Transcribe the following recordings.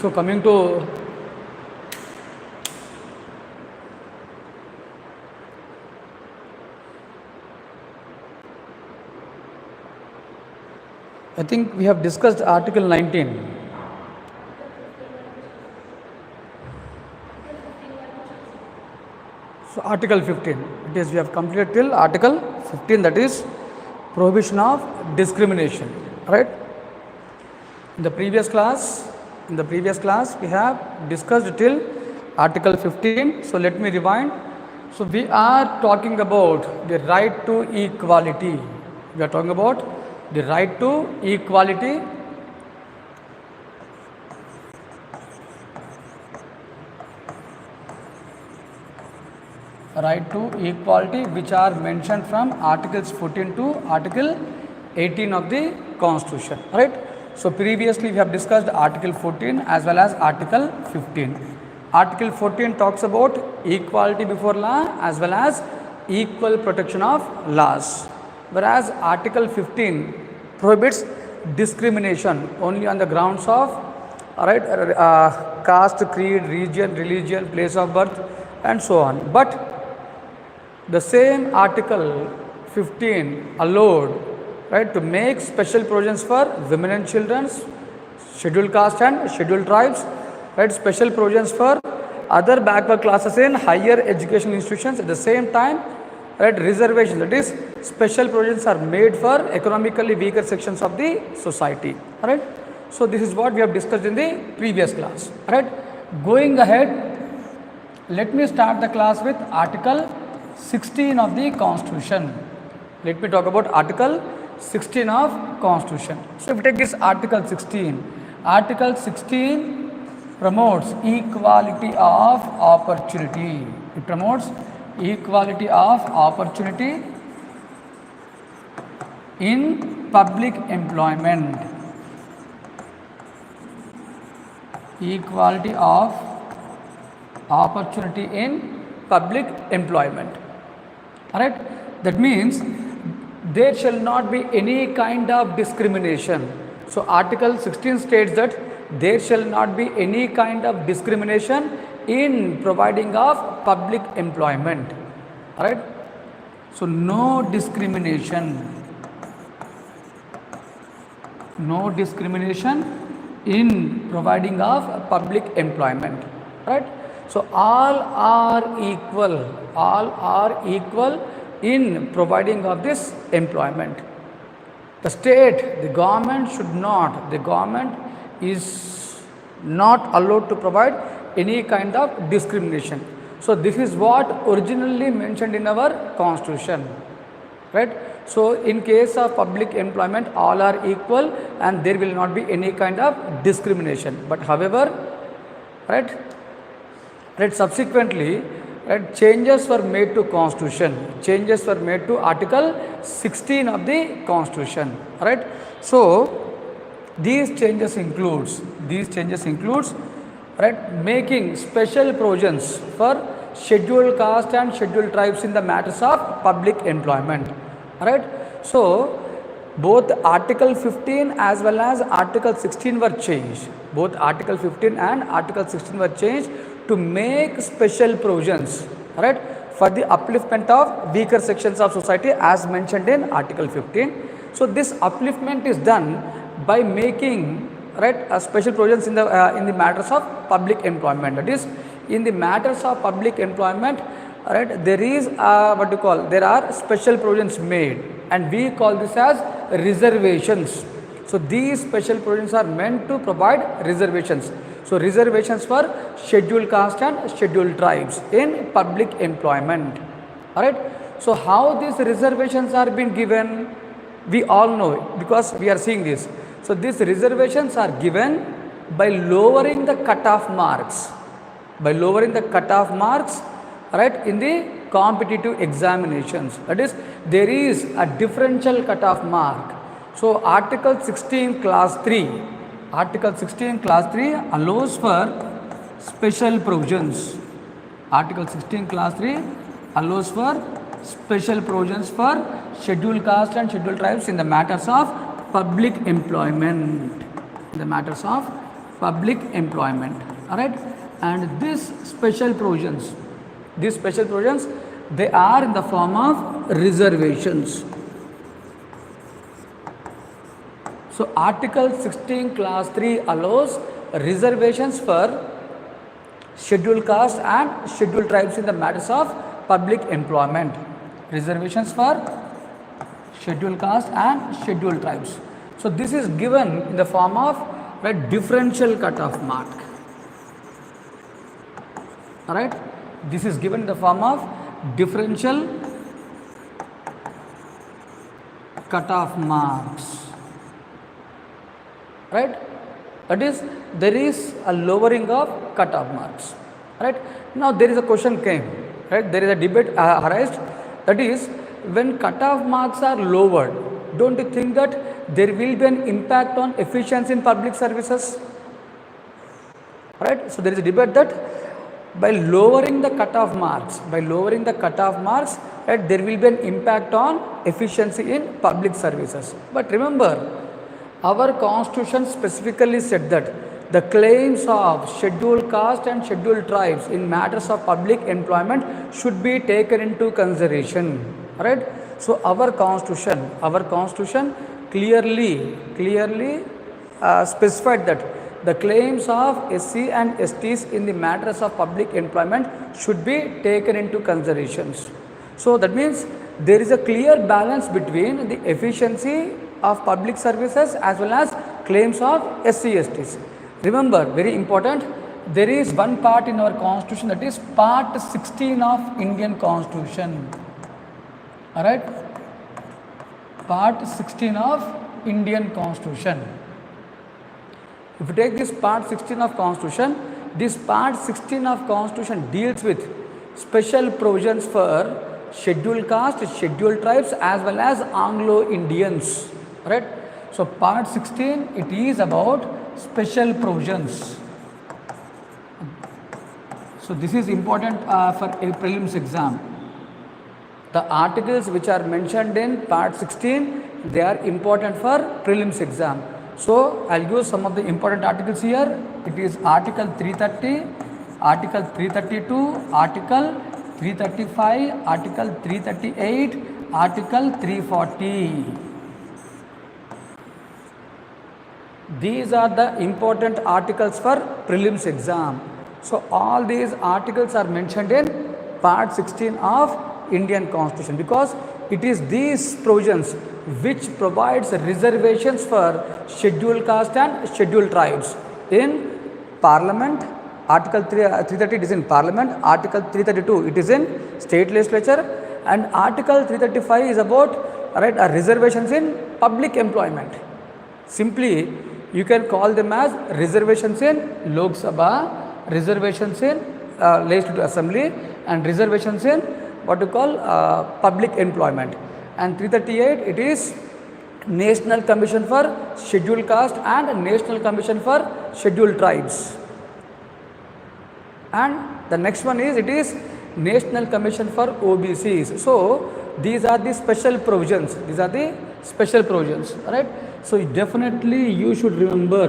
So coming to I think we have discussed Article 19. So Article 15, it is we have completed till Article 15, that is prohibition of discrimination, right? In the previous class we have discussed till Article 15. So let me rewind. So we are talking about the right to equality. We are talking about the right to equality. Right to equality, which are mentioned from Articles 14 to Article 18 of the Constitution, right? So previously we have discussed Article 14 as well as Article 15. Article 14 talks about equality before law as well as equal protection of laws, whereas Article 15 prohibits discrimination only on the grounds of caste, creed, region, religion, place of birth and so on. But the same Article 15 allowed, right, to make special provisions for women and children, scheduled caste and scheduled tribes, right, special provisions for other backward classes in higher education institutions. At the same time, right, reservations, that is special provisions are made for economically weaker sections of the society, right. So this is what we have discussed in the previous class, right. Going ahead, let me start the class with Article 16 of the Constitution. Let me talk about Article 16 of Constitution. So if we take this Article 16, Article 16 promotes equality of opportunity. It promotes equality of opportunity in public employment. Equality of opportunity in public employment. Alright, that means there shall not be any kind of discrimination. So Article 16 states that there shall not be any kind of discrimination in providing of public employment. Alright, so no discrimination in providing of public employment. Right, so all are equal in providing of this employment. The state, the government is not allowed to provide any kind of discrimination. So this is what originally mentioned in our Constitution, right. So in case of public employment, all are equal and there will not be any kind of discrimination. But however, right, subsequently, right, changes were made to Constitution. Changes were made to Article 16 of the Constitution. Right. So these changes includes right, making special provisions for scheduled caste and scheduled tribes in the matters of public employment. Right. So both Article 15 as well as Article 16 were changed. Both Article 15 and Article 16 were changed to make special provisions, right, for the upliftment of weaker sections of society as mentioned in Article 15. So this upliftment is done by making, right, special provisions in the matters of public employment. That is, in the matters of public employment, right, there is there are special provisions made and we call this as reservations. So these special provisions are meant to provide reservations. So reservations for scheduled caste and scheduled tribes in public employment. Alright. So how these reservations are being given, we all know because we are seeing this. So these reservations are given by lowering the cutoff marks. Right, in the competitive examinations. That is, there is a differential cutoff mark. So Article 16 Class 3 allows for special provisions. Article 16 Class 3 allows for special provisions for scheduled caste and scheduled tribes in the matters of public employment. public employment. All right, and these special provisions, they are in the form of reservations. So Article 16 Clause 3 allows reservations for scheduled caste and scheduled tribes in the matters of public employment. Reservations for scheduled caste and scheduled tribes. So this is given in the form of a differential cutoff mark. Alright, this is given in the form of differential cutoff marks. Right, that is, there is a lowering of cutoff marks. Right, now there is a question came, right, there is a debate arised, that is, when cutoff marks are lowered, don't you think that there will be an impact on efficiency in public services? Right, so there is a debate that by lowering the cutoff marks, right, there will be an impact on efficiency in public services. But remember, our constitution specifically said that the claims of scheduled caste and scheduled tribes in matters of public employment should be taken into consideration. Right? So our constitution clearly specified that the claims of SC and STs in the matters of public employment should be taken into considerations. So that means there is a clear balance between the efficiency of public services as well as claims of SC/STs. Remember, very important, there is one part in our constitution, that is part 16 of Indian Constitution. Alright, part 16 of Indian Constitution. If you take this part 16 of Constitution, this part 16 of Constitution deals with special provisions for scheduled caste, scheduled tribes as well as Anglo-Indians. Right? So part 16, it is about special provisions. So this is important for a prelims exam. The articles which are mentioned in part 16, they are important for prelims exam. So I'll give some of the important articles here. It is Article 330, Article 332, Article 335, Article 338, Article 340. These are the important articles for prelims exam. So all these articles are mentioned in part 16 of Indian Constitution, because it is these provisions which provides reservations for scheduled caste and scheduled tribes in Parliament. Article 330 it is in Parliament, Article 332 it is in State Legislature, and Article 335 is about reservations in public employment. Simply you can call them as reservations in Lok Sabha, reservations in Legislative Assembly, and reservations in what you call public employment. And 338 it is National Commission for Scheduled Caste and National Commission for Scheduled Tribes. And the next one is, it is National Commission for OBCs. So these are the special provisions. Right? So definitely you should remember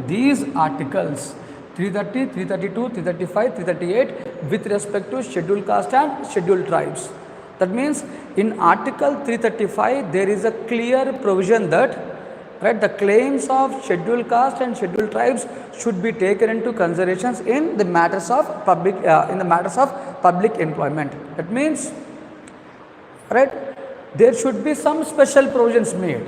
these articles 330, 332, 335, 338 with respect to scheduled caste and scheduled tribes. That means in Article 335 there is a clear provision that the claims of scheduled caste and scheduled tribes should be taken into considerations in the matters of public employment. That means there should be some special provisions made.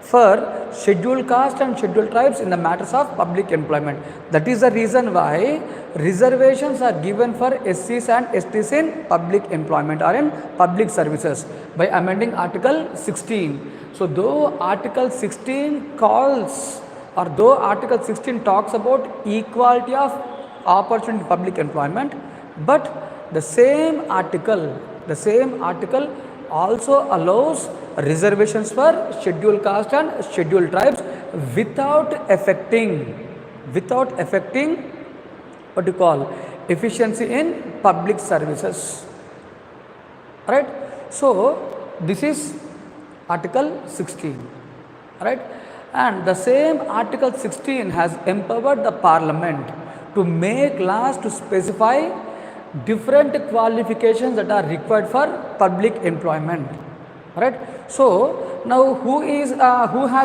For scheduled caste and scheduled tribes in the matters of public employment. That is the reason why reservations are given for SCs and STs in public employment or in public services by amending Article 16. So though Article 16 talks about equality of opportunity in public employment, but the same article also allows reservations for scheduled caste and scheduled tribes without affecting what you call efficiency in public services. Right? So this is Article 16, right? And the same Article 16 has empowered the Parliament to make laws to specify different qualifications that are required for public employment, right? So now who has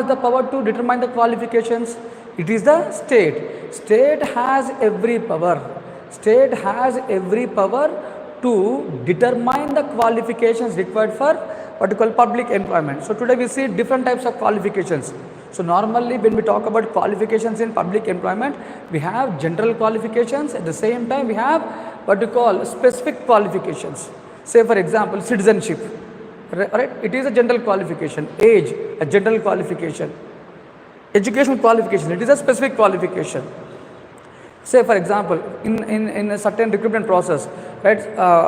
the power to determine the qualifications? It is the state has every power. State has every power to determine the qualifications required for what you call public employment. So today we see different types of qualifications. So normally when we talk about qualifications in public employment, we have general qualifications. At the same time we have what you call specific qualifications. Say for example citizenship, right? It is a general qualification. Age, a general qualification. Education qualification, it is a specific qualification. Say for example in a certain recruitment process, right,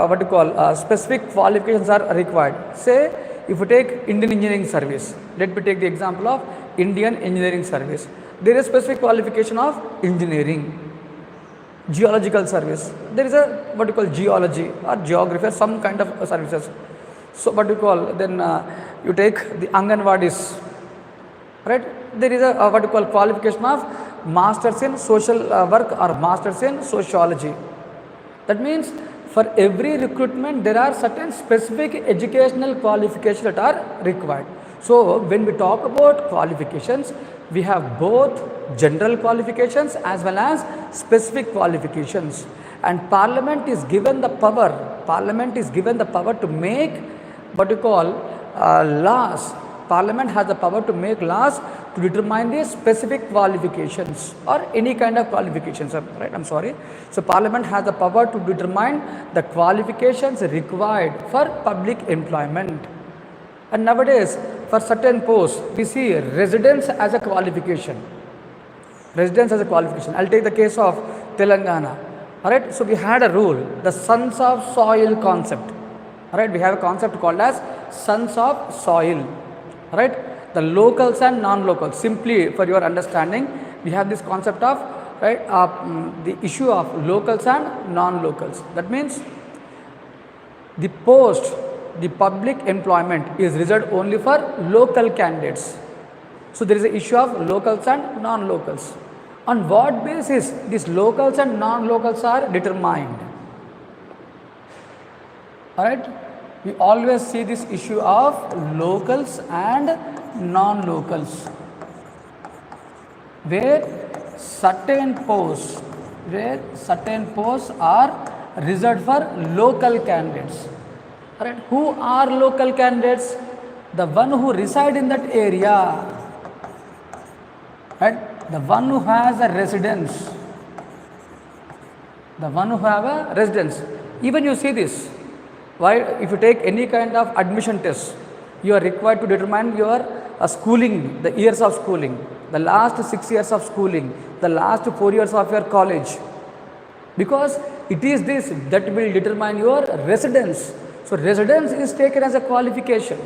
what you call specific qualifications are required. Say if you take Indian engineering service, let me take the example of Indian engineering service. There is specific qualification of engineering. Geological service, there is a what you call geology or geography or some kind of services. So what you call then you take the Anganwadis, right? There is a what you call qualification of masters in social work or masters in sociology. That means for every recruitment there are certain specific educational qualifications that are required. So when we talk about qualifications, we have both general qualifications as well as specific qualifications, and Parliament is given the power. Parliament is given the power to make what you call laws. Parliament has the power to make laws to determine the specific qualifications or any kind of qualifications, right? I'm sorry. So Parliament has the power to determine the qualifications required for public employment. And nowadays for certain posts we see residence as a qualification. Residence as a qualification. I'll take the case of Telangana. Alright, so we had a rule, the sons of soil concept. Alright, we have a concept called as sons of soil. Right, the locals and non-locals. Simply for your understanding, we have this concept of right the issue of locals and non-locals. That means the post, the public employment is reserved only for local candidates. So there is an issue of locals and non-locals. On what basis these locals and non-locals are determined? Alright, we always see this issue of locals and non-locals, where certain posts are reserved for local candidates. Alright, who are local candidates? The one who reside in that area, right? The one who has a residence. The one who have a residence. Even you see this. Why? If you take any kind of admission test, you are required to determine your schooling, the years of schooling, the last 6 years of schooling, the last 4 years of your college, because it is this that will determine your residence. So residence is taken as a qualification,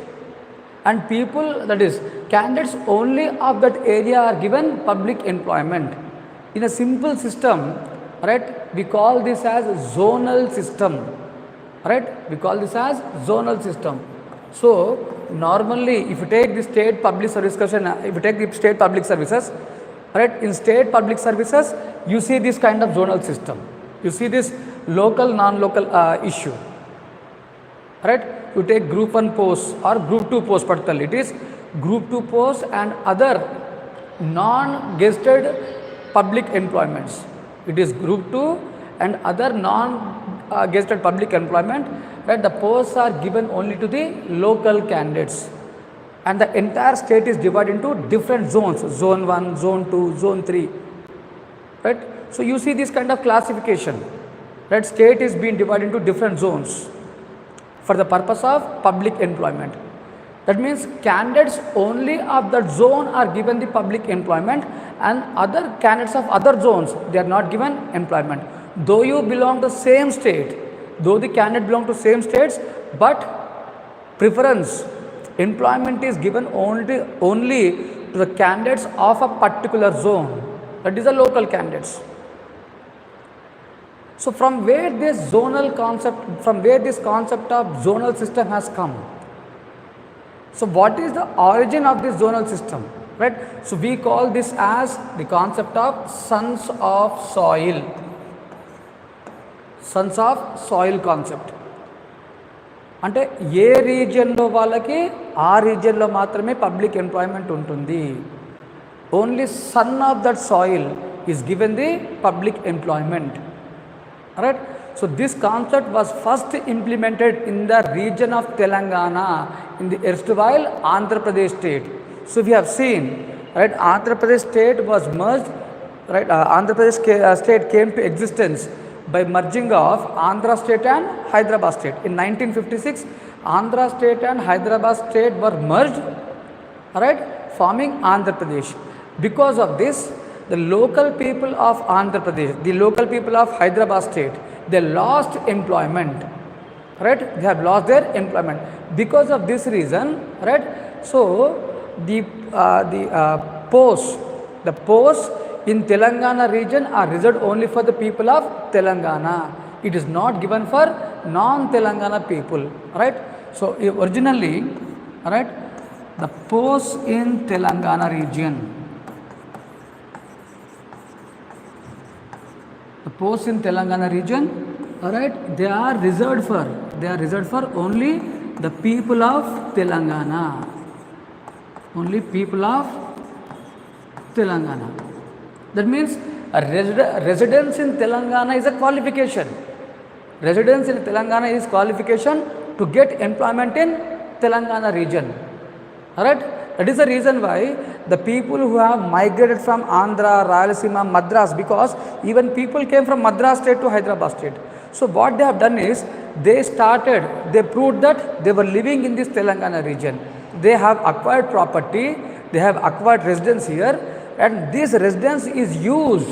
and people, that is candidates only of that area, are given public employment. In a simple system, right, we call this as zonal system. Right, we call this as zonal system. So normally if you take the state public service question, if you take the state public services, right, in state public services you see this kind of zonal system. You see this local non-local issue. Right, you take group 1 posts or group 2 posts particularly, it is group 2 posts and other non-gazetted public employments. It is group 2 and other non-gazetted public employment, where the posts are given only to the local candidates, and the entire state is divided into different zones, zone 1, zone 2, zone 3. Right, so you see this kind of classification, right? State is being divided into different zones for the purpose of public employment. That means candidates only of that zone are given the public employment, and other candidates of other zones, they are not given employment. Though you belong to same state, though the candidate belong to same states, but preference, employment is given only to the candidates of a particular zone, that is the local candidates. So from where this zonal concept, from where this concept of zonal system has come? So what is the origin of this zonal system, right? So we call this as the concept of sons of soil concept. అంటే ఏ రీజియన్లో వాళ్ళకి ఆ రీజియన్లో మాత్రమే public employment ఉంటుంది. Only son of that soil is given the public employment, right? So this concept was first implemented in the region of Telangana in the erstwhile Andhra Pradesh state. So we have seen, right, Andhra Pradesh state was merged, right? Andhra Pradesh state came to existence by merging of Andhra state and Hyderabad state. In 1956, Andhra state and Hyderabad state were merged, right, forming Andhra Pradesh. Because of this, the local people of Andhra Pradesh, the local people of Hyderabad state, they lost employment, right? They have lost their employment. Because of this reason, right, so the posts in Telangana region are reserved only for the people of Telangana. It is not given for non-Telangana people, right? So originally, right, the posts in Telangana region, right, they are reserved for only the people of Telangana, That means a residence in Telangana is a qualification. Residence in Telangana is qualification to get employment in Telangana region. Alright? That is the reason why the people who have migrated from Andhra, Rayalaseema, Madras, because even people came from Madras state to Hyderabad state. So what they have done is they proved that they were living in this Telangana region. They have acquired property, they have acquired residence here, and this residence is used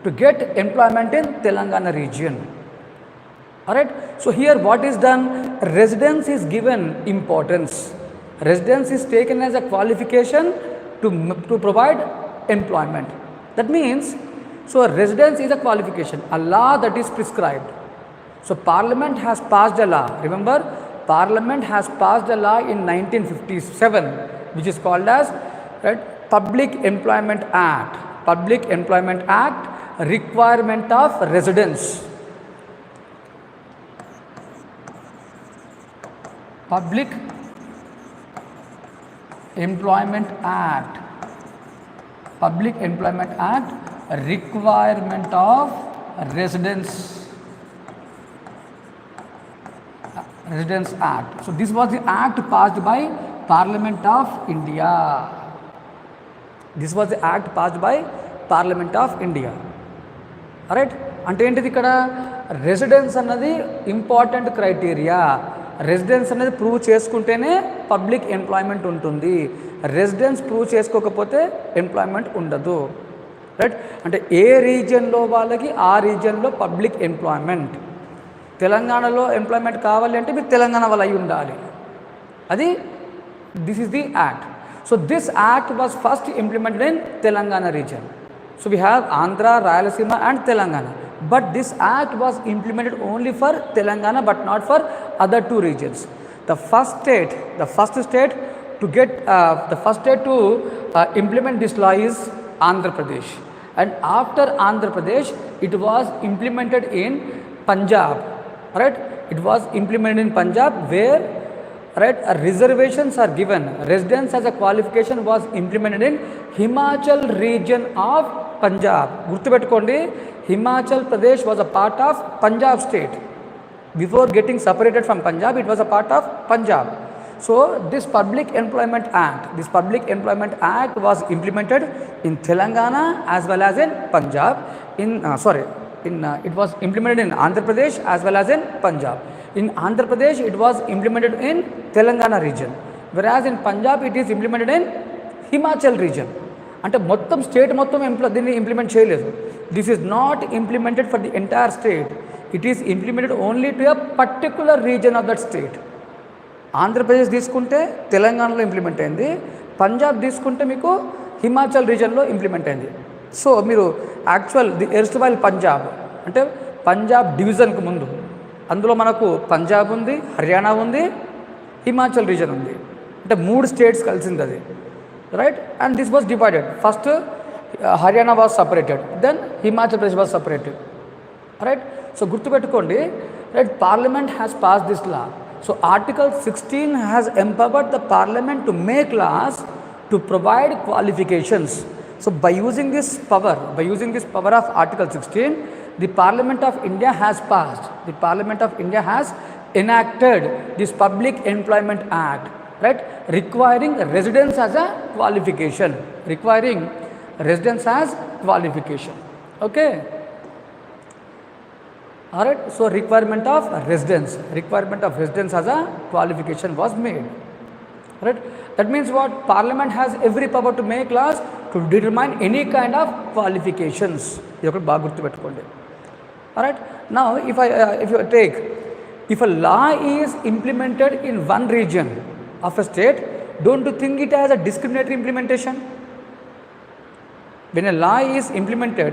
to get employment in Telangana region. Alright? So here what is done? Residence is given importance. Residence is taken as a qualification to provide employment. That means, so a residence is a qualification, a law that is prescribed. So Parliament has passed a law. Remember, Parliament has passed a law in 1957, which is called as, right, Public Employment Act. Public Employment Act, requirement of residence. Public Employment Act, requirement of residence Act. So this was the act passed by Parliament of India. Alright? అంటే ఏంటిది ఇక్కడ? Residence అన్నది important criteria. Residence అనేది prove చేసుకుంటేనే public employment ఉంటుంది. Residence prove చేసుకోకపోతే employment ఉండదు, right? అంటే ఏ రీజియన్లో వాళ్ళకి ఆ రీజియన్లో పబ్లిక్ ఎంప్లాయ్మెంట్. తెలంగాణలో ఎంప్లాయ్మెంట్ కావాలి అంటే మీరు తెలంగాణ వాళ్ళు అయి ఉండాలి. అది this is the act. So this act was first implemented in Telangana region. So we have Andhra, Rayalaseema and Telangana. But this act was implemented only for Telangana but not for other two regions. The first state to implement this law is Andhra Pradesh. And after Andhra Pradesh, it was implemented in Punjab. Right? It was implemented in Punjab where, right, reservations are given. Residence as a qualification was implemented in Himachal region of Punjab. Gurtupetukondi, Himachal Pradesh was a part of Punjab state. Before getting separated from Punjab, it was a part of Punjab. So this Public Employment Act was implemented in Telangana as well as in Punjab. It was implemented in Andhra Pradesh as well as in Punjab. In Andhra Pradesh, it was implemented in Telangana region, whereas in Punjab, it is implemented in Himachal region. అంటే మొత్తం state మొత్తం దీన్ని implement చేయలేదు. This is not implemented for the entire state. It is implemented only to a particular reason of that state. Andhra Pradesh తీసుకుంటే తెలంగాణలో implement అయింది, పంజాబ్ తీసుకుంటే మీకు హిమాచల్ రీజన్లో ఇంప్లిమెంట్ అయింది. సో మీరు యాక్చువల్ ది ఎర్స్ట్వైల్ పంజాబ్ అంటే పంజాబ్ డివిజన్కు ముందు అందులో మనకు పంజాబ్ ఉంది, హర్యానా ఉంది, హిమాచల్ రీజన్ ఉంది. అంటే 3 స్టేట్స్ కలిసింది అది, right. And this was divided. First Haryana was separated, then Himachal Pradesh was separated, right. So గుర్తుపెట్టుకోండి, right, parliament has pass this law. So article 16 has empowered the parliament to make laws to provide qualifications. So by using this power of Article 16, the Parliament of India has passed, the Parliament of India has enacted this Public Employment Act, right, requiring residence as a qualification, okay. All right, so requirement of residence as a qualification was made, right. That means what? Parliament has every power to make laws to determine any kind of qualifications. ఇది ఒకటి బాగా గుర్తుపెట్టుకోండి. Alright, now if a law is implemented in one region of a state, don't you think it has a discriminatory implementation? When a law is implemented,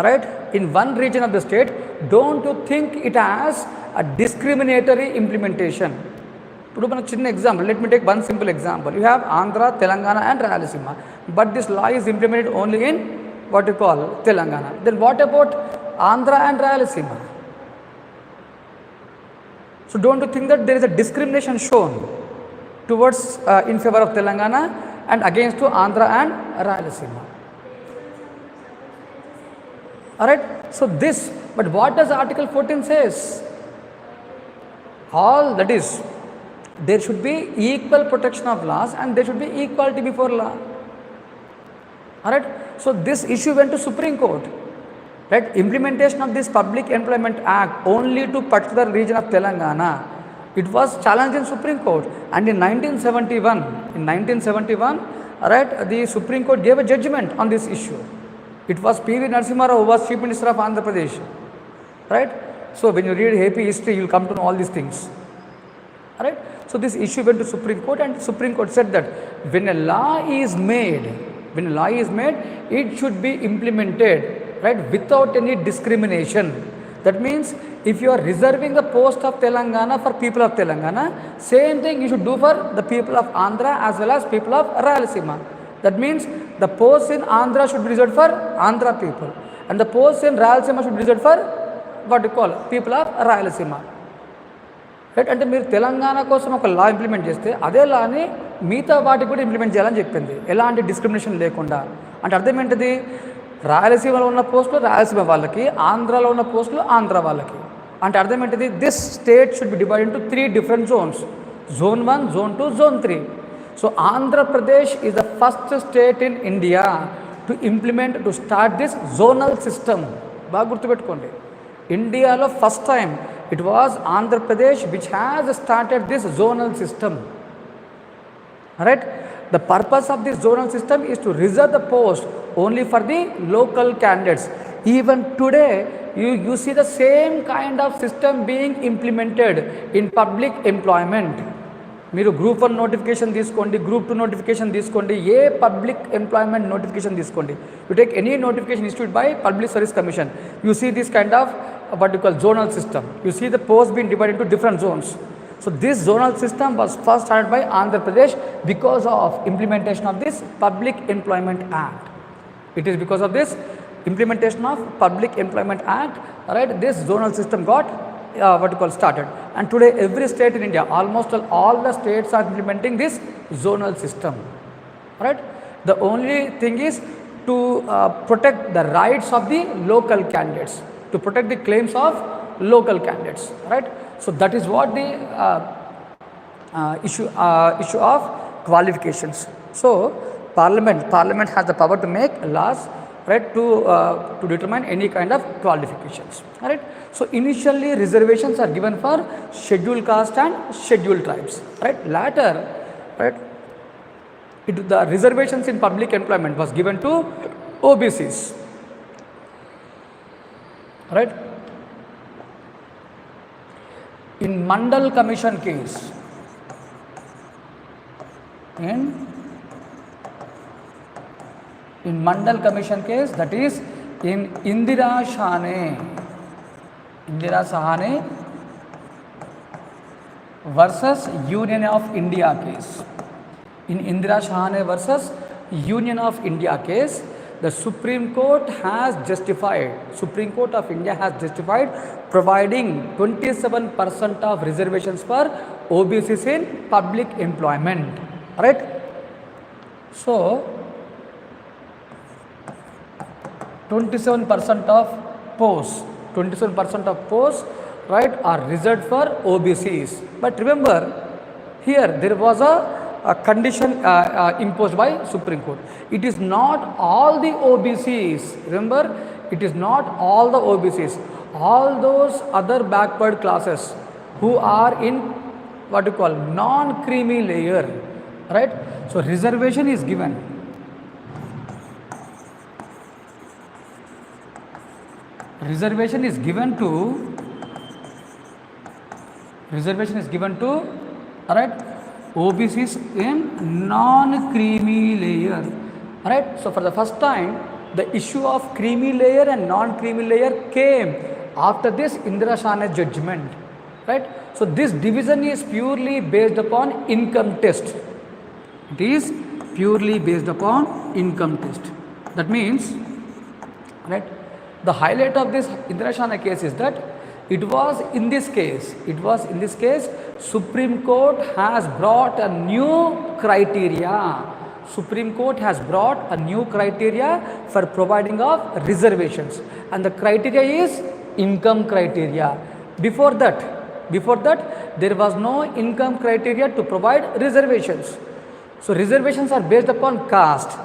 right, in one region of the state, don't you think it has a discriminatory implementation? ఇప్పుడు మన చిన్న example, let me take one simple example. You have Andhra, Telangana and Rayalaseema, but this law is implemented only in what you call Telangana. Then what about Andhra and Rayalaseema? So don't you think that there is a discrimination shown towards in favour of Telangana and against to Andhra and Rayalaseema? Alright, so this, but what does Article 14 says? All that is, there should be equal protection of laws and there should be equality before law. Alright, so this issue went to Supreme Court, right. Implementation of this Public Employment Act only to particular region of Telangana, it was challenged in Supreme Court, and in 1971, right, the Supreme Court gave a judgment on this issue. It was P.V. Narasimha Rao who was Chief Minister of Andhra Pradesh, right. So when you read AP history, you will come to know all these things, right. So this issue went to Supreme Court, and Supreme Court said that when a law is made, it should be implemented, right, without any discrimination. That means if you are reserving the post of Telangana for people of Telangana, same thing you should do for the people of Andhra as well as people of Rayalaseema. That means the post in Andhra should be reserved for Andhra people, and the post in Rayalaseema should be reserved for what you call people of Rayalaseema, right. అంటే మీరు తెలంగాణ కోసం ఒక లా implement చేస్తే అదే లాని మిగతా వాటికి కూడా implement చేయాలని చెప్పింది, ఎలాంటి డిస్క్రిమినేషన్ లేకుండా. అంటే అర్థం ఏంటిది? రాయలసీమలో ఉన్న పోస్టులు రాయలసీమ వాళ్ళకి, ఆంధ్రాలో ఉన్న పోస్టులు ఆంధ్ర వాళ్ళకి. అంటే అర్థం ఏంటిది? This state should be divide into 3 different zones, Zone 1, Zone 2, Zone 3. So Andhra Pradesh is the first state in India to start this zonal system. బాగా గుర్తుపెట్టుకోండి, ఇండియాలో first time it was Andhra Pradesh which has started this zonal system. Right? The purpose of this zonal system is to reserve the post only for the local candidates. Even today, you see the same kind of system being implemented in public employment. మీరు group 1 notification తీసుకోండి, group 2 notification తీసుకోండి, ఏ public employment notification తీసుకోండి, you take any notification issued by public service commission, you see this kind of what you call zonal system. You see the posts being divided into different zones. So this zonal system was first started by Andhra Pradesh because of implementation of this Public Employment Act. It is because of this implementation of Public Employment Act, right, this zonal system got what you call started. And today every state in India, almost all the states are implementing this zonal system, right. The only thing is to protect the rights of the local candidates, to protect the claims of local candidates, right. So that is what the issue of qualifications. So parliament has the power to make laws, right, to determine any kind of qualifications, right. So initially reservations are given for scheduled caste and scheduled tribes, right. Later, right, the reservations in public employment was given to OBCs, right. In Mandal Commission case, in Mandal Commission case, that is in Indira Sahane versus Union of India case. In Indira Shahane versus Union of India case, the Supreme Court Supreme Court of India has justified providing 27% of reservations for OBCs in public employment, right? So 27% of posts, right, are reserved for OBCs. But remember, here there was a condition imposed by Supreme Court. It is not all the OBCs. Remember, it is not all the OBCs. All those other backward classes who are in what you call non-creamy layer, right? So reservation is given. Reservation is given to, alright, OBCs in non-creamy layer, alright. So for the first time, the issue of creamy layer and non-creamy layer came after this Indira Shahane judgment, right. So this division is purely based upon income test. It is purely based upon income test. That means, right, the highlight of this Indira Shahane case is that it was in this case, Supreme Court has brought a new criteria. Supreme Court has brought a new criteria for providing of reservations, and the criteria is income criteria. Before that there was no income criteria to provide reservations. So reservations are based upon caste,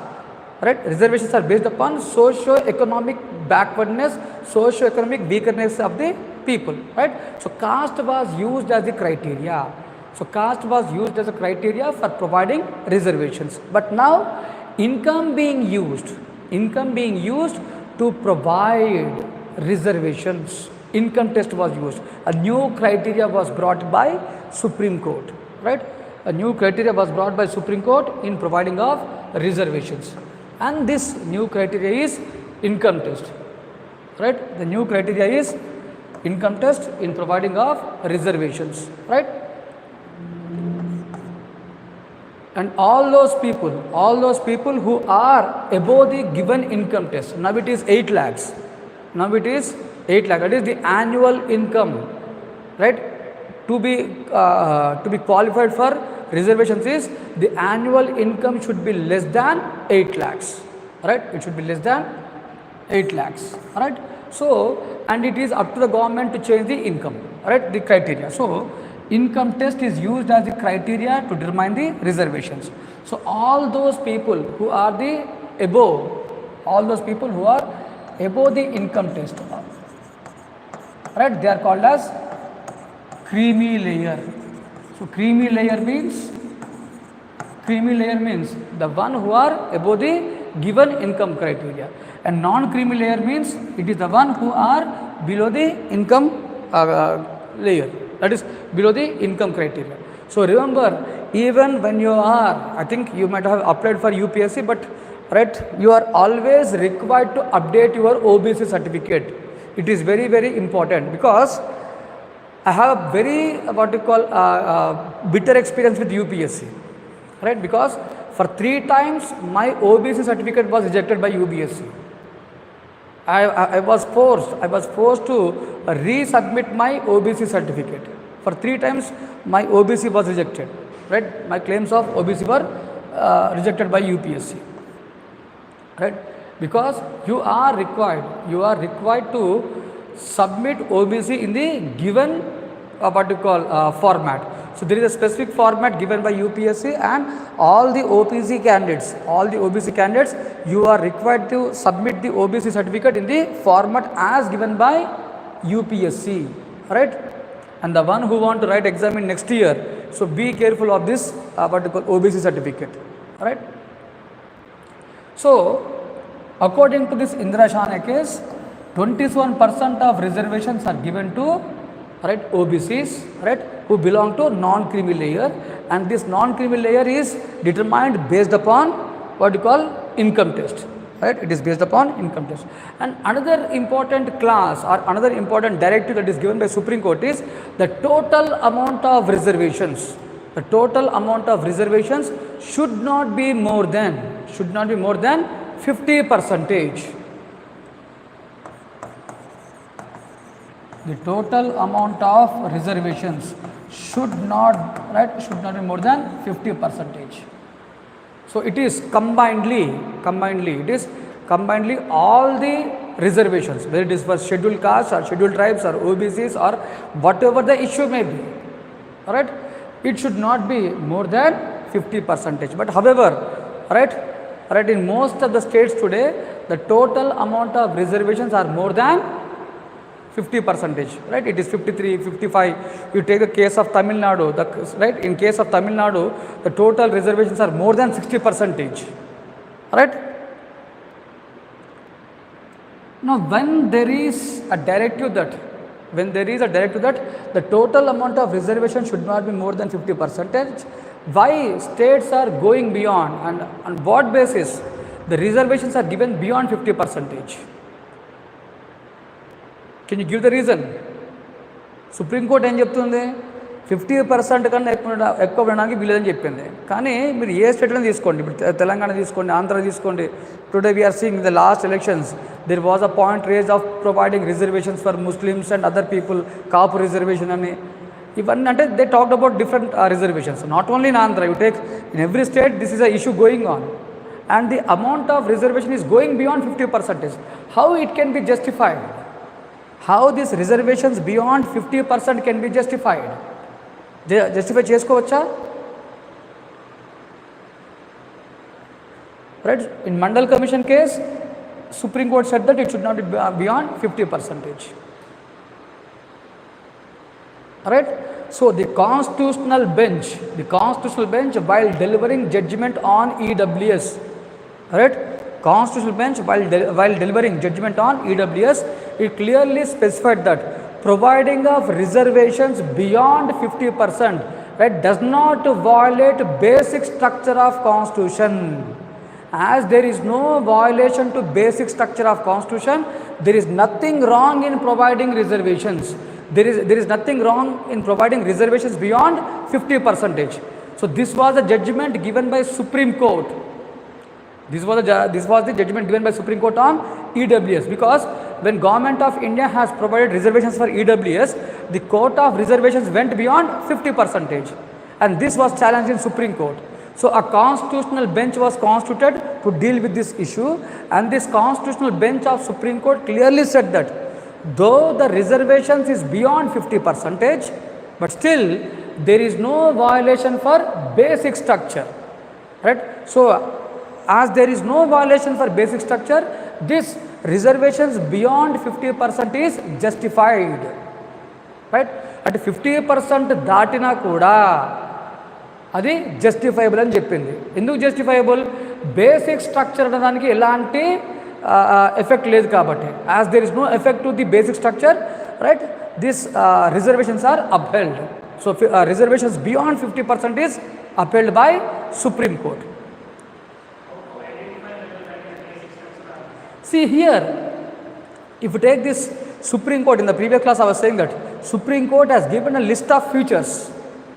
right? Reservations are based upon socio-economic backwardness, socio-economic weakness of the people, right? So caste was used as the criteria. So caste was used as a criteria for providing reservations. But now income being used to provide reservations. Income test was used. A new criteria was brought by Supreme Court, right? A new criteria was brought by Supreme Court in providing of reservations. And this new criteria is income test, right? The new criteria is income test in providing of reservations, right? And all those people who are above the given income test, now it is 8 lakhs. That is the annual income, right? To be qualified for reservations is the annual income should be less than 8 lakhs, right? It should be less than 8 lakhs, right? So, and it is up to the government to change the income, right? The criteria. So income test is used as the criteria to determine the reservations. So all those people who are above the income test, right, they are called as creamy layer. So creamy layer means the one who are above the given income criteria, and non-creamy layer means it is the one who are below the income layer, that is below the income criteria. So remember, even when you are, I think you might have applied for UPSC, but right, you are always required to update your OBC certificate. It is very, very important, because I have very bitter experience with UPSC, right? Because for 3 times my OBC certificate was rejected by UPSC. I was forced to resubmit my OBC certificate. For 3 times my OBC was rejected, right? My claims of OBC were rejected by UPSC, right? Because you are required to submit OBC in the given format. So there is a specific format given by UPSC, and all the OBC candidates, you are required to submit the OBC certificate in the format as given by UPSC, right? And the one who want to write exam in next year, so be careful of this OBC certificate, right? So according to this Indira Shahane case, 21% of reservations are given to, right, OBCs, right, who belong to non-creamy layer, and this non-creamy layer is determined based upon income test, right? It is based upon income test. And another important class or another important directive that is given by Supreme Court is the total amount of reservations. The total amount of reservations should not be more than 50%. The total amount of reservations should not be more than 50%. So it is combinedly all the reservations, whether it is for scheduled castes or scheduled tribes or OBCs or whatever the issue may be. Alright, it should not be more than 50%. But however, right, in most of the states today, the total amount of reservations are more than 50%, right? It is 53, 55. You take the case of Tamil Nadu, in case of Tamil Nadu, the total reservations are more than 60%, right? Now, when there is a directive that the total amount of reservation should not be more than 50%, why states are going beyond, and on what basis the reservations are given beyond 50%? Can you give the reason? Supreme Court ఏం చెప్తుంది? 50% కన్నా ఎక్కువ ఉండడానికి వీలేదని చెప్పింది. కానీ మీరు ఏ స్టేట్లో తీసుకోండి, ఇప్పుడు తెలంగాణ తీసుకోండి, ఆంధ్ర తీసుకోండి. Today we're seeing in the last elections there was a point raise of providing reservations for Muslims and other people, Kapu reservation అని. ఇవన్నీ అంటే they talked about different reservations. Not only in Andhra, you take in every state this is a issue going on. And the amount of reservation is going beyond 50%. How it can be justified? How these reservations beyond 50% can be justified? Justify chesukovacha? Right? In Mandal Commission case, Supreme Court said that it should not be beyond 50%. Right? So the constitutional bench while delivering judgment on EWS, right? Constitutional bench while delivering judgment on EWS, it clearly specified that providing of reservations beyond 50%, right, does not violate basic structure of Constitution. As there is no violation to basic structure of Constitution, there is nothing wrong in providing reservations. There is nothing wrong in providing reservations beyond 50%. So this was a judgment given by Supreme Court. This was the judgment given by Supreme Court on EWS, because when Government of India has provided reservations for EWS, the Court of Reservations went beyond 50%, and this was challenged in Supreme Court. So a constitutional bench was constituted to deal with this issue, and this constitutional bench of Supreme Court clearly said that though the reservations is beyond 50%, but still there is no violation for basic structure, right? So as there is no violation for basic structure, this reservations beyond 50% is justified, right? At 50% దాటినా కూడా అది justifiable అని చెప్పింది. ఎందుకు justifiable? Basic structure అనడానికి ఎలాంటి effect లేదు కాబట్టి. As there is no effect to the basic structure, right, this reservations are upheld. So reservations beyond 50% is upheld by supreme court. See here, if you take this Supreme Court, in the previous class I was saying that Supreme Court has given a list of features,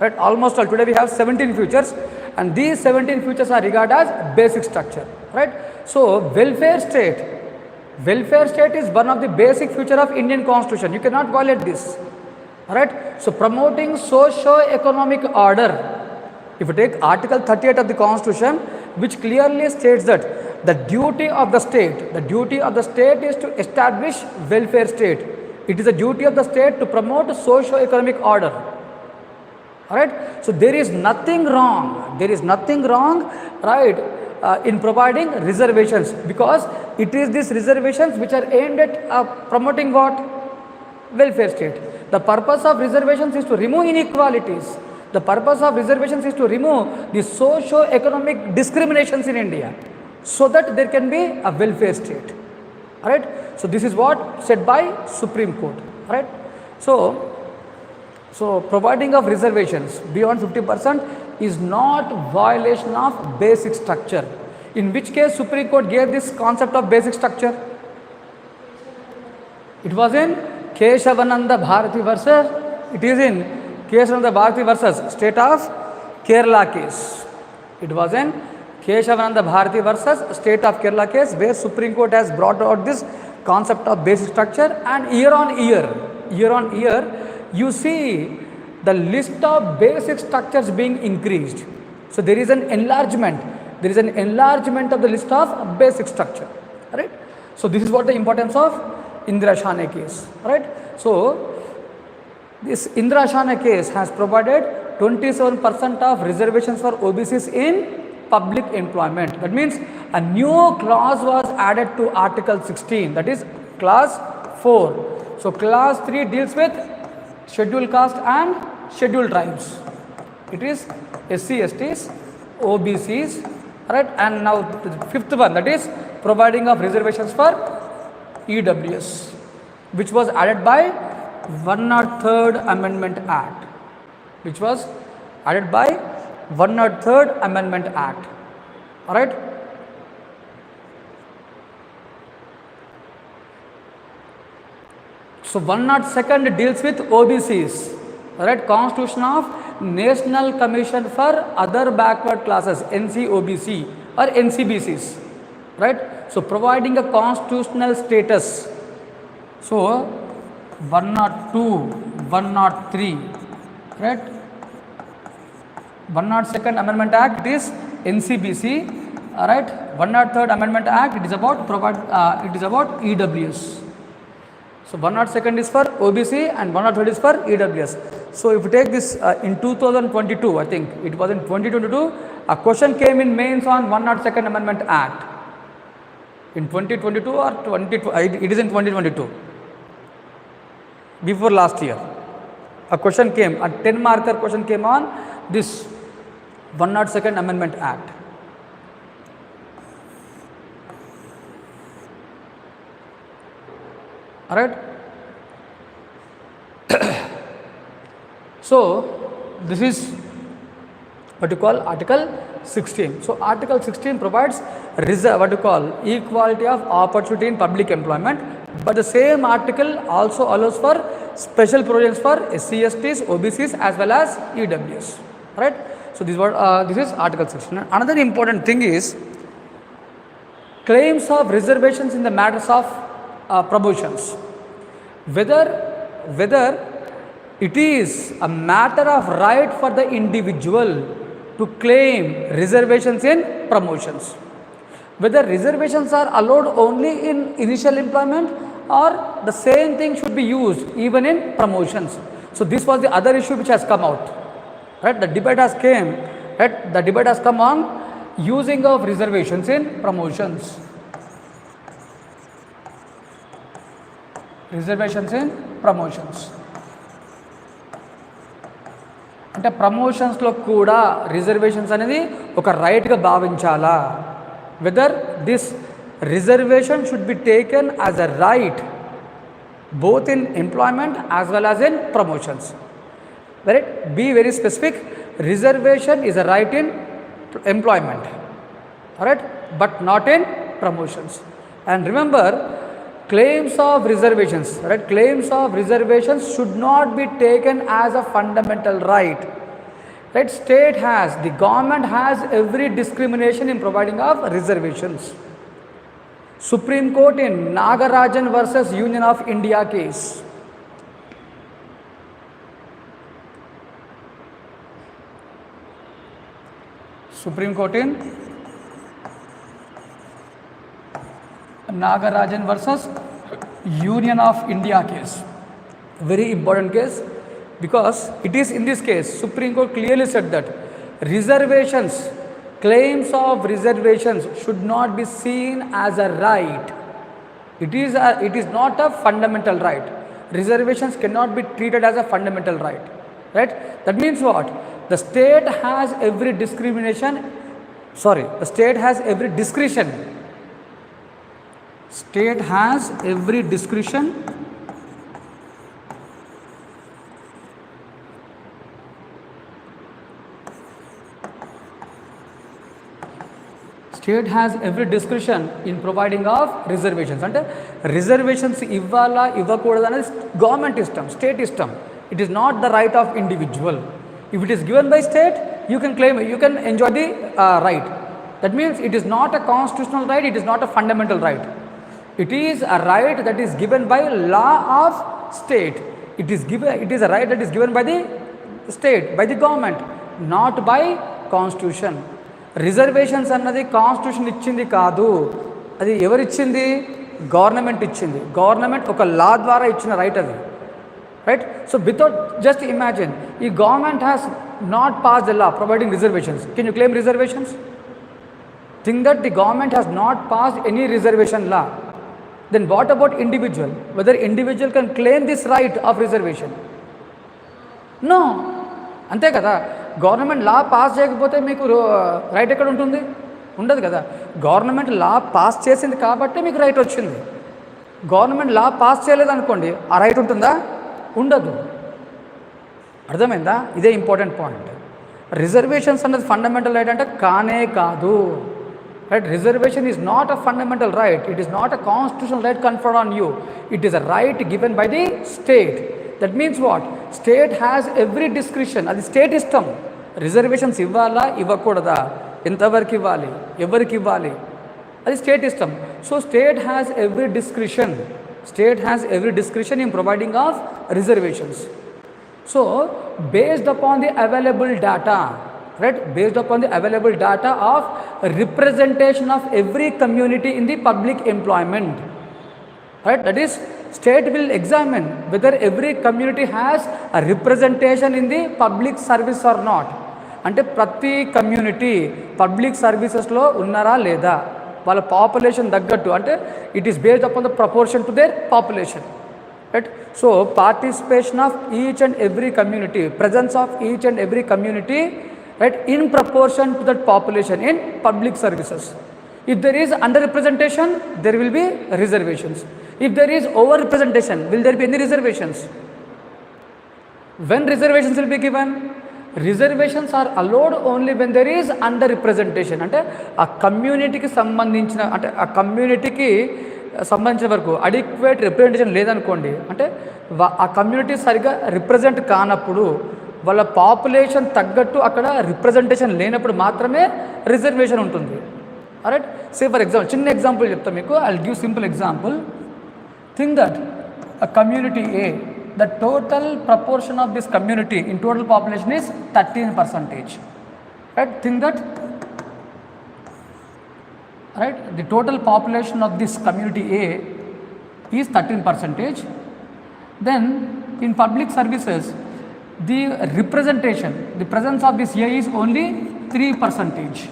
right? Almost all, today we have 17 features, and these 17 features are regarded as basic structure, right? So welfare state is one of the basic feature of Indian Constitution. You cannot violate this, right? So promoting socio-economic order, if you take Article 38 of the Constitution, which clearly states that the duty of the state is to establish welfare state. It is a duty of the state to promote socio-economic order. Alright, so there is nothing wrong, right, in providing reservations, because it is these reservations which are aimed at promoting what? Welfare state. The purpose of reservations is to remove inequalities. The purpose of reservations is to remove the socio-economic discriminations in India, so that there can be a welfare state. Alright, so this is what said by Supreme Court. Alright, so providing of reservations beyond 50% is not violation of basic structure. In which case Supreme Court gave this concept of basic structure? It was in Keshavananda Bharati versus, it is in Keshavananda Bharati versus State of Kerala case. It was in Keshavananda Bharati versus State of Kerala case, where Supreme Court has brought out this concept of basic structure, and year on year, you see the list of basic structures being increased. So there is an enlargement. There is an enlargement of the list of basic structure. Right? So this is what the importance of Indira Shane case. Right? So this Indira Shane case has provided 27% of reservations for OBCs in public employment. That means a new clause was added to Article 16, that is clause 4. So clause 3 deals with scheduled caste and scheduled tribes. It is SC, STs, OBCs, right? And now the fifth one, that is providing of reservations for EWS, which was added by 103rd Amendment Act, which was added by 103rd Amendment Act. All right. So 102nd deals with OBCs. All right. Constitution of National Commission for Other Backward Classes, NCOBC or NCBCs. Right. So providing a constitutional status. So 102, 103, right? 102nd Amendment Act, it is NCBC, all right? 103rd Amendment Act, it is about EWS. So 102nd is for OBC and 103rd is for EWS. So if you take this in 2022, I think it was in 2022, a question came in mains on 102nd Amendment Act. In 2022 or 22, it is in 2022. Before last year, a question came, a 10 marker question came on this 102nd Amendment Act. Alright. So this is what you call Article 16. So Article 16 provides equality of opportunity in public employment. But the same article also allows for special provisions for SC, STs, OBCs as well as EWS. Right? So this is Article 16. Another important thing is claims of reservations in the matters of promotions. Whether it is a matter of right for the individual to claim reservations in promotions. Whether reservations are allowed only in initial employment or the same thing should be used even in promotions. So this was the other issue which has come out. Right? The debate has come on using of reservations in promotions. Reservations in promotions. అంటే ప్రమోషన్స్లో కూడా reservations అనేది ఒక రైట్గా భావించాలా, whether this reservation should be taken as a right both in employment as well as in promotions. Right? Be very specific. Reservation is a right in employment, right? But not in promotions. And remember, claims of reservations, right? Claims of reservations should not be taken as a fundamental right. Right? The government has every discrimination in providing of reservations. Supreme Court in Nagarajan versus Union of India case. Supreme Court in Nagarajan versus Union of India case. Very important case because it is in this case Supreme Court clearly said that claims of reservations should not be seen as a right. It is not a fundamental right. Reservations cannot be treated as a fundamental right. Right? That means what? The state has every discrimination. The state has every discretion. State has every discretion in providing of reservations. అంటే reservations ఇవ్వాలా ఇవ్వకూడదు అనేది government ఇష్టం, state ఇష్టం. It is not the right of individual. If it is given by state, you can claim, you can enjoy the right. That means it is not a constitutional right, it is not a fundamental right. It is a right that is given by law of state. It is a right that is given by the state, by the government, not by constitution. Reservations అన్నది constitution ఇచ్చింది కాదు, అది ఎవరు ఇచ్చింది? Government ఇచ్చింది. Government ఒక లా ద్వారా ఇచ్చిన రైట్ అది, right? So without, just imagine, ఈ government has not pass the law providing reservations. Can you claim reservations? Think that the government has not passed any reservation law. Then what about individual? Whether individual can claim this right of reservation? No. అంతే కదా. Government లా pass చేయకపోతే మీకు right ఎక్కడ ఉంటుంది? ఉండదు కదా. Government లా pass చేసింది కాబట్టి మీకు రైట్ వచ్చింది. గవర్నమెంట్ లా పాస్ చేయలేదు అనుకోండి, ఆ రైట్ ఉంటుందా? ఉండదు. అర్థమైందా? ఇదే ఇంపార్టెంట్ పాయింట్. రిజర్వేషన్స్ అన్నది ఫండమెంటల్ రైట్ అంటే కానే కాదు. Right? Reservation is not a fundamental right. It is not a constitutional right conferred on you. It is a right given by the state. That means what? State has every discretion. అది state ఇష్టం. Reservations ఇవ్వాలా ఇవ్వకూడదా, ఎంతవరకు ఇవ్వాలి, ఎవరికి ఇవ్వాలి, అది state ఇష్టం. So state has every discretion. State has every discretion in providing of reservations. So based upon the available data, right, based upon the available data of representation of every community in the public employment, right, that is state will examine whether every community has a representation in the public service or not. అంటే ప్రతి community public సర్వీసెస్లో ఉన్నారా లేదా, వాళ్ళ population తగ్గట్టు, అంటే it is based upon the proportion to their population, right? So participation of each and every community, presence of each and every community, right, in proportion to that population in public services. If there is underrepresentation, there will be reservations. If there is overrepresentation, will there be any reservations? When reservations will be given? Reservations are allowed only when there is underrepresentation. అంటే ఆ కమ్యూనిటీకి సంబంధించిన, అంటే ఆ కమ్యూనిటీకి సంబంధించిన వరకు adequate representation లేదనుకోండి, అంటే ఆ కమ్యూనిటీ సరిగా రిప్రజెంట్ కానప్పుడు, వాళ్ళ పాపులేషన్ తగ్గట్టు అక్కడ రిప్రజెంటేషన్ లేనప్పుడు మాత్రమే రిజర్వేషన్ ఉంటుంది. రైట్? సే ఫర్ ఎగ్జాంపుల్, చిన్న ఎగ్జాంపుల్ చెప్తాను మీకు. I will give simple example. Think that a community A, the total proportion of this community in total population is 13%. Right? Think that, right, the total population of this community A is 13%. Then in public services, the representation, the presence of this A is only 3%.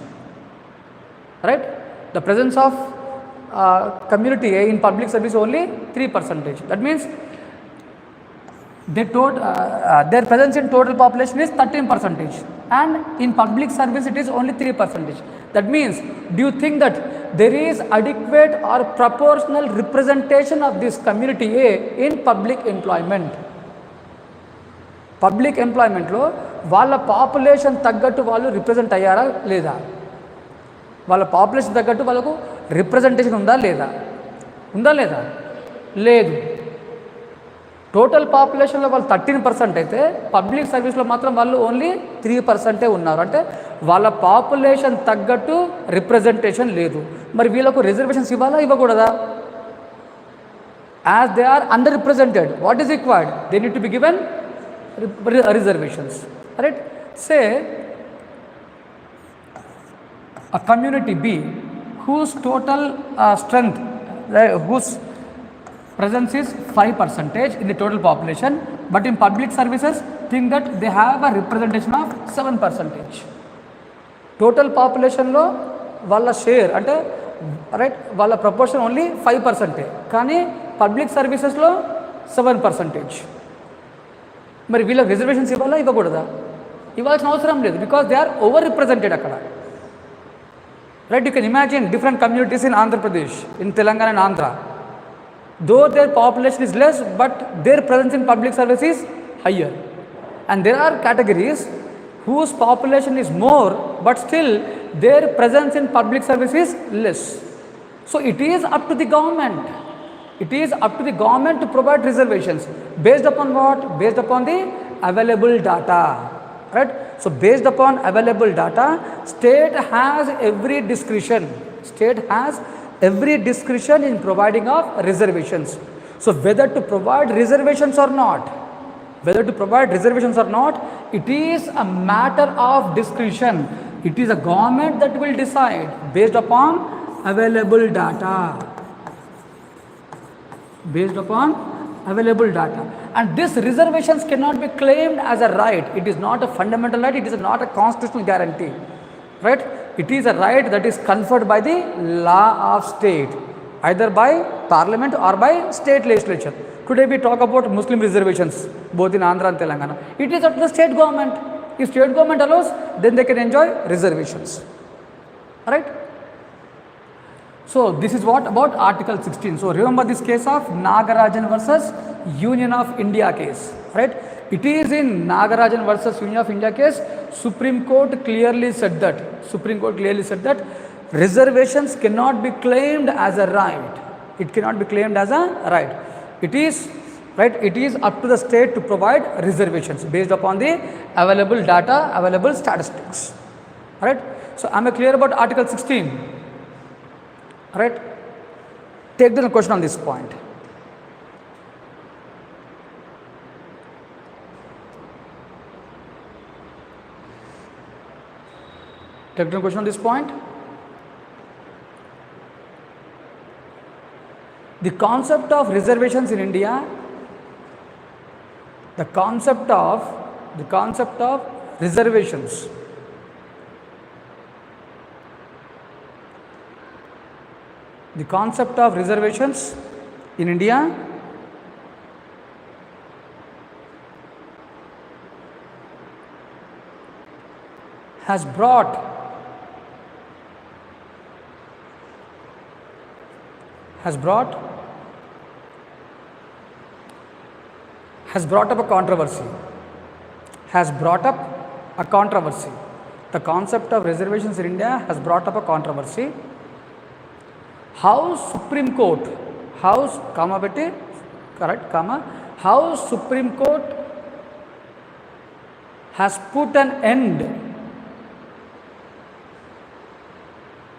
Right? The presence of community A in public service only 3%. That means their presence in total population is 13%, and in public service it is only 3%. That means, do you think that there is adequate or proportional representation of this community A in public employment? Public ఎంప్లాయ్మెంట్లో వాళ్ళ population తగ్గట్టు వాళ్ళు represent అయ్యారా లేదా? వాళ్ళ population తగ్గట్టు వాళ్ళకు representation ఉందా లేదా? ఉందా లేదా? లేదు. టోటల్ పాపులేషన్లో వాళ్ళు 13% అయితే పబ్లిక్ సర్వీస్లో మాత్రం వాళ్ళు ఓన్లీ 3% ఉన్నారు. అంటే వాళ్ళ పాపులేషన్ తగ్గట్టు రిప్రజెంటేషన్ లేదు. మరి వీళ్ళకు రిజర్వేషన్స్ ఇవ్వాలా ఇవ్వకూడదా? As they are underrepresented, what is required? They need to be given reservations. Right? Say a community B whose total strength, whose presence is 5% in the total population, but in public services think that they have a representation of 7%. Total population లో వాళ్ళ share అంటే, right, వాళ్ళ proportion only 5%, కానీ public సర్వీసెస్లో 7%. మరి వీళ్ళకి reservations ఇవ్వాలా ఇవ్వకూడదా? ఇవ్వాల్సిన అవసరం లేదు, because they are over represented అక్కడ. Right? You can imagine different communities in Andhra Pradesh, in Telangana and Andhra. Though their population is less, but their presence in public service is higher. And there are categories whose population is more, but still their presence in public service is less. So it is up to the government. It is up to the government to provide reservations. Based upon what? Based upon the available data. right? So based upon available data, state has every discretion. State has every discretion in providing of reservations. So whether to provide reservations or not, it is a matter of discretion. It is a government that will decide based upon available data. And these reservations cannot be claimed as a right. It is not a fundamental right, it is not a constitutional guarantee, right? It is a right that is conferred by the law of state, either by parliament or by state legislature. Today we talk about Muslim reservations both in Andhra and Telangana. It is up to the state government. If state government allows, then they can enjoy reservations, right? So this is what about Article 16. So remember this case of Nagarajan versus Union of India case, right? It is in Nagarajan versus Union of India case, Supreme Court clearly said that reservations cannot be claimed as a right. It cannot be claimed as a right. It is up to the state to provide reservations based upon the available data, available statistics. Right? So am I clear about Article 16? Right? Take the question on this point. Take the question on this point. The concept of reservations in India, the concept of reservations in India has brought up a controversy. The concept of reservations in India has brought up a controversy. How Supreme Court has put an end.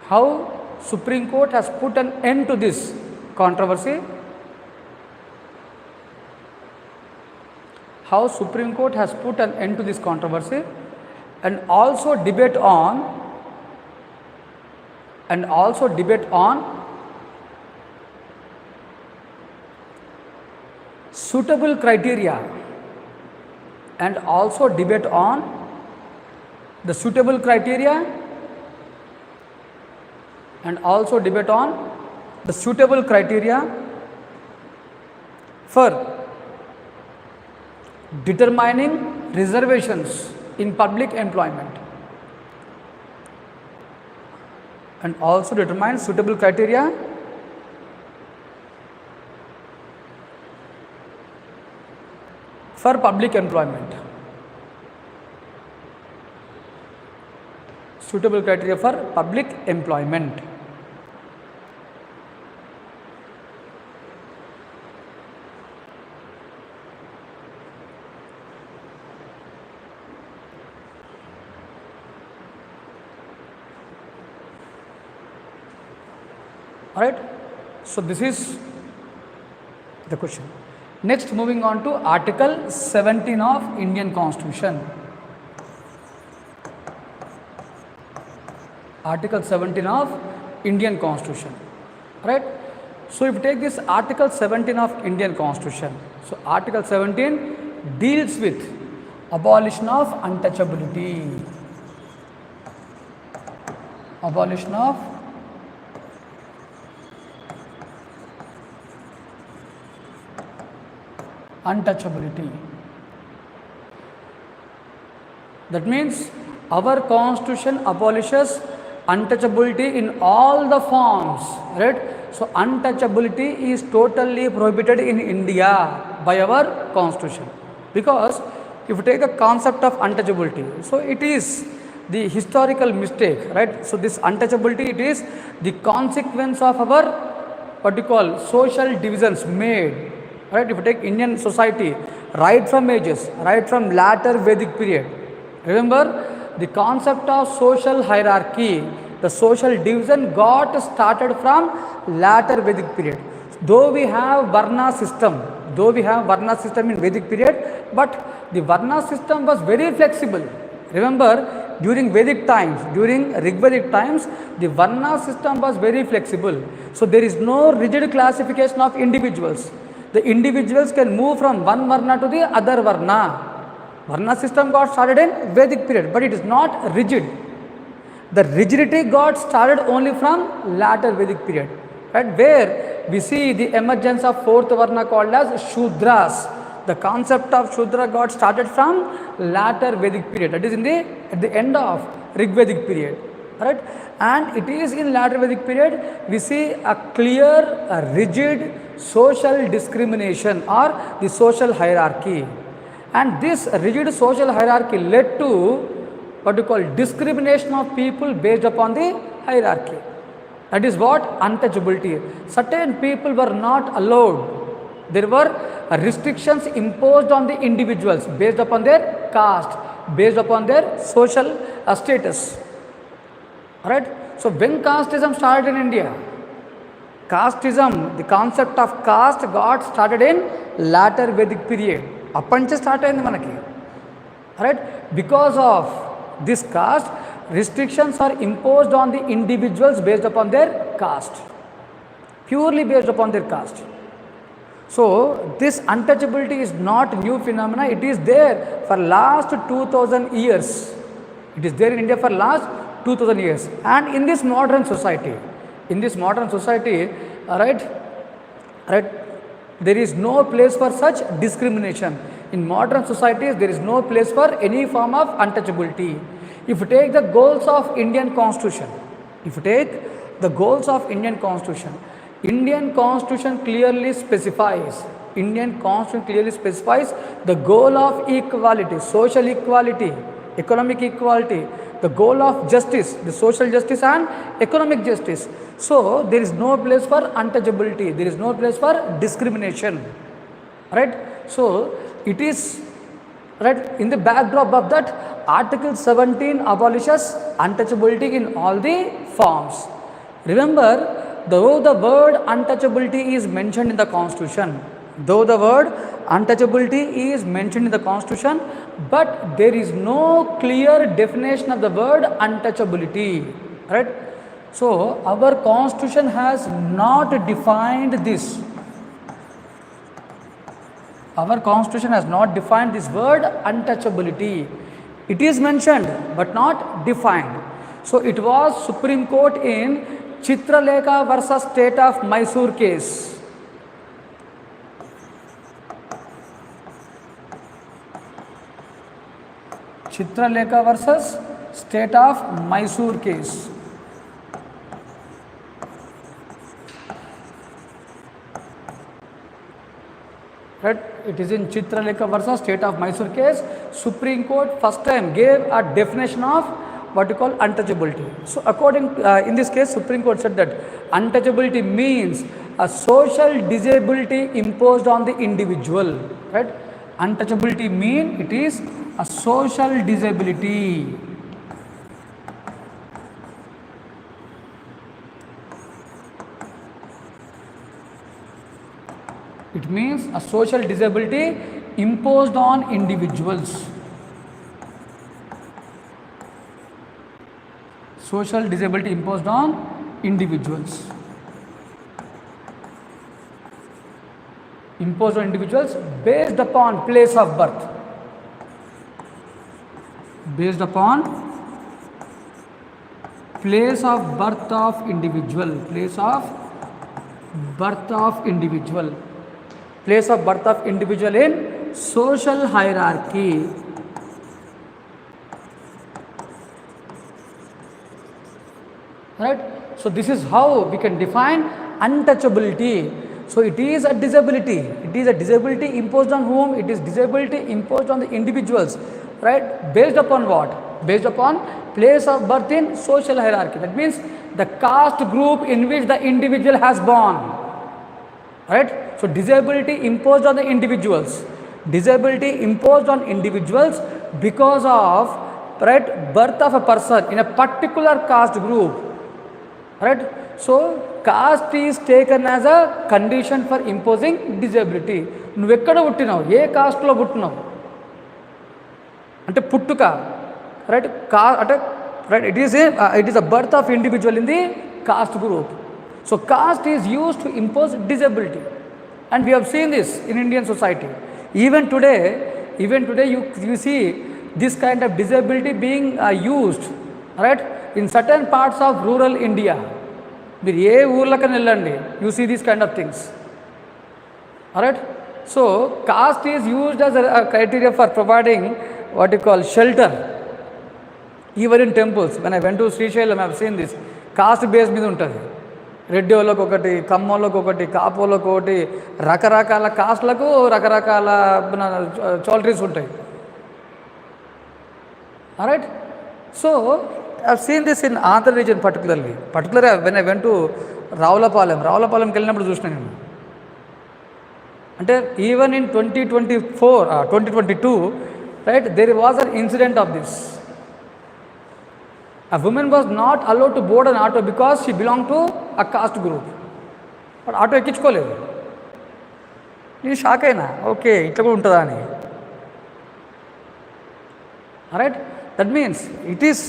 How Supreme Court has put an end to this controversy. How Supreme Court has put an end to this controversy, and also debate on suitable criteria, and also debate on the suitable criteria for determining reservations in public employment, and also determine suitable criteria for public employment. Suitable criteria for public employment. Alright, so this is the question. Next, moving on to Article 17 of Indian Constitution. Article 17 of Indian Constitution. Right? So if you take this Article 17 of Indian Constitution, so Article 17 deals with abolition of untouchability. Abolition of untouchability. That means our constitution abolishes untouchability in all the forms, right? So untouchability is totally prohibited in India by our constitution, because if you take the concept of untouchability, so it is the historical mistake, right? So this untouchability, it is the consequence of our what you call social divisions made. Right, if you take Indian society, right from ages, right from latter Vedic period, Remember, the concept of social hierarchy, the social division got started from later Vedic period. Though we have Varna system in Vedic period, but the Varna system was very flexible. Remember, during Vedic times, during Rigvedic times, the Varna system was very flexible. So there is no rigid classification of individuals. The individuals can move from one Varna to the other Varna. Varna system got started in Vedic period, but it is not rigid. The rigidity got started only from later Vedic period, right? Where we see the emergence of fourth Varna called as Shudras. The concept of Shudra got started from later Vedic period. That is at the end of Rigvedic period, right? And it is in later Vedic period we see a clear, rigid social discrimination or the social hierarchy. And this rigid social hierarchy led to what we call discrimination of people based upon the hierarchy. That is what untouchability. Certain people were not allowed. There were restrictions imposed on the individuals based upon their caste, based upon their social status. Alright. So when casteism started in India, casteism, the concept of caste got started in later Vedic period. Appanche started in manaki. Alright. Because of this caste, restrictions are imposed on the individuals based upon their caste, purely based upon their caste. So this untouchability is not new phenomena, it is there for last 2000 years. It is there in India for last 2000 years. And in this modern society, right, there is no place for such discrimination. In modern societies, there is no place for any form of untouchability. If you take the goals of Indian Constitution, Indian Constitution clearly specifies the goal of equality, social equality, economic equality, the goal of justice, the social justice and economic justice. So there is no place for untouchability, there is no place for discrimination, right? So it is, right, in the backdrop of that, Article 17 abolishes untouchability in all the forms. Remember, though the word untouchability is mentioned in the Constitution, but there is no clear definition of the word untouchability, right? So our Constitution has not defined this. Our Constitution has not defined this word untouchability. It is mentioned but not defined. So it was Supreme Court in Chitralekha versus State of Mysore case. Chitralekha versus State of Mysore case. Right? It is in Chitralekha versus State of Mysore case. Supreme Court first time gave a definition of what you call untouchability. So according in this case, Supreme Court said that untouchability means a social disability imposed on the individual. Right? Untouchability means it is a social disability. It means a social disability imposed on individuals. Social disability imposed on individuals. Imposed on individuals based upon place of birth. Based upon place of birth of individual. Place of birth of individual. Place of birth of individual in social hierarchy. Right? So this is how we can define untouchability. So it is a disability. It is a disability imposed on whom? It is disability imposed on the individuals. Right? Based upon what? Based upon place of birth in social hierarchy. That means the caste group in which the individual has born. Right? So disability imposed on the individuals. Disability imposed on individuals because of right, birth of a person in a particular caste group, right? So caste is taken as a condition for imposing disability. నువ్వు ఎక్కడ పుట్టినావు, ఏ కాస్ట్లో పుట్టినావు అంటే పుట్టుక, right, అంటే right, it is a birth of individual in the caste group. So caste is used to impose disability, and we have seen this in Indian society. Even today you see this kind of disability being used, right, in certain parts of rural India. మీరు ఏ ఊర్లకైనా వెళ్ళండి, you see these kind of things. Alright, so caste is used as a criteria for providing what you call shelter, even in temples. When I went to Srishailam, I have seen this. Cost base మీద ఉంటుంది. రెడ్డి వాళ్ళకు ఒకటి, కమ్మోళ్ళకు ఒకటి, కాపోళ్ళకు ఒకటి, రకరకాల కాస్ట్లకు రకరకాల చౌల్ట్రీస్ ఉంటాయి. Right, so I have seen this in Andhra region particularly when I went to రావులపాలెంకి వెళ్ళినప్పుడు చూసిన నేను. అంటే even in 2022 right, there was an incident of this. A woman was not allowed to board an auto because she belonged to a caste group. But auto ఎక్కించుకోలేదు. నేను shock అయినా, okay ఇట్లా కూడా ఉంటుందా అని. Right, that means it is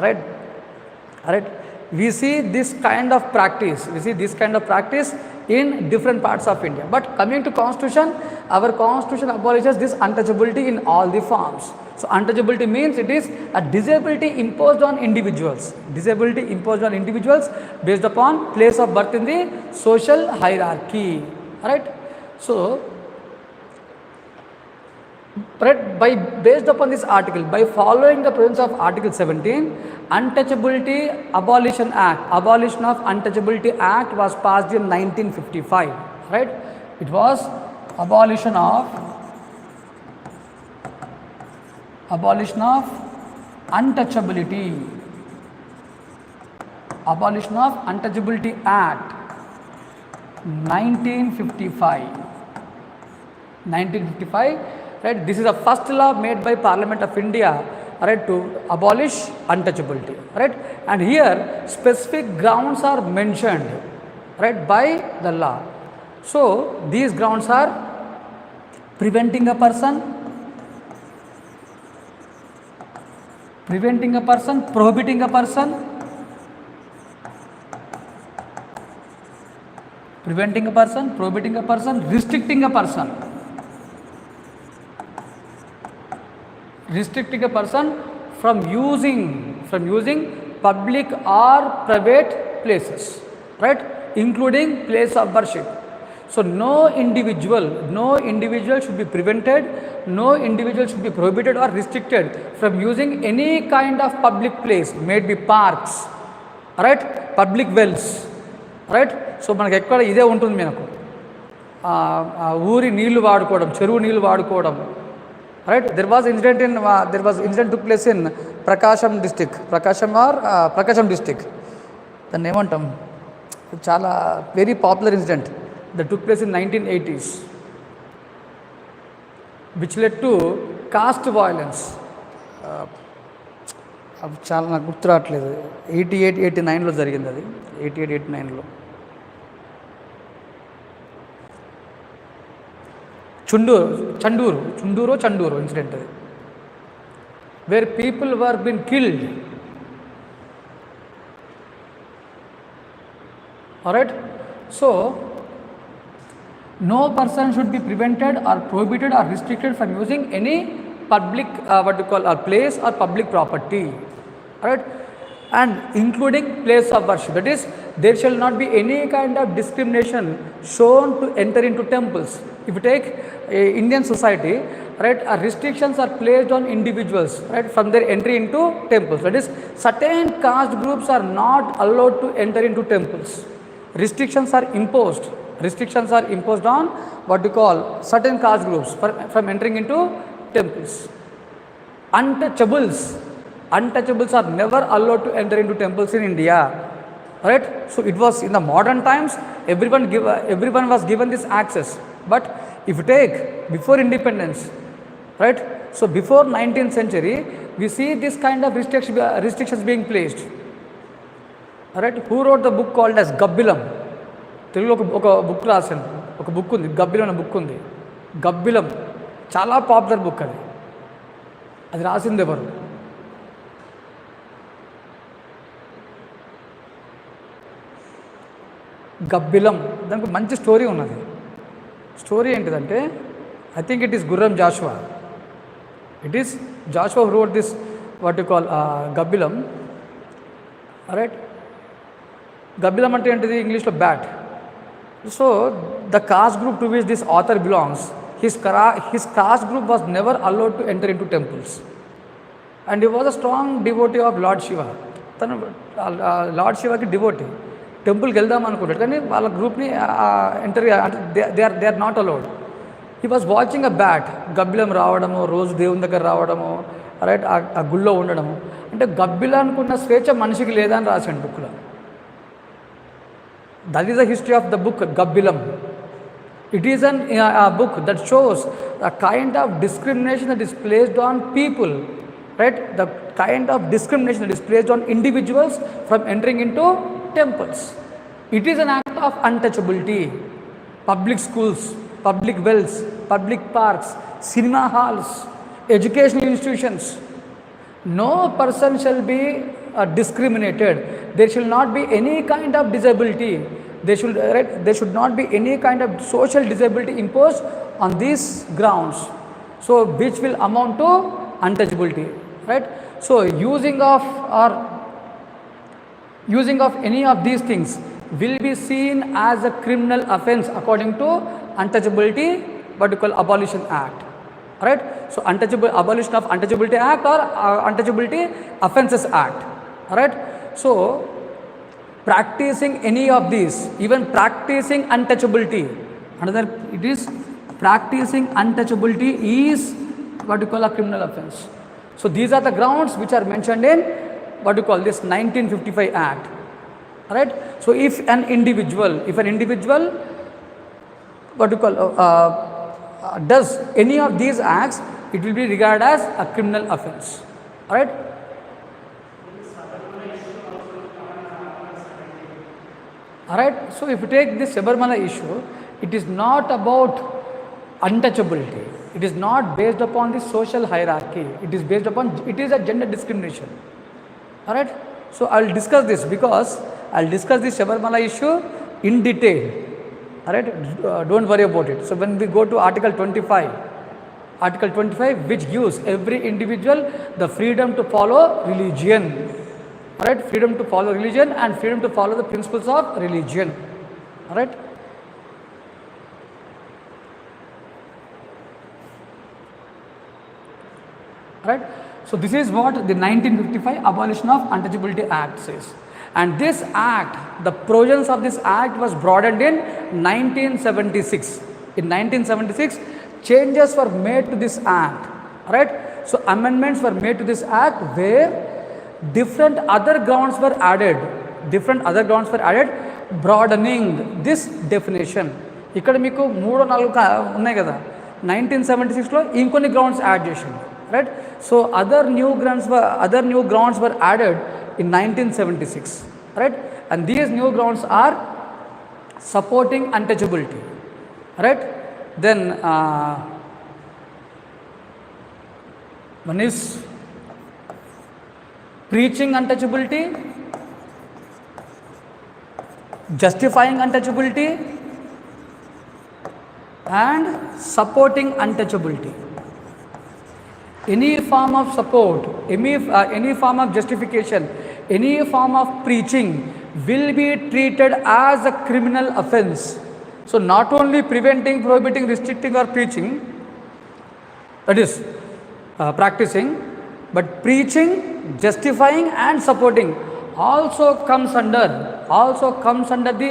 right. We see this kind of practice in different parts of India. But coming to constitution, our constitution abolishes this untouchability in all the forms. So untouchability means it is a disability imposed on individuals based upon place of birth in the social hierarchy. Right, so based upon this article, by following the provisions of Article 17, Untouchability Abolition Act, Abolition of Untouchability Act was passed in 1955. Right, it was abolition of Untouchability Act 1955. Right, this is the first law made by Parliament of India, right, to abolish untouchability. Right, and here specific grounds are mentioned, right, by the law. So these grounds are preventing a person, prohibiting a person, restricting a person from using public or private places, right, including place of worship. So no individual should be prevented, no individual should be prohibited or restricted from using any kind of public place, may it be parks, right, public wells, right. So మనకు ఎక్కడ ఇదే ఉంటుంది, మనకు ఊరి నీళ్లు వాడుకోవడం, చెరువు నీళ్లు వాడుకోవడం. Right, there was incident took place in Prakasam district, దాన్ని ఏమంటాం, చాలా very popular incident that took place in 1980s, which led to caste violence. అవి చాలా నాకు గుర్తు రావట్లేదు. 89లో జరిగింది అది, 89లో. చండూరు ఇన్సిడెంట్ అది, where people were been killed. Alright, so no person should be prevented or prohibited or restricted from using any public place or public property, right, and including place of worship. That is, there shall not be any kind of discrimination shown to enter into temples. If you take Indian society, right, restrictions are placed on individuals, right, from their entry into temples. That is, certain caste groups are not allowed to enter into temples. Restrictions are imposed on what we call certain caste groups from entering into temples. Untouchables are never allowed to enter into temples in India. Right, so it was in the modern times, everyone was given this access. But if you take before independence, right, So before 19th century, we see this kind of restrictions being placed. Alright, who wrote the book called as Gabbilam? తెలుగులో ఒక book రాశాను, ఒక book ఉంది, గబ్బిలం అనే book ఉంది. గబ్బిలం చాలా popular book అది. అది రాసింది ఎవరు? గబ్బిలం. దానికి మంచి స్టోరీ ఉన్నది. స్టోరీ ఏంటిదంటే, I think it is Gurram Joshua. It is Joshua who wrote this what you call Gabbilam. Right, Gabbilam అంటే ఏంటిది? ఇంగ్లీష్లో bat. So the caste group to which this author belongs, his caste group was never allowed to enter into temples, and he was a strong devotee of Lord Shiva. తను lord శివకి devotee. టెంపుల్కి వెళ్దాం అనుకుంటాడు, కానీ వాళ్ళ గ్రూప్ని enter they are not allowed. He was watching a bat. గబ్బిలం రావడము, రోజు దేవుని దగ్గర రావడము, రైట్, ఆ గుళ్ళో ఉండడము. అంటే గబ్బిలానికి ఉన్న స్వేచ్ఛ మనిషికి లేదా అని రాశాడు బుక్లో. That is the history of the book Gabbilam. It is a book that shows a kind of discrimination that is placed on people, right? The kind of discrimination that is placed on individuals from entering into temples. It is an act of untouchability. Public schools, public wells, public parks, cinema halls, educational institutions. No person shall be discriminated. There shall not be any kind of disability. There should not be any kind of social disability imposed on these grounds. So which will amount to untouchability, right? So using of any of these things will be seen as a criminal offense according to Untouchability, what you call Abolition Act. Right? So Abolition of Untouchability Act or Untouchability Offences Act. Right? So practicing any of these, even practicing untouchability, another it is practicing untouchability is what you call a criminal offense. So these are the grounds which are mentioned in what you call this 1955 Act. Right? So if an individual what you call does any of these acts, it will be regarded as a criminal offense. Right? Alright, so if you take this Sabarimala issue, it is not about untouchability. It is not based upon the social hierarchy. It is based upon, it is a gender discrimination. Alright, so I will discuss this because I will discuss this Sabarimala issue in detail. Alright, don't worry about it. So when we go to Article 25, which gives every individual the freedom to follow religion. Alright, freedom to follow religion and freedom to follow the principles of religion. Alright. Alright. So this is what the 1955 Abolition of Untouchability Act says. And this act, the provisions of this act was broadened in 1976. In 1976, changes were made to this act. Alright. So amendments were made to this act where different other grounds were added, broadening this definition. ఇక్కడ మీకు 3-4 ఉన్నాయి కదా, 1976లో ఇంకొన్ని grounds add చేసింది. Right, so other new grounds were added in 1976. Right, and these new grounds are supporting untouchability. Right, then one is preaching untouchability, justifying untouchability, and supporting untouchability. Any form of support, any form of justification, any form of preaching will be treated as a criminal offense. So not only preventing, prohibiting, restricting or preaching, that is practicing, but preaching, justifying and supporting also comes under the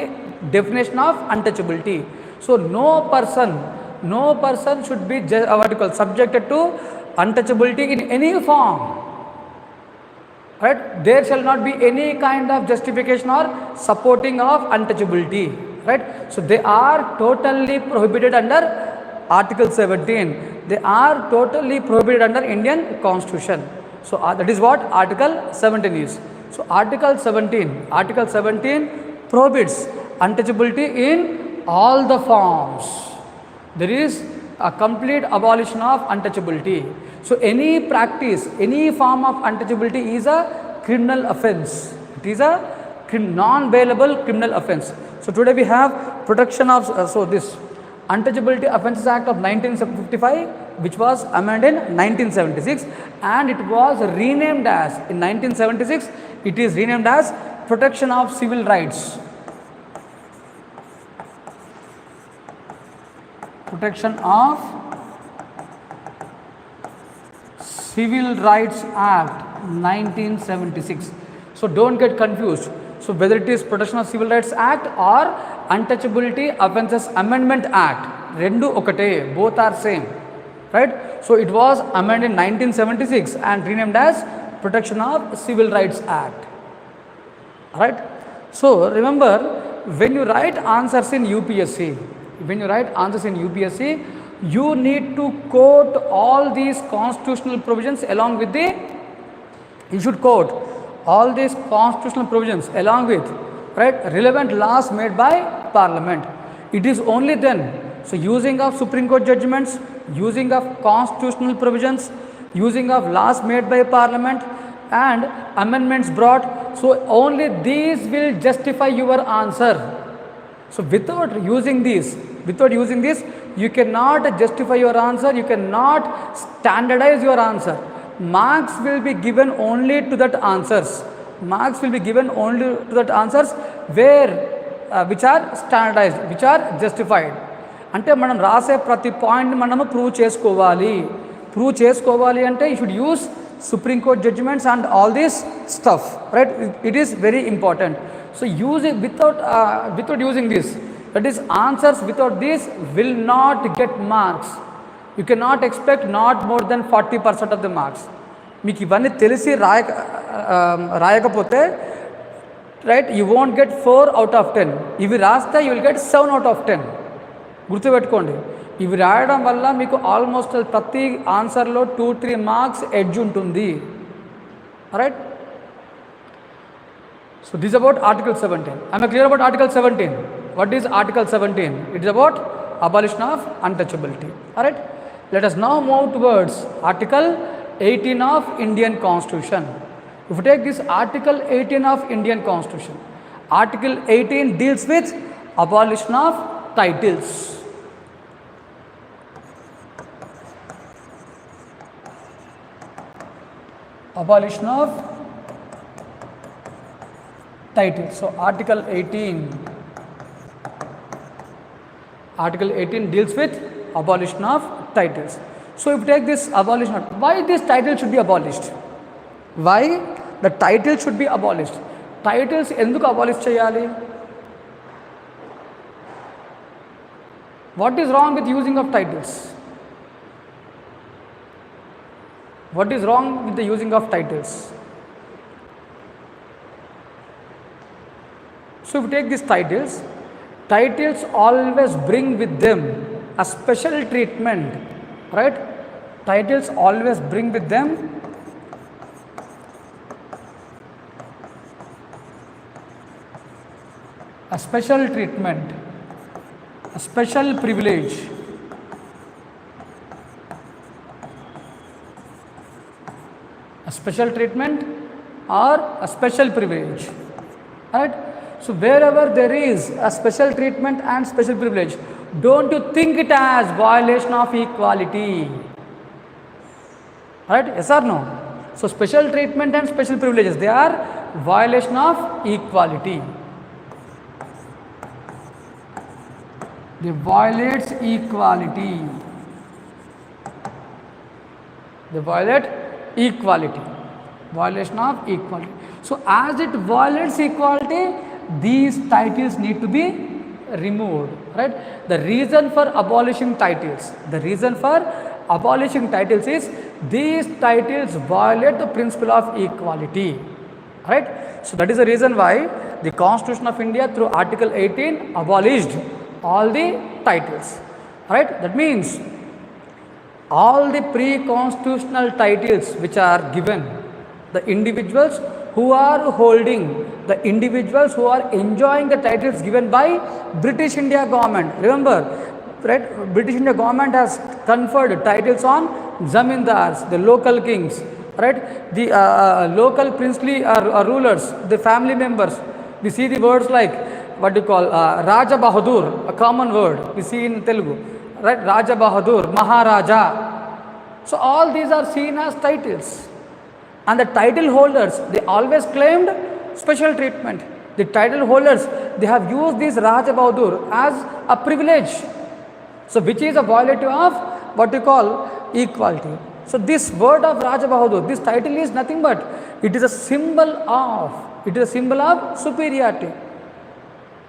definition of untouchability. So no person should be subjected to untouchability in any form. Right, there shall not be any kind of justification or supporting of untouchability. Right, so they are totally prohibited under Article 17. they are totally prohibited under Indian Constitution. So that is what Article 17 is. So Article 17 prohibits untouchability in all the forms. There is a complete abolition of untouchability. So any practice, any form of untouchability is a criminal offence. It is a non-bailable criminal offence. So today we have protection of this Untouchability Offences Act of 1955, which was amended in 1976, and it was renamed as, in 1976 it is renamed as Protection of Civil Rights. Protection of Civil Rights Act 1976. So don't get confused. So whether it is Protection of Civil Rights Act or Untouchability Offences Amendment Act, rendu okate, both are same, right? So it was amended in 1976 and renamed as Protection of Civil Rights Act, right? So remember, when you write answers in UPSC, you need to quote all these constitutional provisions along with you should quote all these constitutional provisions along with, right, relevant laws made by Parliament. It is only then, so using of Supreme Court judgments, using of constitutional provisions, using of laws made by Parliament and amendments brought, so only these will justify your answer. So without using this, you cannot justify your answer, you cannot standardize your answer. Marks will be given only to that answers. Where which are standardized, which are justified. అంటే మనం రాసే ప్రతి point మనము prove చేసుకోవాలి అంటే you should use Supreme Court judgments and all this stuff, right? It is very important. So use it without using this, that is answers without this will not get marks. You cannot expect not more than 40% of the marks. మీకు ఇవన్నీ తెలిసి రాయకపోతే, right, you won't get 4 out of 10. ఇవి రాస్తే you will get 7 out of 10. గుర్తుపెట్టుకోండి, ఇవి రాయడం వల్ల మీకు ఆల్మోస్ట్ ప్రతి ఆన్సర్లో 2-3 మార్క్స్ ఎడ్జ్ ఉంటుంది, right? So this is about Article 17. Am I clear about Article 17? What is Article 17? It is about abolition of untouchability. Alright, let us now move towards Article 18 of Indian Constitution. If you take this Article 18 of Indian Constitution, Article 18 deals with abolition of titles. Abolition of titles. So Article 18 deals with abolition of titles. So if you take this abolition, why this title should be abolished? Why the title should be abolished? Titles enduku abolish cheyali? What is wrong with using of titles? What is wrong with the using of titles? So if you take these titles always bring with them a special treatment, right? Titles always bring with them a special treatment, a special privilege, a special treatment or a special privilege, right? So wherever there is a special treatment and special privilege, don't you think it as violation of equality, right? Yes or no? So special treatment and special privileges, they are violation of equality. They violates equality. They violate equality. Violation of equality. So as it violates equality, these titles need to be removed, right? The reason for abolishing titles is these titles violate the principle of equality, right? So that is the reason why the Constitution of India through Article 18 abolished all the titles, right? That means all the pre-constitutional titles which are given, the individuals who are holding, the individuals who are enjoying the titles given by British India government. Remember, right, British India government has conferred titles on zamindars, the local kings, right, the local princely rulers, the family members. We see the words like what do you call Raja Bahadur, a common word we see in Telugu, right? Raja Bahadur, Maharaja. So all these are seen as titles, and the title holders, they always claimed special treatment. The title holders, they have used this Raja Bahadur as a privilege, so which is a violative of what you call equality. So this word of Raja Bahadur, this title is nothing but it is a symbol of superiority.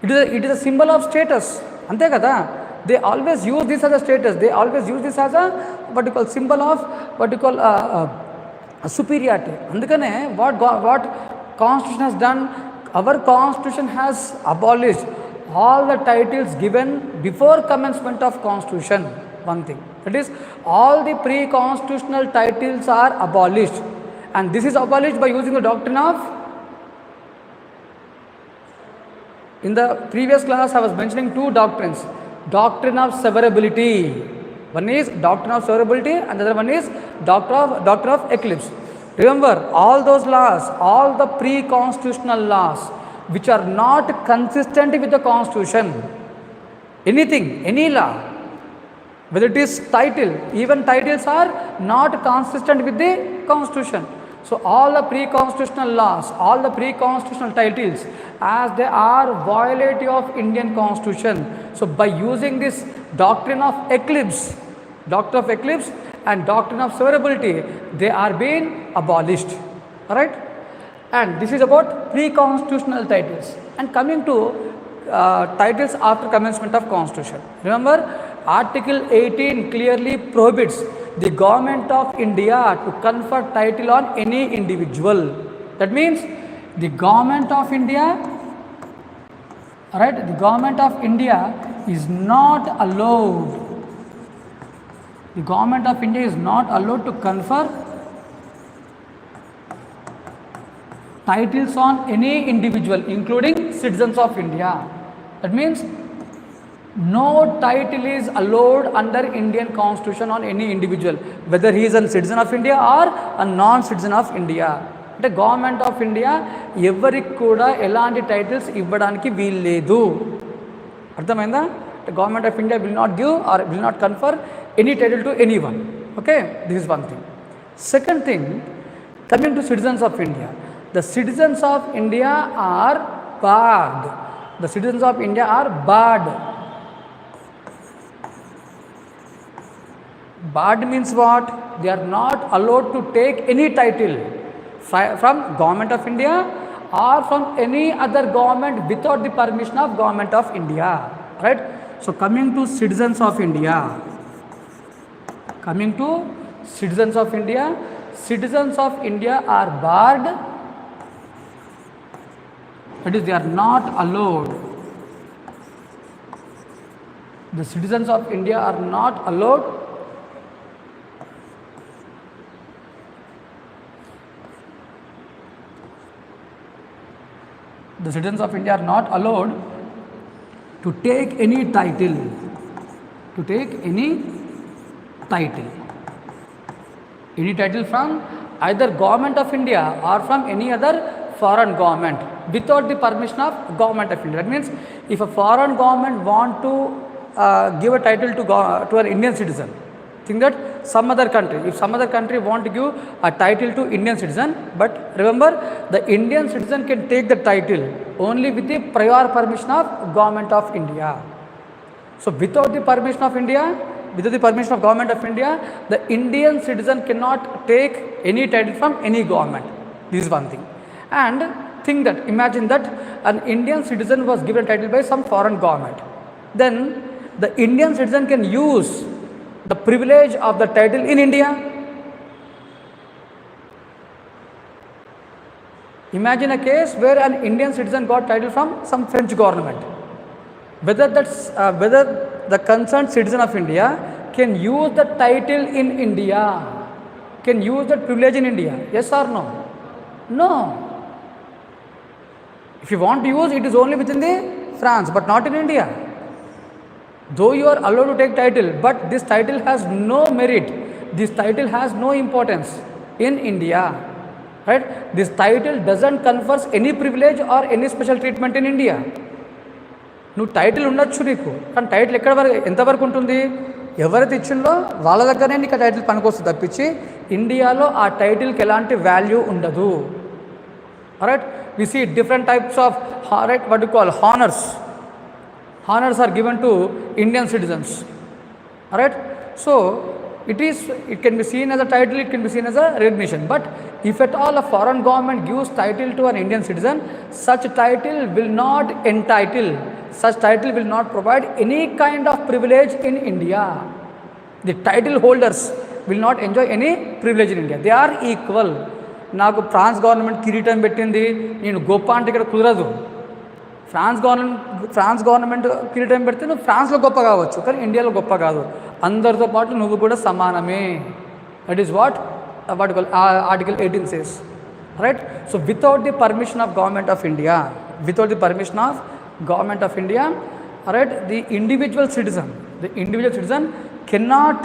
It is a symbol of status. Ante kada. They always use this as a status. They always use this as a what you call symbol of what you call superiority. Andukane what Constitution has done, our Constitution has abolished all the titles given before commencement of Constitution. One thing, that is, all the pre-constitutional titles are abolished, and this is abolished by using the doctrine of. In the previous class, I was mentioning two doctrines. Doctrine of severability. One is doctrine of severability, and the other one is doctrine of eclipse. Remember, all those laws, all the pre-constitutional laws which are not consistent with the Constitution, anything, any law, whether it is title, even titles are not consistent with the Constitution. So all the pre-constitutional laws, all the pre-constitutional titles, as they are violative of Indian Constitution. So by using this doctrine of eclipse and doctrine of severability, they are being abolished. Alright? And this is about pre-constitutional titles. And coming to titles after commencement of Constitution. Remember, Article 18 clearly prohibits the government of India to confer title on any individual. That means the government of India, right? The government of India is not allowed. The government of India is not allowed to confer titles on any individual, including citizens of India. That means no title is allowed under Indian Constitution on any individual, whether he is a citizen of India or a non-citizen of India. అంటే government of India ఎవరికి కూడా ఎలాంటి titles ఇవ్వడానికి వీల్లేదు. అర్థమైందా? Government of India will not give or will not confer any title to anyone. Okay, this is one thing. Second thing, coming to citizens of India. The citizens of India are barred. The citizens of India are barred. Barred means what? They are not allowed to take any title from government of India or from any other government without the permission of government of India. Right? So coming to citizens of India. Citizens of India are barred. That is, they are not allowed. The citizens of India are not allowed to take any title. Any title from either government of India or from any other foreign government without the permission of government of India. That means if a foreign government want to give a title to an Indian citizen, think that if some other country want to give a title to Indian citizen, but remember, the Indian citizen can take the title only with the prior permission of government of India. So without the permission of government of India, the Indian citizen cannot take any title from any government. This is one thing. And imagine that an Indian citizen was given a title by some foreign government. Then the Indian citizen can use the privilege of the title in India. Imagine a case where an Indian citizen got title from some French government. Whether the concerned citizen of India can use the title in India, can use that privilege in India? Yes or no? No. If you want to use, it is only within the France, but not in India. Though you are allowed to take title, but this title has no merit, this title has no importance in India, right? This title doesn't confer any privilege or any special treatment in India. నువ్వు title ఉండొచ్చు నీకు, కానీ title ఎక్కడ వరకు ఎంతవరకు ఉంటుంది? ఎవరైతే ఇచ్చిందో వాళ్ళ దగ్గరనే నీకు ఆ టైటిల్ పనికొస్తుంది తప్పించి ఇండియాలో ఆ టైటిల్కి ఎలాంటి వాల్యూ ఉండదు. Right, we see different types of right what you call honours. Honors are given to Indian citizens, right? So it can be seen as a title, it can be seen as a recognition. But if at all a foreign government gives title to an Indian citizen, such title will not entitle, such title will not provide any kind of privilege in India. The title holders will not enjoy any privilege in India. They are equal. నాకు France government కిరీటం పెట్టింది, నేను గొప్ప అంటే ఇక్కడ కుదరదు. France government కిరీటం పెడితే నువ్వు ఫ్రాన్స్లో గొప్ప కావచ్చు, కానీ ఇండియాలో గొప్ప కాదు. అందరితో పాటు నువ్వు కూడా సమానమే. That is what article 18 says, right? So without the permission of government of India, right, the individual citizen cannot,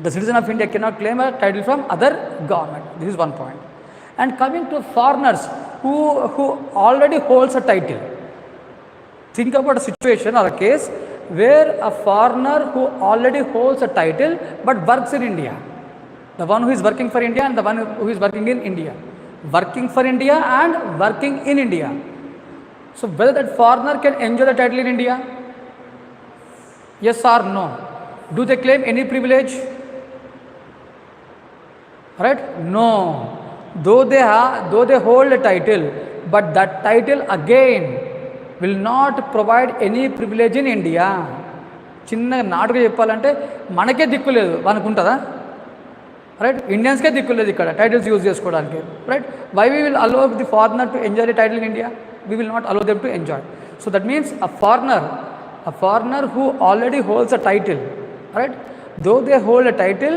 the citizen of India cannot claim a title from other government. This is one point. And coming to foreigners who already holds a title, think about a situation or a case where a foreigner who already holds a title but works in India, the one who is working for India and the one who is working in India, working for India and working in India. So whether that foreigner can enjoy the title in India? Yes or no? Do they claim any privilege? Right? No. Though they hold a title, but that title again will not provide any privilege in India. చిన్న నాటుగా చెప్పాలంటే మనకే దిక్కు లేదు, అనుకుంటుందా? Right, ఇండియన్స్కే దిక్కు లేదు ఇక్కడ titles use చేసుకోవడానికి. Right, why we will allow the foreigner to enjoy the title in India? We will not allow them to enjoy. So that means a foreigner who already holds a title, right, though they hold a title,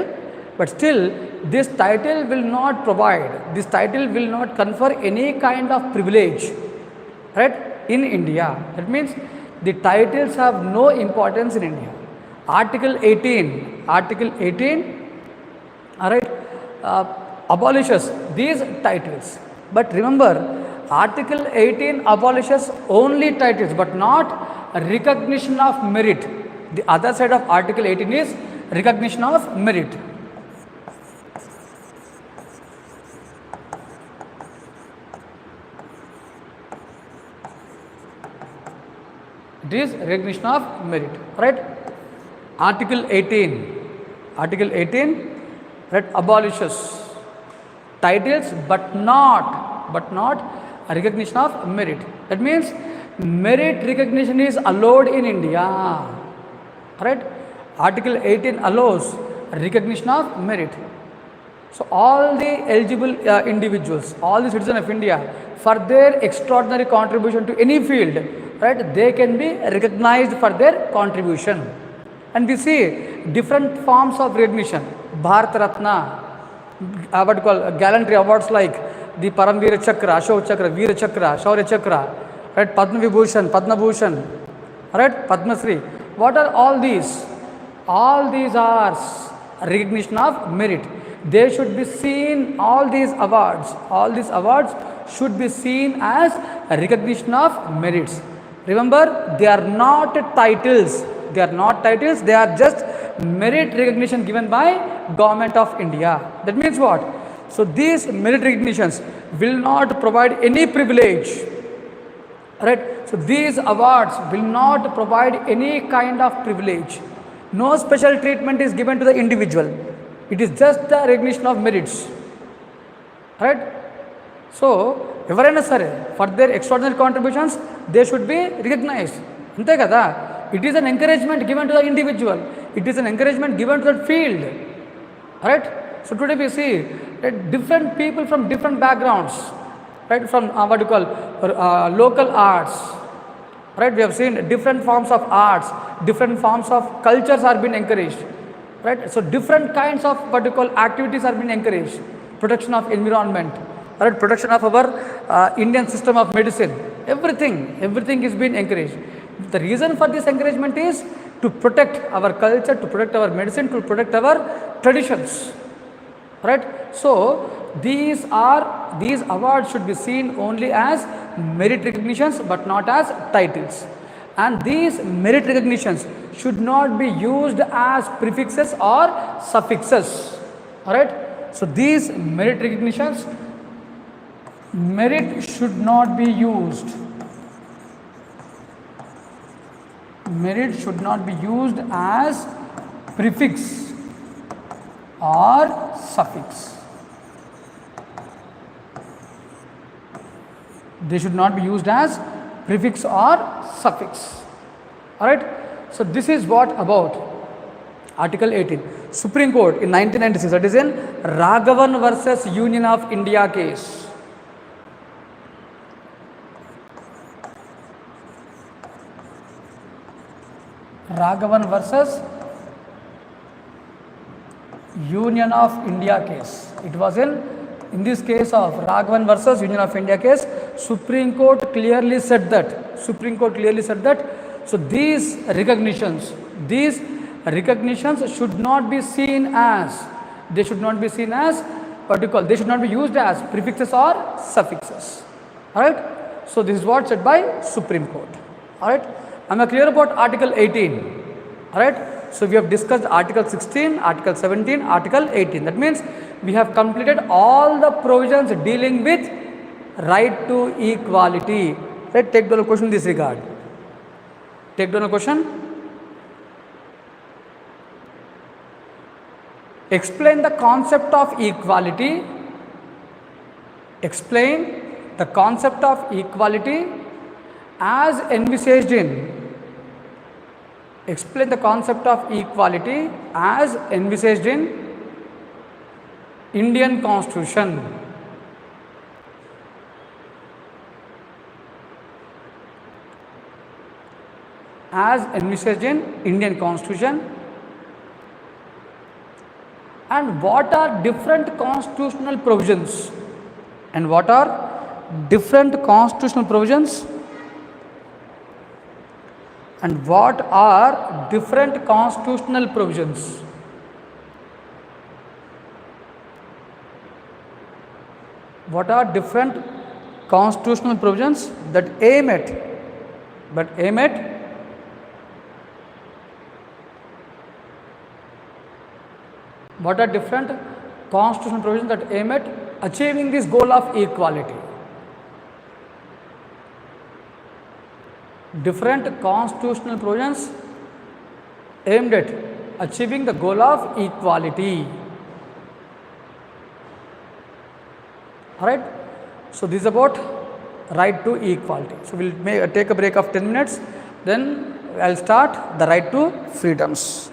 but still this title will not confer any kind of privilege, right, in India. That means the titles have no importance in India. Article 18, all right, abolishes these titles. But remember, Article 18 abolishes only titles but not recognition of merit. The other side of Article 18 is recognition of merit. It is recognition of merit, right? Article 18, right, abolishes titles but not recognition of merit. That means merit recognition is allowed in India, right? Article 18 allows recognition of merit. So all the eligible individuals, all the citizens of India, for their extraordinary contribution to any field, right, they can be recognized for their contribution. And we see different forms of recognition. Bharat Ratna, what you call gallantry awards like the Paramveer Chakra, Ashok Chakra, Veer Chakra, Shaurya Chakra, right, Padma Vibhushan, right, Padma Shri. What are all these? All these are recognition of merit. They should be seen, all these awards should be seen as a recognition of merits. Remember, they are not titles, they are just merit recognition given by government of India. That means what? So these merit recognitions will not provide any privilege, right? So these awards will not provide any kind of privilege. No special treatment is given to the individual. It is just the recognition of merits, right? So ఎవరైనా సరే for their extraordinary contributions they should be recognized, అంతే కదా? It is an encouragement given to the individual, it is an encouragement given to that field, right? So today we see that different people from different backgrounds, right, from what you call local arts, right? We have seen different forms of arts, different forms of cultures are being encouraged, right? So different kinds of what you call activities are being encouraged. Protection of environment, right? Protection of our Indian system of medicine. Everything is being encouraged. The reason for this encouragement is to protect our culture, to protect our medicine, to protect our traditions, right? So these awards should be seen only as merit recognitions but not as titles, and these merit recognitions should not be used as prefixes or suffixes, all right? So these merit recognitions, merit should not be used, merit should not be used as prefix or suffix. They should not be used as prefix or suffix. Alright. So this is what about Article 18. Supreme Court in 1996, that is in Raghavan versus Union of India case. Raghavan versus Union of India case. It was in this case of Raghavan versus Union of India case, Supreme Court clearly said that. So these recognitions should not be seen as, they should not be seen as what you call, they should not be used as prefixes or suffixes. Alright. So this is what said by Supreme Court. Alright. Am I clear about Article 18? Alright. So we have discussed Article 16, Article 17, Article 18. That means we have completed all the provisions dealing with right to equality. Right. Take down a question in this regard. Take down a question. Explain the concept of equality. Explain the concept of equality as envisaged in. Explain the concept of equality as envisaged in Indian Constitution. As envisaged in Indian Constitution. And what are different constitutional provisions? And what are different constitutional provisions? And what are different constitutional provisions? What are different constitutional provisions that aim at what are different constitutional provisions that aim at achieving this goal of equality? Different constitutional provisions aimed at achieving the goal of equality. Alright. So this is about right to equality. So we will take a break of 10 minutes, then I will start the right to freedoms.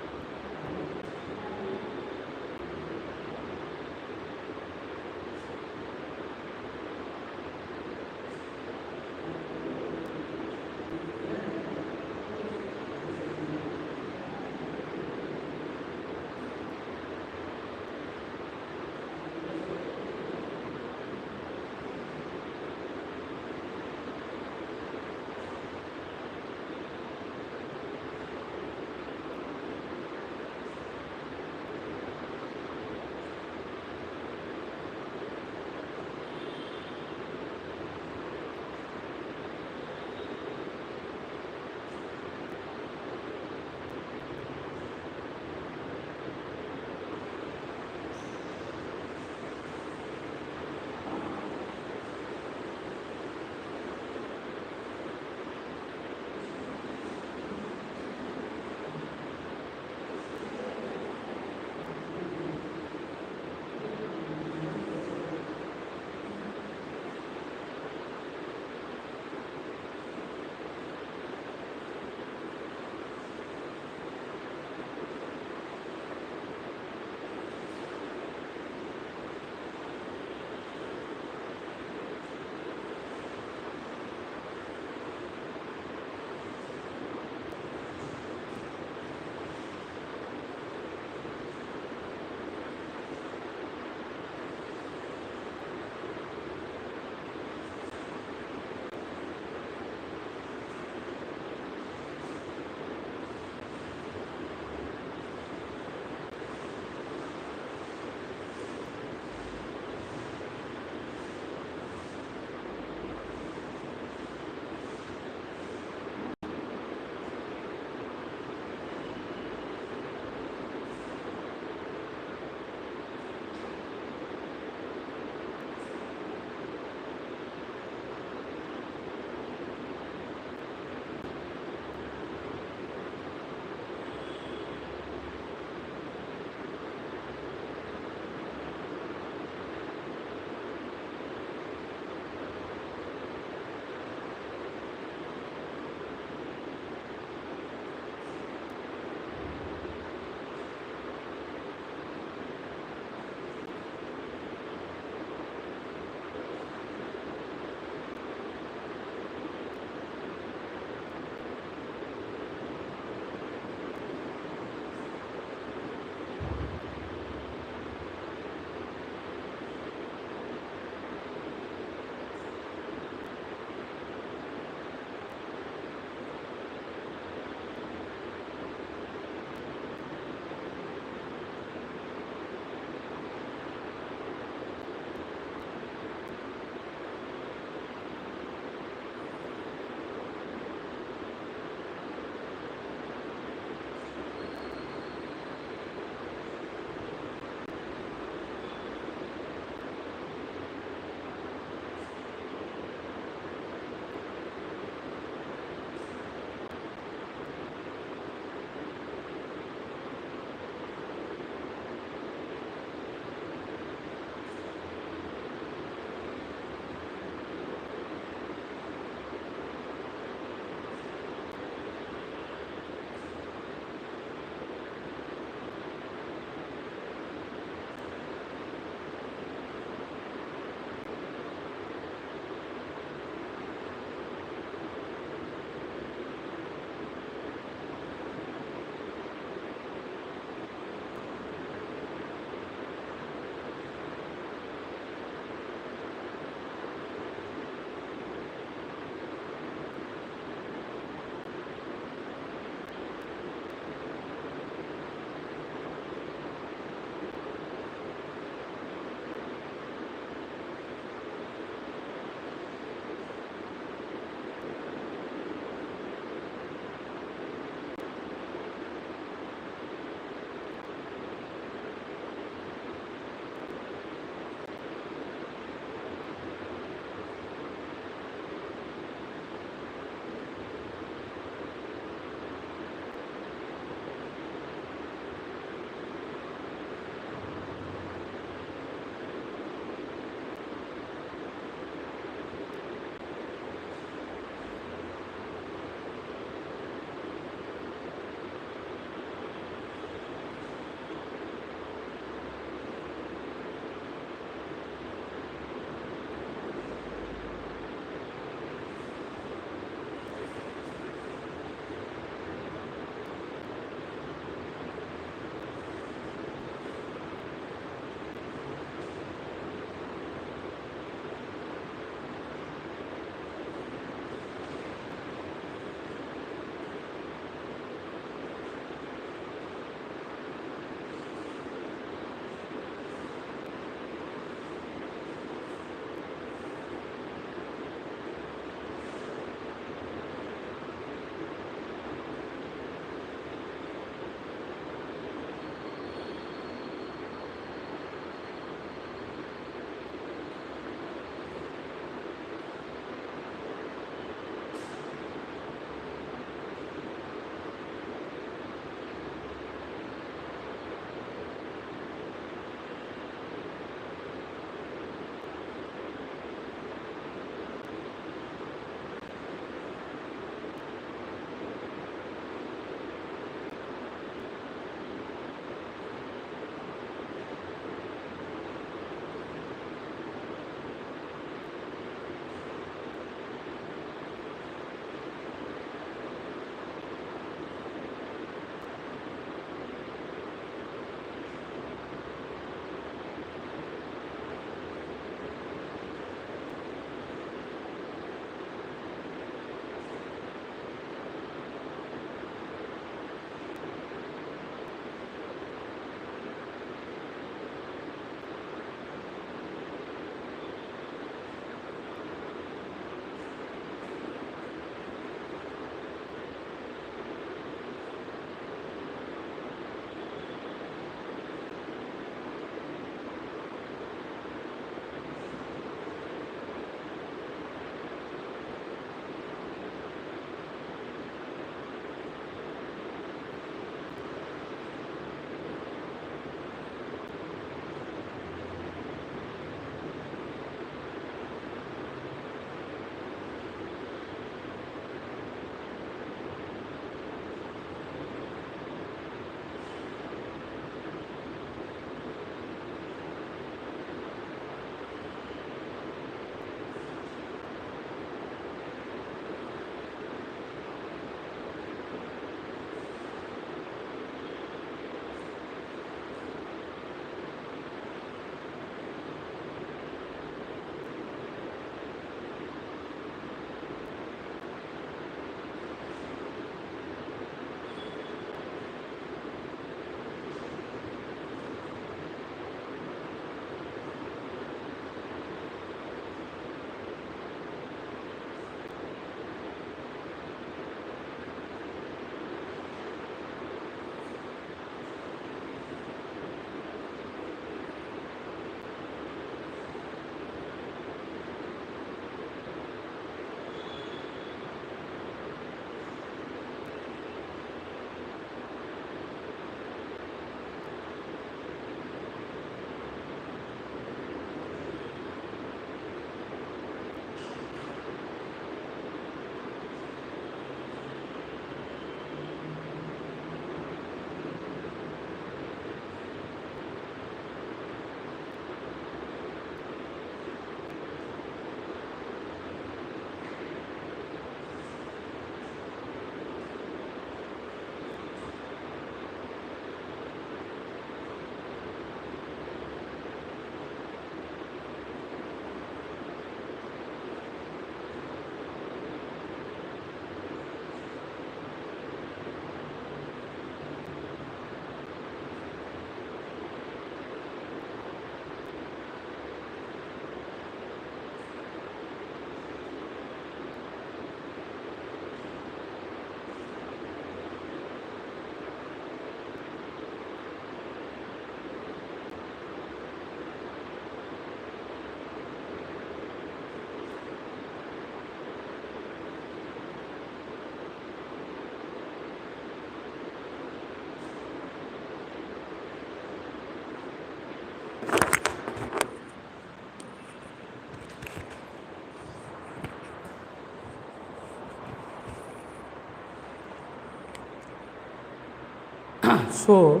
So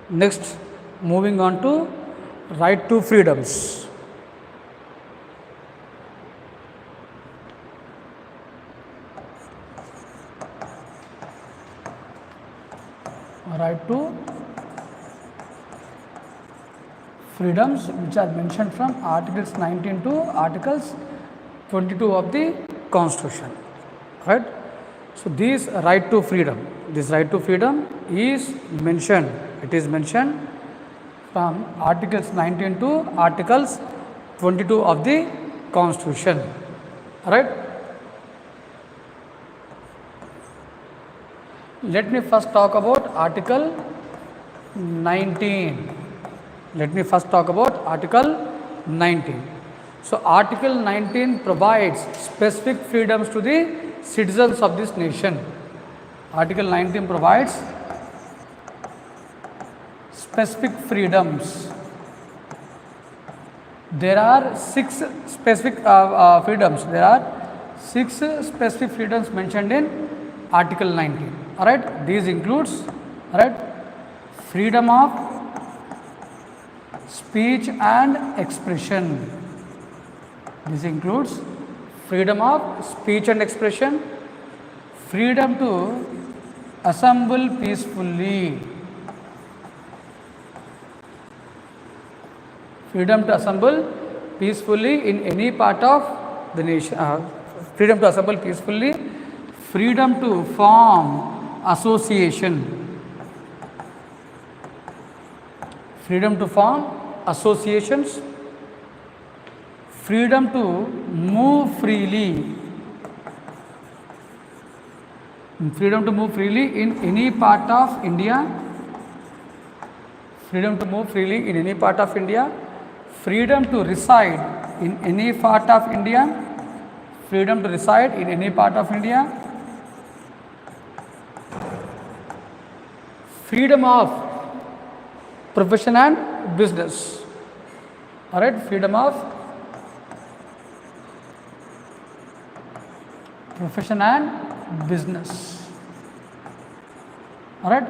next, moving on to right to freedoms. Right to freedoms which are mentioned from Articles 19 to Articles 22 of the Constitution, right? So this right to freedom is mentioned, it is mentioned from Articles 19 to Articles 22 of the Constitution, right? Let me first talk about Article 19. So Article 19 provides specific freedoms to the citizens of this nation. Article 19 provides specific freedoms. There are 6 specific freedoms. There are 6 specific freedoms mentioned in Article 19. Alright, these includes freedom of speech and expression. This includes freedom of speech and expression, freedom to assemble peacefully, in any part of the nation, freedom to assemble peacefully, freedom to form associations, freedom to move freely, in any part of India, freedom to reside in any part of India, freedom of profession and business. Alright, freedom of profession and business. Alright,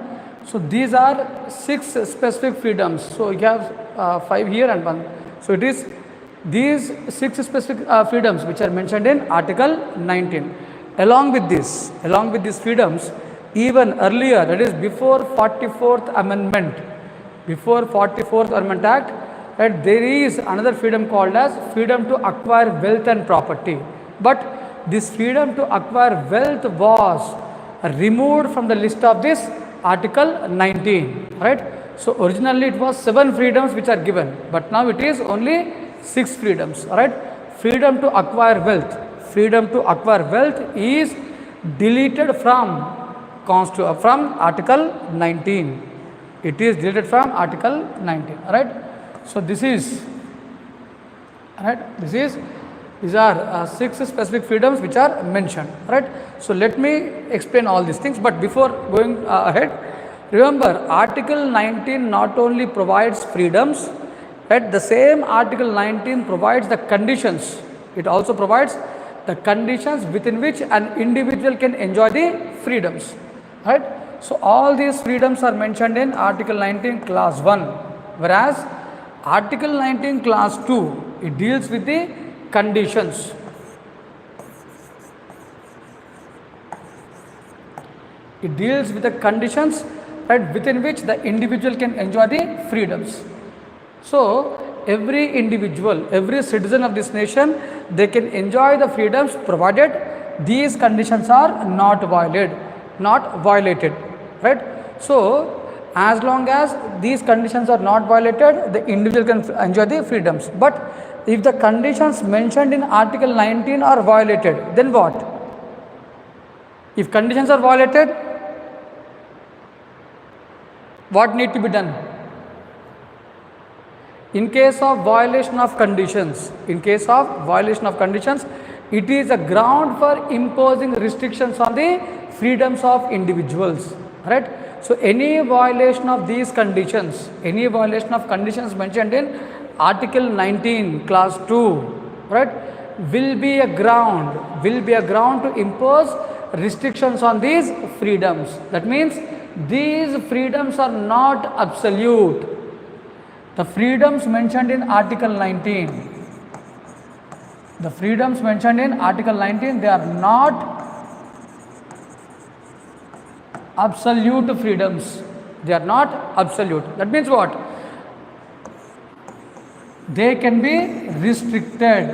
so these are 6 specific freedoms. So you have 5 here and 1. So it is these 6 specific freedoms which are mentioned in Article 19. Along with these freedoms, even earlier, that is before 44th Amendment Act, right, there is another freedom called as freedom to acquire wealth and property. But this freedom to acquire wealth was removed from the list of this Article 19, right? So originally it was 7 freedoms which are given, but now it is only 6 freedoms, right? Freedom to acquire wealth is deleted from Article 19. It is deleted from Article 19, right? So this is, these are 6 specific freedoms which are mentioned, right? So let me explain all these things, but before going ahead, remember Article 19 not only provides freedoms, right? The same Article 19 provides the conditions. It also provides the conditions within which an individual can enjoy the freedoms, right? So all these freedoms are mentioned in Article 19 Clause 1, whereas Article 19 Clause 2, it deals with the conditions. It deals with the conditions, right, within which the individual can enjoy the freedoms. So every individual, every citizen of this nation, they can enjoy the freedoms provided these conditions are not violated, right? So as long as these conditions are not violated, the individual can enjoy the freedoms. But if the conditions mentioned in Article 19 are violated, then what? If conditions are violated, what need to be done? In case of violation of conditions, it is a ground for imposing restrictions on the freedoms of individuals, right? So any violation of these conditions, mentioned in Article 19 Clause 2, right, will be a ground to impose restrictions on these freedoms. That means these freedoms are not absolute. The freedoms mentioned in Article 19, the freedoms mentioned in Article 19, they are not absolute freedoms. They are not absolute. That means what? They can be restricted.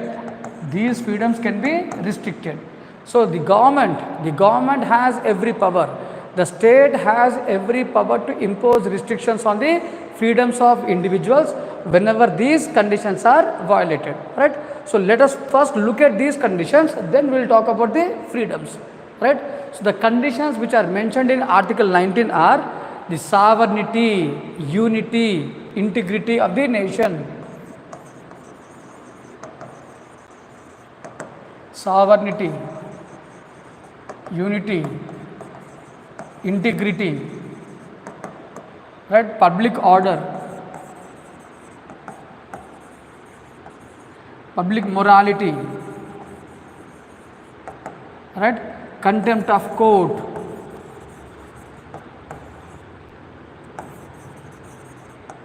These freedoms can be restricted. So the government has every power. The state has every power to impose restrictions on the freedoms of individuals whenever these conditions are violated, right? So let us first look at these conditions, then we will talk about the freedoms, right? So the conditions which are mentioned in Article 19 are the sovereignty, unity, integrity of the nation. Sovereignty, unity, integrity, right? Public order, public morality, right? Contempt of court,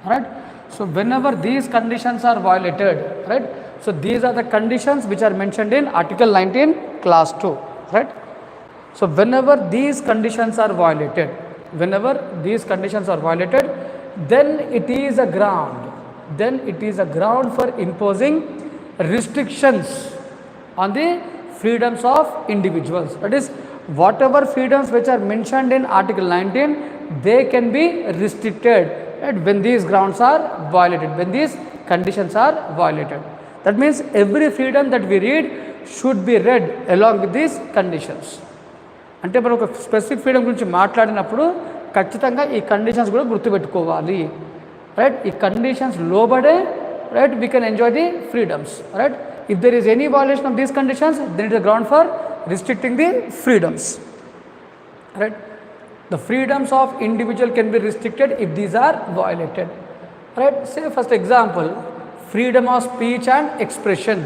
right? So whenever these conditions are violated, right? So these are the conditions which are mentioned in Article 19 class 2, right? So whenever these conditions are violated, then it is a ground for imposing restrictions on the freedoms of individuals. That is, whatever freedoms which are mentioned in Article 19, they can be restricted, right, when these grounds are violated, when these conditions are violated. That means every freedom that we read should be read along with these conditions. అంటే మనం ఒక specific freedom గురించి మాట్లాడినప్పుడు ఖచ్చితంగా ఈ conditions కూడా గుర్తుపెట్టుకోవాలి, right? ఈ కండిషన్స్ లోబడే, right, we can enjoy the freedoms, right? If there is any violation of these conditions, then it is ground for restricting the freedoms, right? The freedoms of individual can be restricted if these are violated, right? Say first example, freedom of speech and expression,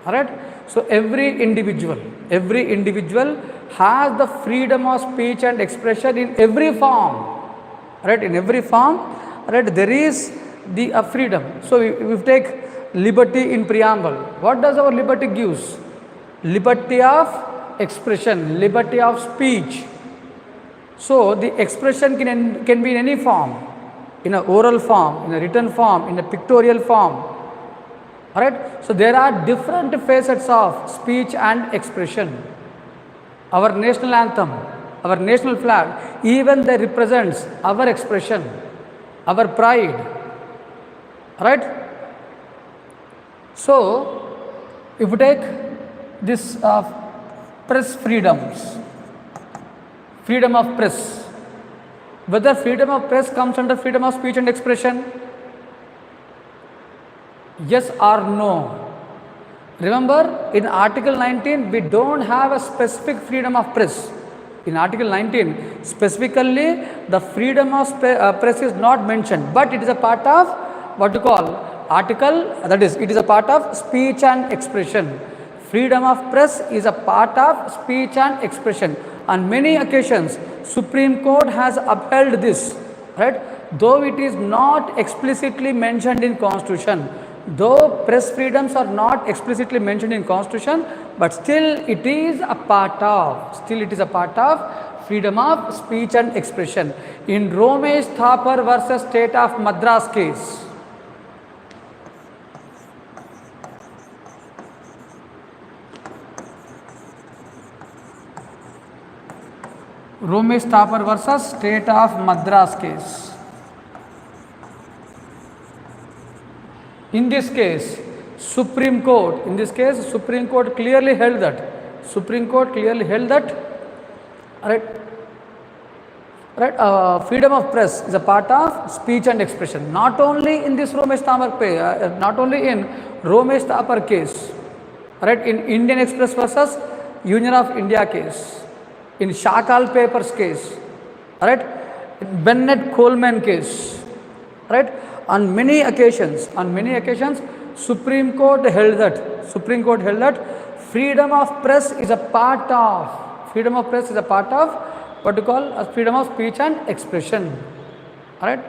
right? So every individual has the freedom of speech and expression in every form, right? In every form, right, there is the freedom. So we take liberty in preamble. What does our liberty gives? Liberty of expression, liberty of speech. So the expression can be in any form, in an oral form, in a written form, in a pictorial form, alright? So there are different facets of speech and expression. Our national anthem, our national flag, even they represents our expression, our pride, right? So if we take this press freedoms, freedom of press, whether freedom of press comes under freedom of speech and expression, yes or no? Remember, in Article 19 we don't have a specific freedom of press. In Article 19 specifically the freedom of press is not mentioned, but it is a part of what you call article, that is, it is a part of speech and expression. Freedom of press is a part of speech and expression. On many occasions Supreme Court has upheld this, right? Though it is not explicitly mentioned in Constitution, though press freedoms are not explicitly mentioned in Constitution, but still it is a part of freedom of speech and expression. In Romesh Thapar versus State of Madras case, Romesh Thapar versus State of Madras case. In this case, Supreme Court clearly held that, right, freedom of press is a part of speech and expression. Not only in this Romesh Thapar case, right, in Indian Express versus Union of India case, in Shakal Papers case, right, in Bennett Coleman case, right, on many occasions Supreme Court held that freedom of press is a part of what you call freedom of speech and expression. Alright.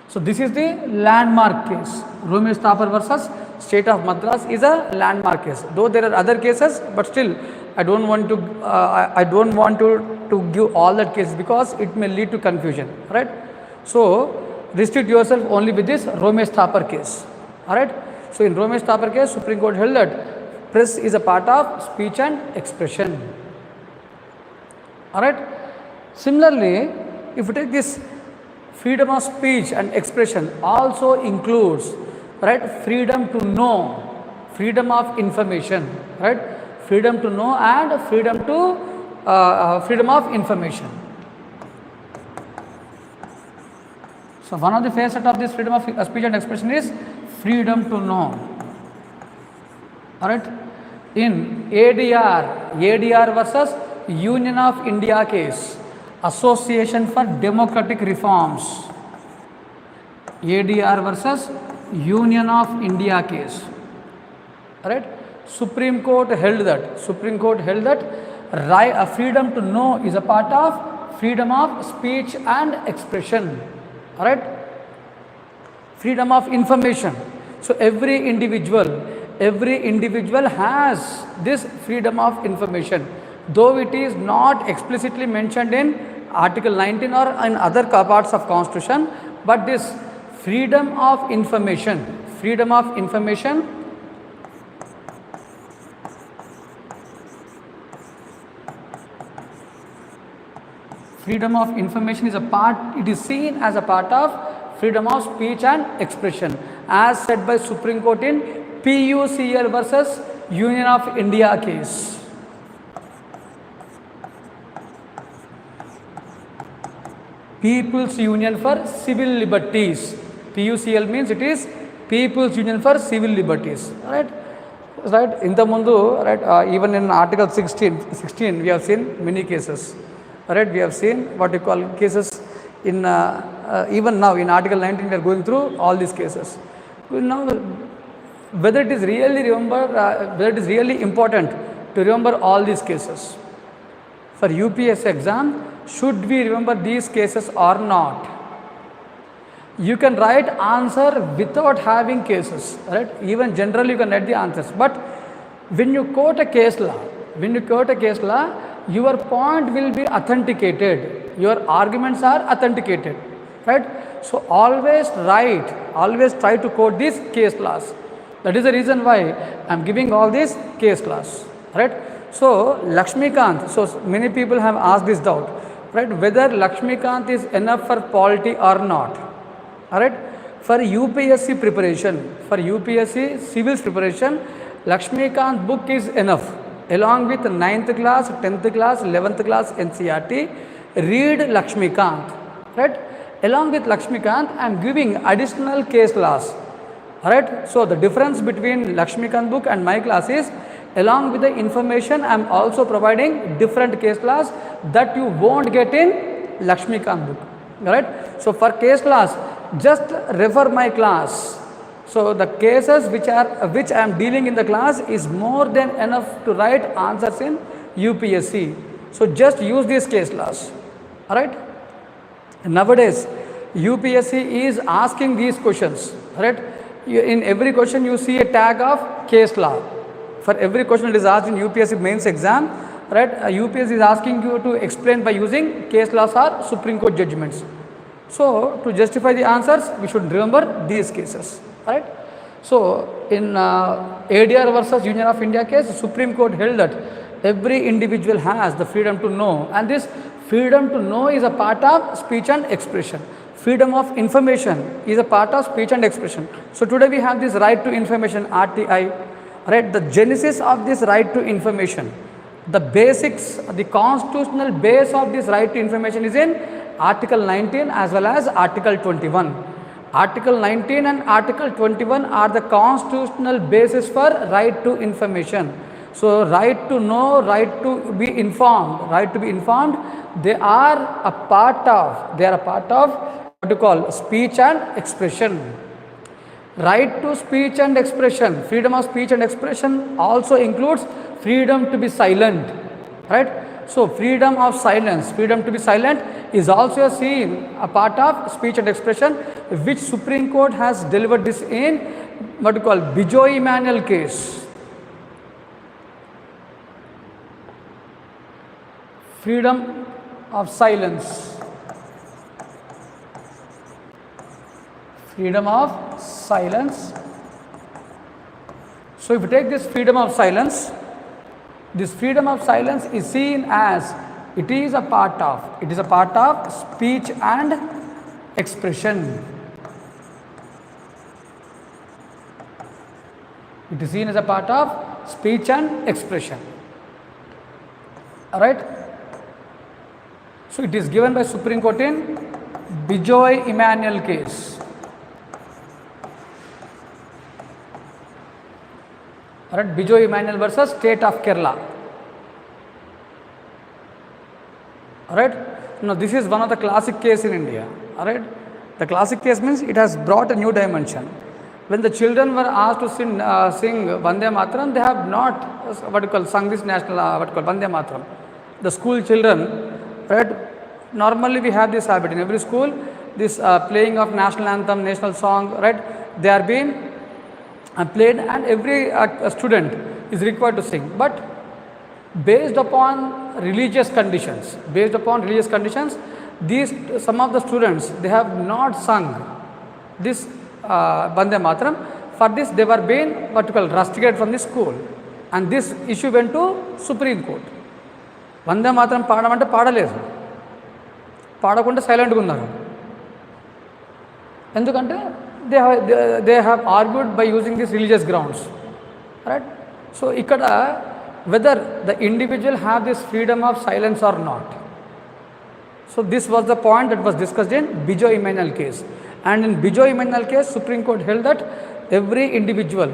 So this is the landmark case. Romesh Thapar versus State of Madras is a landmark case. Though there are other cases, but still I don't want to give all that cases because it may lead to confusion. Right. So restrict yourself only with this Romesh Thapar case. Alright. So in Romesh Thapar case, Supreme Court held that press is a part of speech and expression. Alright. Similarly, if you take this freedom of speech and expression also includes, right, freedom to know, freedom of information, right, freedom to know and freedom of information. So one of the facets of this freedom of speech and expression is freedom to know. Alright. In ADR versus Union of India case, Association for Democratic Reforms, ADR versus Union of India case. Alright. Supreme Court held that freedom to know is a part of freedom of speech and expression. Alright. Freedom of information. So every individual has this freedom of information, though it is not explicitly mentioned in Article 19 or in other parts of Constitution, but this freedom of information is a part, it is seen as a part of freedom of speech and expression, as said by Supreme Court in PUCL versus Union of India case. People's Union for Civil Liberties. PUCL means it is People's Union for Civil Liberties. Right? In the mundu, right? Even in Article 16, we have seen many cases. Right? We have seen what you call cases in even now in Article 19. We are going through all these cases. Now, whether it is really important to remember all these cases for UPSC exam, should we remember these cases or not? You can write answer without having cases, right? Even generally you can write the answers. But when you quote a case law, your point will be authenticated. Your arguments are authenticated, right? So always try to quote these case laws. That is the reason why I am giving all these case laws, right? So Lakshmikant, so many people have asked this doubt, right, whether Lakshmikant is enough for polity or not. Alright, for UPSC preparation, for UPSC civils preparation, Lakshmikant book is enough. Along with 9th class, 10th class, 11th class NCERT, read Lakshmikant. Right? Along with Lakshmikant, I am giving additional case laws. Alright, so the difference between Lakshmikant book and my class is, along with the information, I am also providing different case laws that you won't get in Lakshmikant book. Alright, so for case laws, just refer my class. So the cases which I am dealing in the class is more than enough to write answers in UPSC. So just use these case laws. Alright. Nowadays UPSC is asking these questions. Right. In every question you see a tag of case law. For every question it is asked in UPSC mains exam. Right. UPSC is asking you to explain by using case laws or Supreme Court judgments. So to justify the answers, we should remember these cases. Right. So in ADR versus Union of India case, Supreme Court held that every individual has the freedom to know, and this freedom to know is a part of speech and expression. Freedom of information is a part of speech and expression. So today we have this right to information, RTI. Right. The genesis of this right to information, the basics, the constitutional base of this right to information is in Article 19 as well as Article 21. Article 19 and Article 21 are the constitutional basis for right to information. So right to know, right to be informed, they are a part of what you call speech and expression. Right to speech and expression, freedom of speech and expression also includes freedom to be silent. right? So freedom of silence, freedom to be silent is also seen a part of speech and expression, which Supreme Court has delivered this in what we call Bijoy Emanuel case. Freedom of silence, freedom of silence. So if you take this freedom of silence, this freedom of silence is seen as it is a part of speech and expression. It is seen as a part of speech and expression. Alright. So it is given by Supreme Court in Bijoy Emanuel case. Alright, Bijoy Emanuel versus State of Kerala. Alright, now this is one of the classic case in India. Alright, the classic case means it has brought a new dimension. When the children were asked to sing Vande Mataram, they have not sung this national Vande Mataram. The school children, right? Normally we have this habit in every school, this playing of national anthem, national song, right? They are being played, and every student is required to sing. But based upon religious conditions, these some of the students, they have not sung this Vande Mataram. For this they were being rusticated from the school, and this issue went to Supreme Court. Vande Mataram పాడమంటే పాడలేదు, పాడకుండా సైలెంట్గా ఉన్నారు. ఎందుకంటే they have argued by using these religious grounds, right? So ikkada whether the individual have this freedom of silence or not. So this was the point that was discussed in Bijoy Emanuel case. And in Bijoy Emanuel case, Supreme Court held that every individual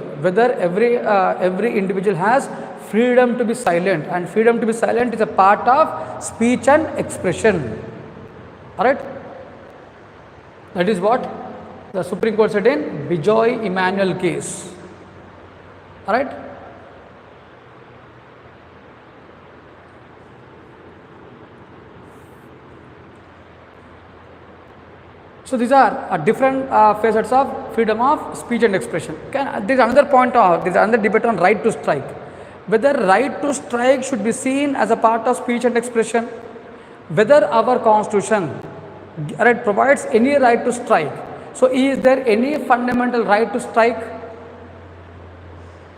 has freedom to be silent, and freedom to be silent is a part of speech and expression. Alright, that is what the Supreme Court said in Bijoy Emanuel case. Alright, so these are different facets of freedom of speech and expression. There is another point, there is another debate on right to strike. Whether right to strike should be seen as a part of speech and expression, whether our constitution provides any right to strike. So is there any fundamental right to strike?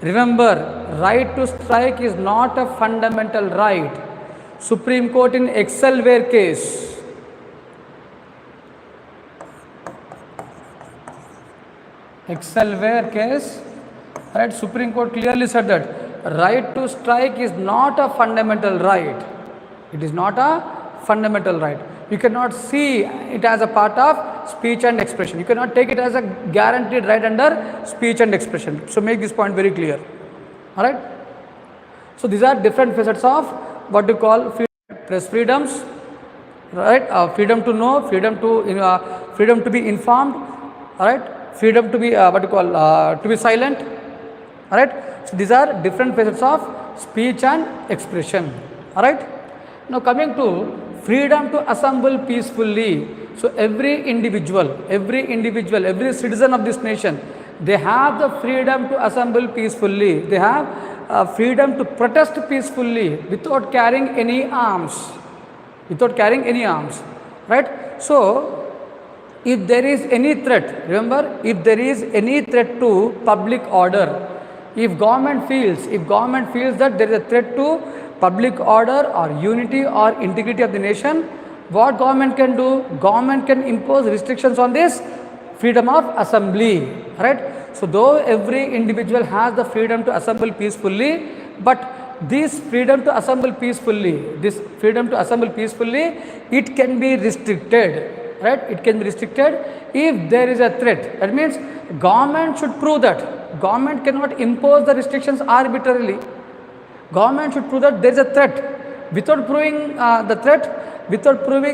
Remember, right to strike is not a fundamental right. Supreme Court in Excelware case, right, Supreme Court clearly said that right to strike is not a fundamental right. It is not a fundamental right. You cannot see it as a part of speech and expression. You cannot take it as a guaranteed right under speech and expression. So make this point very clear. Alright. So these are different facets of what you call press freedoms, right? Freedom to know, freedom to be informed, alright? Freedom to be to be silent, alright? So these are different facets of speech and expression, alright? Now coming to freedom to assemble peacefully. So every individual, every citizen of this nation, they have the freedom to assemble peacefully. They have freedom to protest peacefully without carrying any arms. Right? So if there is any threat, remember, if there is any threat to public order, if government feels that there is a threat to public order or unity or integrity of the nation, what government can do? Government can impose restrictions on this freedom of assembly, right? So though every individual has the freedom to assemble peacefully, but this freedom to assemble peacefully, it can be restricted, right? It can be restricted if there is a threat. That means government should prove that. Government cannot impose the restrictions arbitrarily. Government should prove that there is a threat. Without proving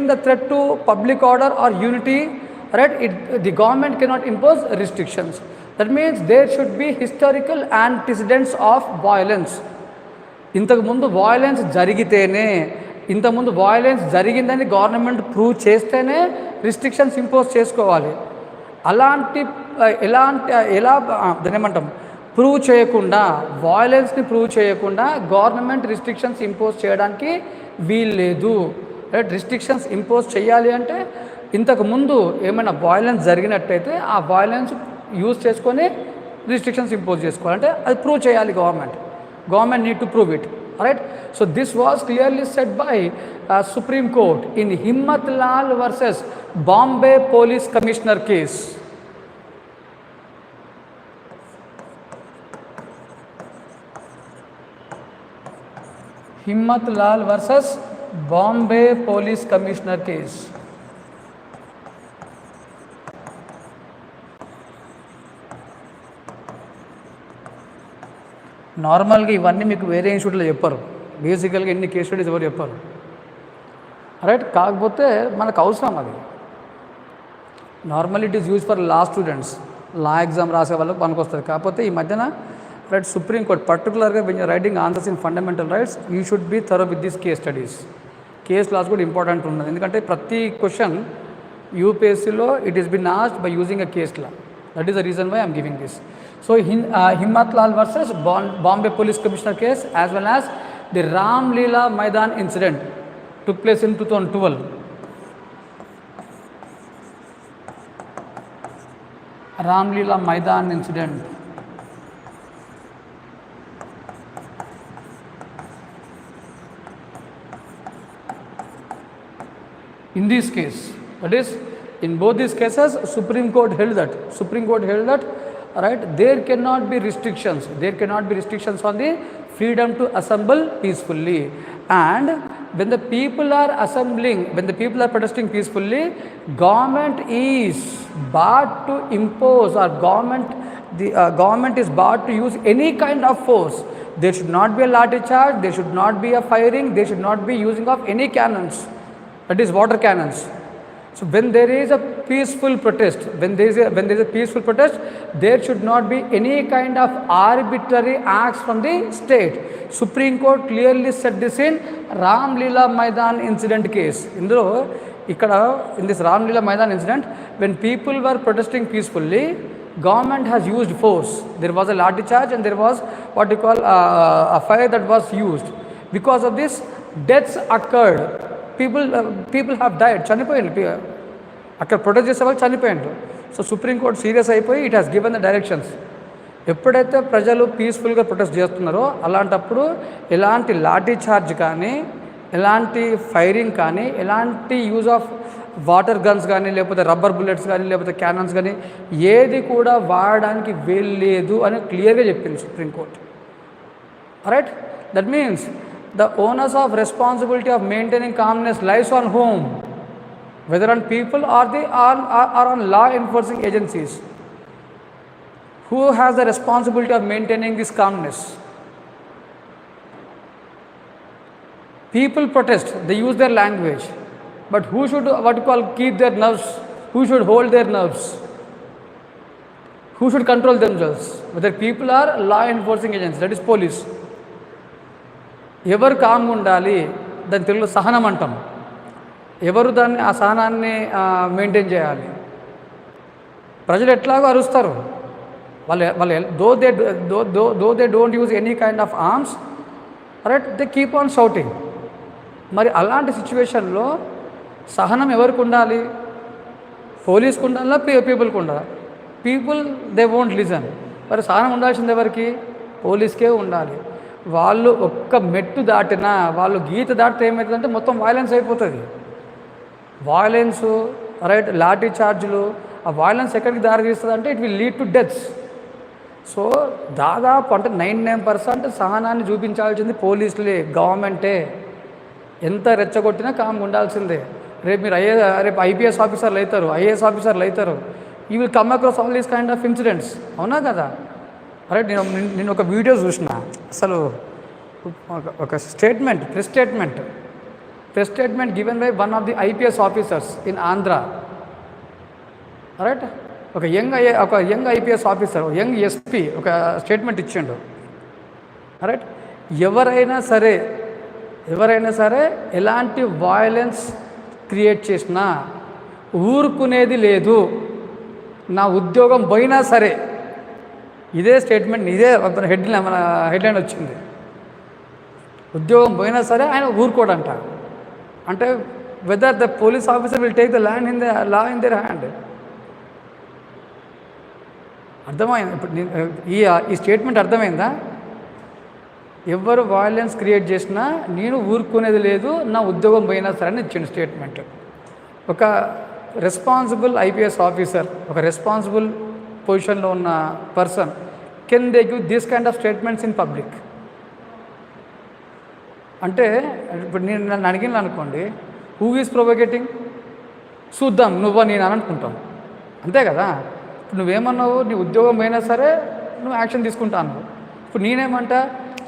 the threat to public order or unity, right, the government cannot impose restrictions. That means there should be historical antecedents of violence. ఇంతకుముందు violence జరిగితేనే, ఇంతకుముందు violence జరిగిందని government prove చేస్తేనే restrictions impose చేసుకోవాలి. ఎలా దాన్ని ఏమంటాం, prove చేయకుండా, వాయిలెన్స్ని ప్రూవ్ చేయకుండా గవర్నమెంట్ రిస్ట్రిక్షన్స్ ఇంపోజ్ చేయడానికి వీల్లేదు. రైట్, రిస్ట్రిక్షన్స్ ఇంపోజ్ చేయాలి అంటే ఇంతకుముందు ఏమైనా వాయిలెన్స్ జరిగినట్టయితే ఆ వాయిలెన్స్ యూజ్ చేసుకొని రిస్ట్రిక్షన్స్ ఇంపోజ్ చేసుకోవాలంటే అది ప్రూవ్ చేయాలి government need to prove it. Right, so this was clearly set by supreme court in Himmat Lal versus Bombay police commissioner case. Himmat Lal versus Bombay police commissioner case. నార్మల్గా ఇవన్నీ మీకు వేరే ఇన్స్టిట్యూట్లో చెప్పారు, బేసికల్గా ఎన్ని కేస్ స్టడీస్ ఎవరు చెప్పారు. రైట్, కాకపోతే మనకు అవసరం అది. Normal it is use for law students, law exam రాసే వాళ్ళకి పనికొస్తుంది. కాకపోతే ఈ మధ్యన రైట్ సుప్రీం కోర్ట్ పర్టికులర్గా when your writing answers in fundamental rights you should be thorough with this case studies. Case laws కూడా ఇంపార్టెంట్ ఉన్నది, ఎందుకంటే ప్రతి క్వశ్చన్ యూపీఎస్సీలో it is been asked by using a case law. That is the reason why I'm giving this. So Himmat Lal versus Bombay Police Commissioner case as well as the Ram Leela Maidan incident took place in 2012. Ram Leela Maidan incident. In this case, that is, in both these cases, Supreme Court held that right, there cannot be restrictions on the freedom to assemble peacefully. And when the people are protesting peacefully, government is barred to impose, or government is barred to use any kind of force. There should not be a lathi charge, there should not be a firing, there should not be using of any cannons, that is water cannons. So when there is a peaceful protest, there should not be any kind of arbitrary acts from the state. Supreme Court clearly said this in Ram Leela Maidan incident case. In this Ram Leela Maidan incident, when people were protesting peacefully, government has used force. There was a lathi charge and there was what you call a fire that was used. Because of this, deaths occurred. People have died, చనిపోయింది, అక్కడ protest చేసే వాళ్ళు చనిపోయిండు. So supreme court serious అయిపోయి it has given the directions. ఎప్పుడైతే ప్రజలు పీస్ఫుల్గా protest చేస్తున్నారో అలాంటప్పుడు ఎలాంటి లాఠీ చార్జ్ కానీ, ఎలాంటి ఫైరింగ్ కానీ, ఎలాంటి యూజ్ ఆఫ్ వాటర్ గన్స్ కానీ, లేకపోతే రబ్బర్ బుల్లెట్స్ కానీ, లేకపోతే క్యానన్స్ కానీ ఏది కూడా వాడడానికి వీల్లేదు అని క్లియర్గా చెప్పింది supreme court. Right, that means the onus of responsibility of maintaining calmness lies on whom? Whether on people or on law enforcing agencies. Who has the responsibility of maintaining this calmness? People protest, they use their language, but who should keep their nerves? Who should hold their nerves? Who should control themselves? Whether people or law enforcing agencies, that is police. ఎవరు కామ్గా ఉండాలి, దాని తెలుగులో సహనం అంటాం. ఎవరు ఆ సహనాన్ని మెయింటైన్ చేయాలి? ప్రజలు ఎట్లాగో అరుస్తారు, వాళ్ళు though they don't use any kind of arms, right, they keep on shouting. మరి అలాంటి సిచ్యువేషన్లో సహనం ఎవరికి ఉండాలి? పోలీస్కి ఉండాలా, పీపుల్కి ఉండాలా? People they won't listen. మరి సహనం ఉండాల్సింది ఎవరికి? పోలీస్కే ఉండాలి. వాళ్ళు ఒక్క మెట్టు దాటినా, వాళ్ళు గీత దాటితే ఏమవుతుందంటే మొత్తం వైలెన్స్ అయిపోతుంది. వాయిలెన్సు, రైట్, లాఠీ చార్జులు, ఆ వాయిలెన్స్ ఎక్కడికి దారితీస్తుంది అంటే it will lead to deaths. So దాదాపు అంటే 99% సహనాన్ని చూపించాల్సింది పోలీసులే, గవర్నమెంటే. ఎంత రెచ్చగొట్టినా కామ్గా ఉండాల్సిందే. రేపు ఐపీఎస్ ఆఫీసర్లు అవుతారు, ఐఏఎస్ ఆఫీసర్లు అవుతారు. You will come across all these kind of incidents. అవునా కదా? రైట్, నేను ఒక వీడియో చూసిన, అసలు ఒక press statement given by one of the IPS officers in Andhra. Right, ఒక young IPS officer, young SP ఒక స్టేట్మెంట్ ఇచ్చిండు. రైట్, ఎవరైనా సరే ఎలాంటి వాయిలెన్స్ క్రియేట్ చేసినా ఊరుకునేది లేదు, నా ఉద్యోగం పోయినా సరే. ఇదే స్టేట్మెంట్, ఇదే హెడ్లైన్ వచ్చింది. ఉద్యోగం పోయినా సరే ఆయన ఊరుకోడంట. అంటే whether the police officer will take the law in their hand. అర్థమైంది ఇప్పుడు ఈ స్టేట్మెంట్ అర్థమైందా? ఎవరు వాయిలెన్స్ క్రియేట్ చేసినా నేను ఊరుకునేది లేదు, నా ఉద్యోగం పోయినా సరే అని ఇచ్చిండు స్టేట్మెంట్. ఒక రెస్పాన్సిబుల్ ఐపీఎస్ ఆఫీసర్, ఒక రెస్పాన్సిబుల్ పొజిషన్లో ఉన్న person can they give this kind of statements in public? అంటే ఇప్పుడు నేను నన్ను అడిగిన అనుకోండి, హూ ఈజ్ ప్రొవోకేటింగ్, చూద్దాం నువ్వు నేను అని అనుకుంటాం, అంతే కదా. ఇప్పుడు నువ్వేమన్నావు, నీ ఉద్యోగం పోయినా సరే నువ్వు యాక్షన్ తీసుకుంటాను. ఇప్పుడు నేనేమంటా,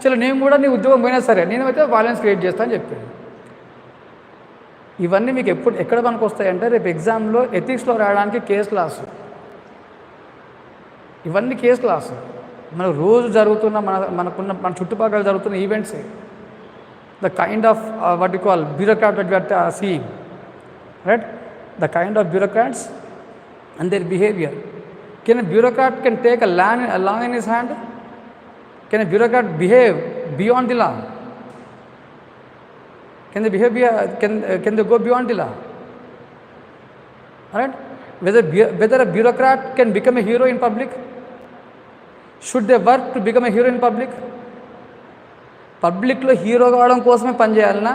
చలో నేను కూడా నీ ఉద్యోగం పోయినా సరే నేనైతే వాయిలెన్స్ క్రియేట్ చేస్తా అని చెప్పాను. ఇవన్నీ మీకు ఎక్కడ పనికి వస్తాయంటే రేపు ఎగ్జామ్లో ఎథిక్స్లో రాయడానికి కేస్ లాస్. ఇవన్నీ కేస్ లాస్. మనకు రోజు జరుగుతున్న మన చుట్టుపక్కల జరుగుతున్న events, the kind of what you call bureaucrat that we are seeing, right? The kind of bureaucrats and their behavior. Can a bureaucrat can take a law in his hand? Can a bureaucrat behave beyond the law? Can they behave? Can they go beyond the law? All right? Whether a bureaucrat can become a hero in public? Should they work to become a hero in public? పబ్లిక్లో hero కావడం కోసమే పనిచేయాలన్నా?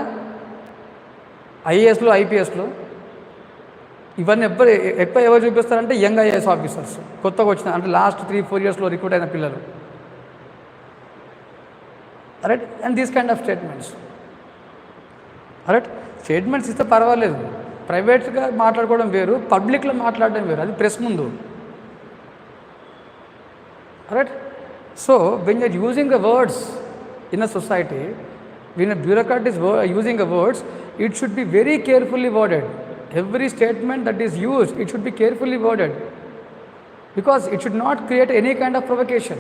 ఐఏఎస్లో, ఐపీఎస్లో ఇవన్నీ ఎవరు చూపిస్తారంటే young IAS officers, కొత్తగా వచ్చిన, అంటే last 3-4 ఇయర్స్లో recruit అయిన పిల్లలు. Right? And these kind of statements. Right? Statements ఇస్తే పర్వాలేదు, ప్రైవేట్గా మాట్లాడుకోవడం వేరు, పబ్లిక్లో మాట్లాడడం వేరు, అది ప్రెస్ ముందు. Right? So when you're using the words in a society, when a bureaucrat is using the words, it should be very carefully worded. Every statement that is used, it should be carefully worded, because it should not create any kind of provocation.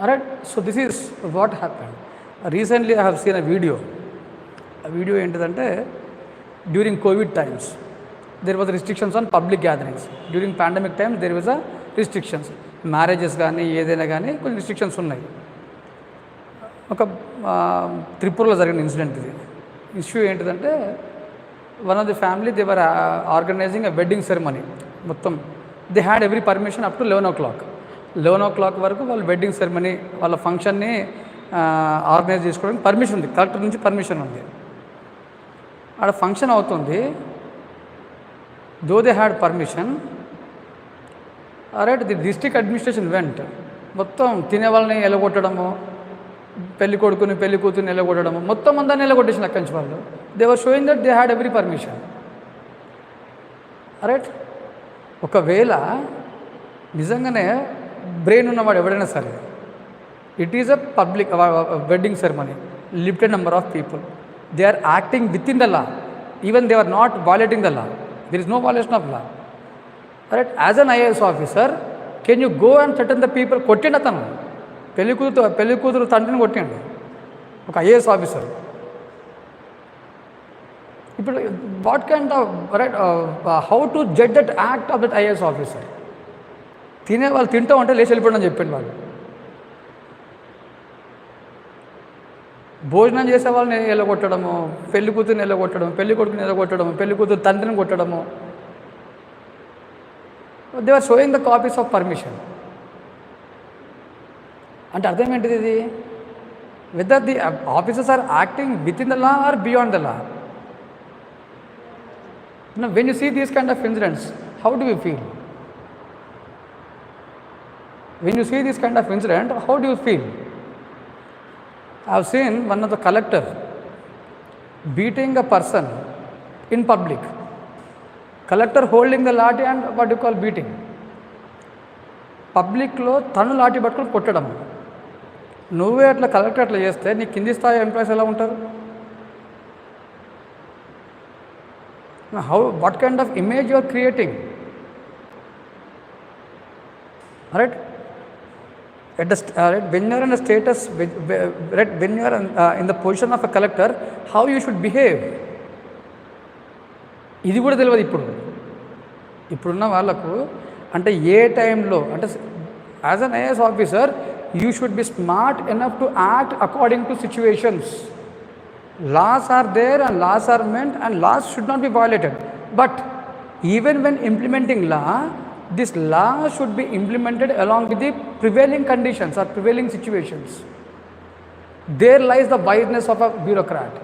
Alright, so this is what happened. Recently I have seen a video. ఏంటిదంటే, during COVID times there was restrictions on public gatherings. During pandemic times there was a restrictions. Marriages కానీ ఏదైనా కానీ కొన్ని restrictions ఉన్నాయి. ఒక త్రిపురలో జరిగిన incident ఇది. ఇష్యూ ఏంటిదంటే, one of the family they were organising a wedding ceremony. మొత్తం they had every permission up to 11 o'clock. 11 o'clock వరకు వాళ్ళు వెడ్డింగ్ సెరమనీ, వాళ్ళ ఫంక్షన్ని ఆర్గనైజ్ చేసుకోవడానికి పర్మిషన్ ఉంది, కలెక్టర్ నుంచి పర్మిషన్ ఉంది. ఆడ ఫంక్షన్ అవుతుంది, though they had permission. Right, the district administration vent. మొత్తం తినే వాళ్ళని ఎలగొట్టడము, పెళ్లి కొడుకుని పెళ్లి కూతుర్ని ఎలగొట్టడము, మొత్తం అందరిని ఎలగొట్టేసిన అక్కడి నుంచి వాళ్ళు. They were showing that they had every permission. Right? ఒకవేళ నిజంగానే బ్రెయిన్ ఉన్నవాడు ఎవడైనా సరే, it is a public wedding ceremony, limited number of people, they are acting with in the law, even they are not violating the law, there is no violation of law. Right? As an IAS officer can you go and threaten the people? కొట్టిండు అతను, పెళ్లి కూతురు తండ్రిని కొట్టిండు ఒక IAS officer. ఇప్పుడు what kind of, right, how to judge that act of that IAS officer? తినే వాళ్ళు తింటూ ఉంటే లేచి వెళ్ళిపోవడం అని చెప్పండి వాళ్ళు. భోజనం చేసే వాళ్ళని ఎల్లగొట్టడము, పెళ్లి కూతురుని ఎల్లగొట్టడం, పెళ్లి కొడుకుని ఎల్లగొట్టడము, పెళ్లి కూతురు తండ్రిని కొట్టడము. They are showing the copies of permission. అంటే అర్థం ఏంటిది ఇది? Whether the officers are acting with in the law or beyond the law. When you see these kind of incidents, how do you feel? When you see this kind of incident, how do you feel? I have seen one of the collector beating a person in public. Collector holding the lathi and what you call beating. పబ్లిక్లో తను లాఠీ పట్టుకొని కొట్టడం. నువ్వే అట్లా collector అట్లా చేస్తే నీ కింది స్థాయి ఎంప్లాయీస్ ఎలా ఉంటారు? What kind of image you are creating? Right? When you are in a status, when you are in the position of a collector, how you should behave? ఇది కూడా తెలియదు ఇప్పుడున్న వాళ్ళకు. అంటే ఏ టైంలో అంటే as an IAS officer you should be smart enough to act according to situations. Laws are there and laws are meant and laws should not be violated. But even when implementing law, this law should be implemented along with the prevailing conditions or prevailing situations. There lies the wiseness of a bureaucrat.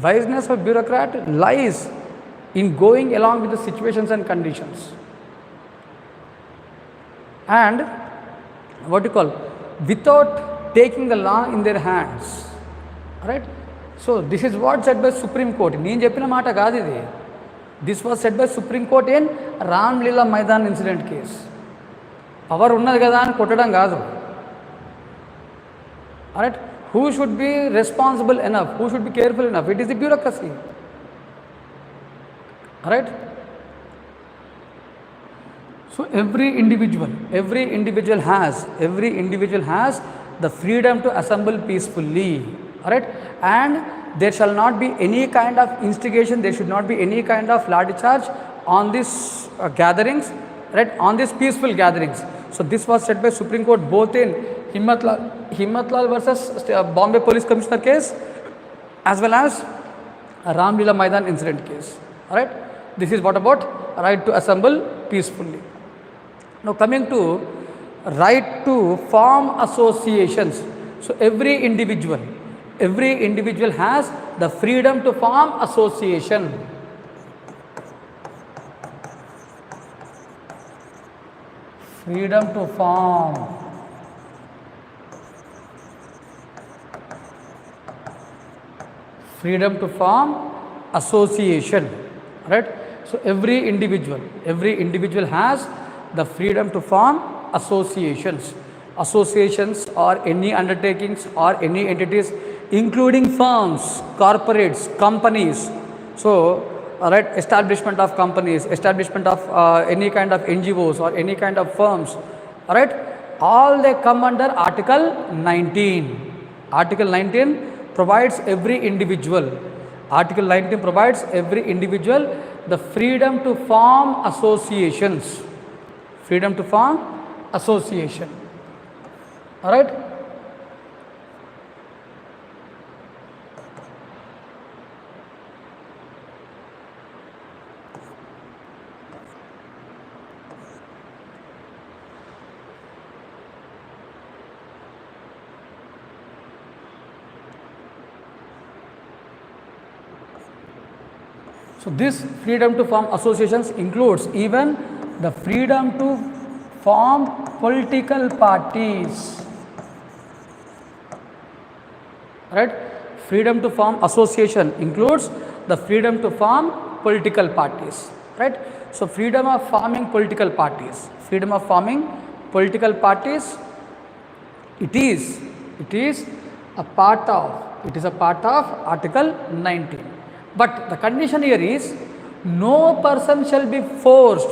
Wiseness of a bureaucrat lies in going along with the situations and conditions. And what you call, without taking the law in their hands. Right? So this is what said by Supreme Court. నేను చెప్పిన మాట కాదు ఇది. This was said by supreme court in Ramlila Maidan incident case. Power ఉన్నది కదా అని కొట్టడం కాదు. Right, who should be responsible enough, who should be careful enough? It is the bureaucracy. Right. So every individual has the freedom to assemble peacefully. Alright, and there shall not be any kind of instigation, there should not be any kind of lathi charge on these gatherings, right, on these peaceful gatherings. So this was said by Supreme Court both in Himmatlal versus Bombay Police Commissioner case as well as Ramlila Maidan incident case. Alright, this is what about right to assemble peacefully. Now coming to right to form associations. So every individual has the freedom to form association. Freedom to form association. Right? So every individual has the freedom to form associations. Associations or any undertakings or any entities including firms, corporates, companies. So right, establishment of companies, establishment of any kind of NGOs or any kind of firms, right, all they come under Article 19. Article 19 provides every individual the freedom to form associations. All right. So this freedom to form associations includes even the freedom to form political parties. Right? Freedom to form association includes the freedom to form political parties. Right? So freedom of forming political parties. It is a part of Article 19. But the condition here is no person shall be forced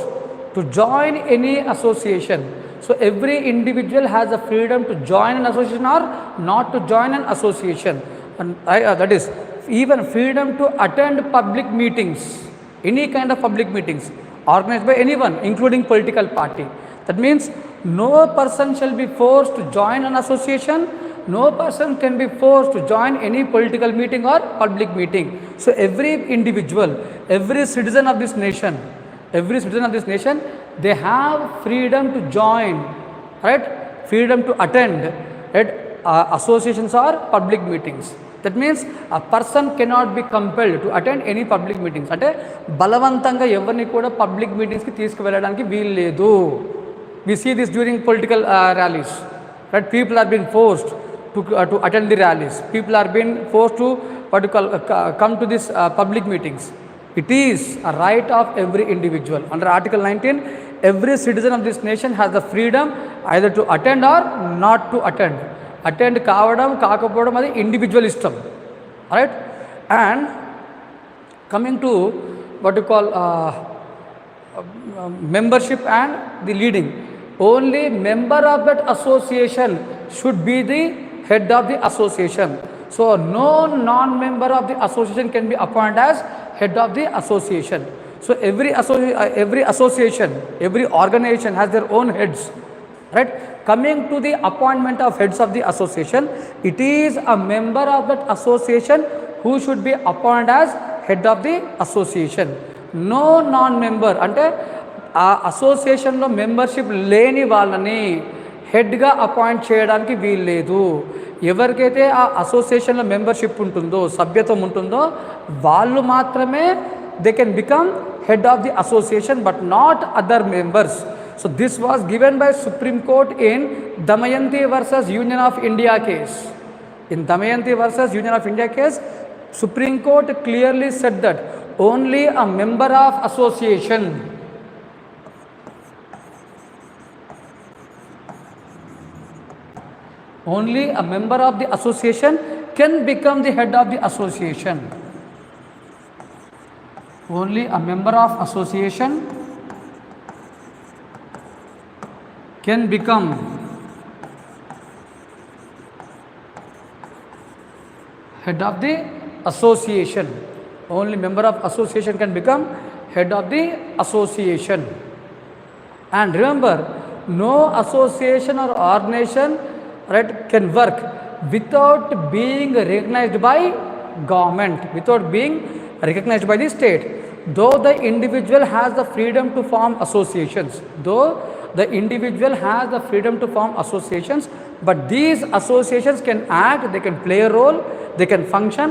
to join any association. So every individual has the freedom to join an association or not to join an association. And that is even freedom to attend public meetings, any kind of public meetings organized by anyone including political party. That means no person shall be forced to join an association. No person can be forced to join any political meeting or public meeting. So every individual, every citizen of this nation, they have freedom to join, right? Freedom to attend, right? Associations or public meetings. That means a person cannot be compelled to attend any public meetings. అంటే బలవంతంగా ఎవరిని కూడా public మీటింగ్స్కి తీసుకువెళ్ళడానికి వీలు లేదు. We see this during political rallies, right? People are being forced to attend the rallies. People are being forced to come to these public meetings. It is a right of every individual. Under Article 19, every citizen of this nation has the freedom either to attend or not to attend. Attend కావడం కాకపోవడం అది individual ఇష్టం, right. And coming to what you call membership and the leading, only member of that association should be the head of the association. So no non-member of the association can be appointed as head of the association. So every association, every organization has their own heads, right. Coming to the appointment of heads of the association, it is a member of that association who should be appointed as head of the association. No non-member, అంటే ఆ అసోసియేషన్లో membership లేని వాళ్ళని హెడ్గా appoint చేయడానికి వీల్లేదు. ఎవరికైతే ఆ అసోసియేషన్లో మెంబర్షిప్ ఉంటుందో, సభ్యత్వం ఉంటుందో, వాళ్ళు మాత్రమే they can become head of the association, but not other members. So this was given by Supreme Court in Damayanti versus Union of India case. In Damayanti versus Union of India case, Supreme Court clearly said that only a member of association can become the head of the association. Only a member of association can become head of the association. Only member of association can become head of the association. And remember, no association or organization, right, can work without being recognized by government, without being recognized by the state. Though the individual has the freedom to form associations, but these associations can act, they can play a role, they can function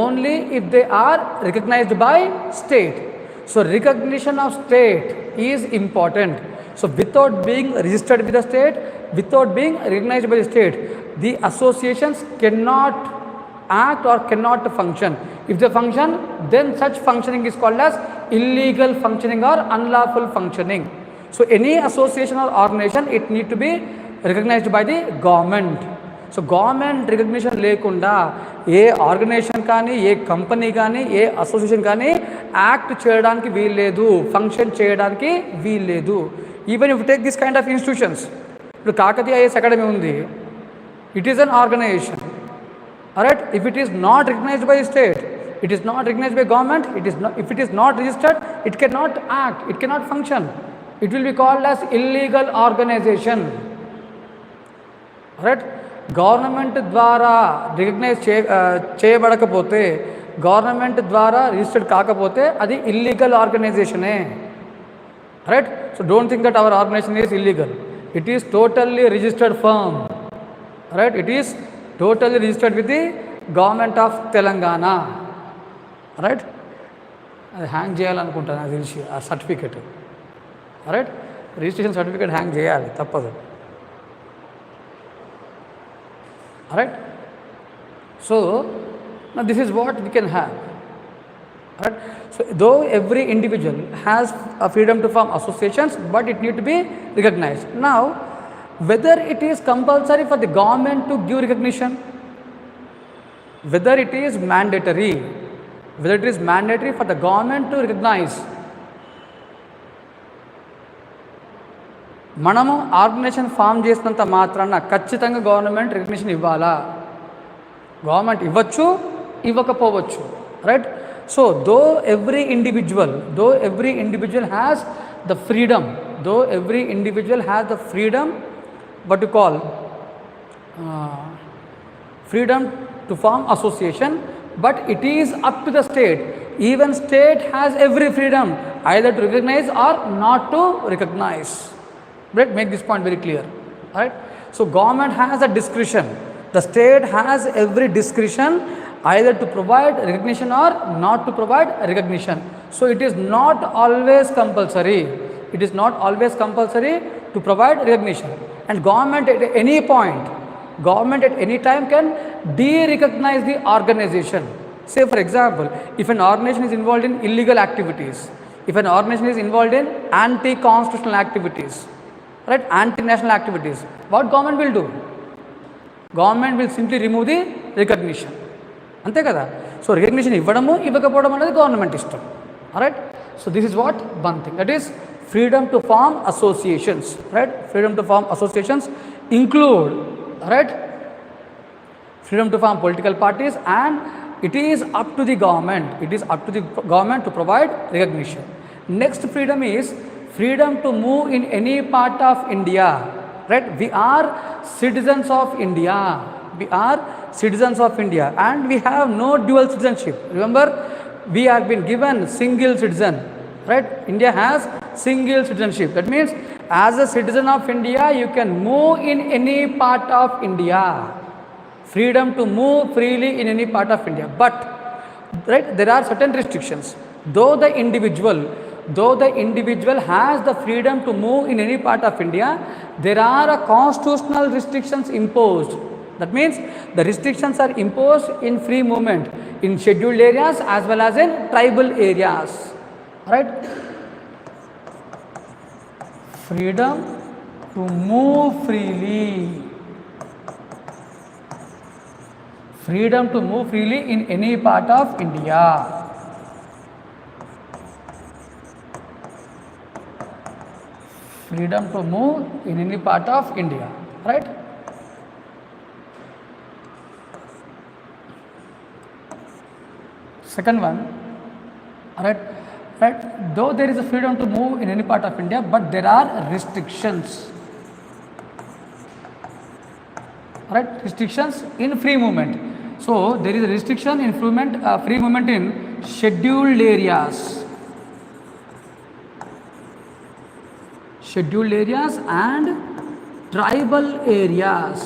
only if they are recognized by state. So recognition of state is important. So without being registered with the state, without being recognized by the state, the associations cannot act or cannot function. If they function, then such functioning is called as illegal functioning or unlawful functioning. So any association or organization, it need to be recognized by the government. So government recognition లేకుండా ఏ organisation కానీ, ఏ company కానీ, ఏ association కానీ act చేయడానికి వీల్లేదు, function చేయడానికి వీల్లేదు. Even if take this kind of institutions, ఇప్పుడు Kakatiya IAS academy ఉంది, it is an organization, right. If it is not recognized by state, it is not recognized by government, if it is not registered, it cannot act, it cannot function, it will be called as illegal organization, right. Government ద్వారా recognise చేయబడకపోతే, government ద్వారా registered కాకపోతే అది illegal ఆర్గనైజేషనే, right. So don't think that our organisation is illegal, it is totally registered firm, right. It is totally registered with the government of Telangana, right. అది hang చేయాలనుకుంటాను నాకు తెలిసి ఆ certificate, right. Registration certificate hang చేయాలి, తప్పదు, right. So now this is what we can have, right. So though every individual has a freedom to form associations, but it need to be recognized. Now whether it is compulsory for the government to give recognition, whether it is mandatory for the government to recognize, మనము organisation form చేసినంత మాత్రాన ఖచ్చితంగా government recognition ఇవ్వాలా? Government ఇవ్వచ్చు, ఇవ్వకపోవచ్చు, right. So though every individual has the freedom, what you call freedom to form association, but it is up to the state. Even state has every freedom either to recognize or not to recognize. Right? Make this point very clear, right. So government has a discretion, the state has every discretion either to provide recognition or not to provide recognition. So it is not always compulsory to provide recognition. And government at any time can de-recognize the organization. Say for example, if an organization is involved in illegal activities, if an organization is involved in anti-constitutional activities, right, anti-national activities, what government will do? Government will simply remove the recognition. అంతే కదా. So recognition ఇవ్వడము ఇవ్వకపోవడం అనేది government ఇష్టం. Right. So this is what one thing, that is freedom to form associations, right? Freedom to form associations include, right, freedom to form political parties, and it is up to the government, it is up to the government to provide recognition. Next freedom is freedom to move in any part of India, right? We are citizens of India, we are citizens of India, and we have no dual citizenship. Remember, we have been given single citizen, right? India has single citizenship. That means as a citizen of India, you can move in any part of India. Freedom to move freely in any part of India. But, right, there are certain restrictions. Though the individual has the freedom to move in any part of India, there are constitutional restrictions imposed. That means the restrictions are imposed in free movement in scheduled areas as well as in tribal areas. Right? Freedom to move freely. Freedom to move freely in any part of India. Freedom to move in any part of India. Right? Second one, right? Right? Though there is a freedom to move in any part of India, but there are restrictions. Right? Restrictions in free movement. So there is a restriction in free movement in scheduled areas. Scheduled areas and tribal areas.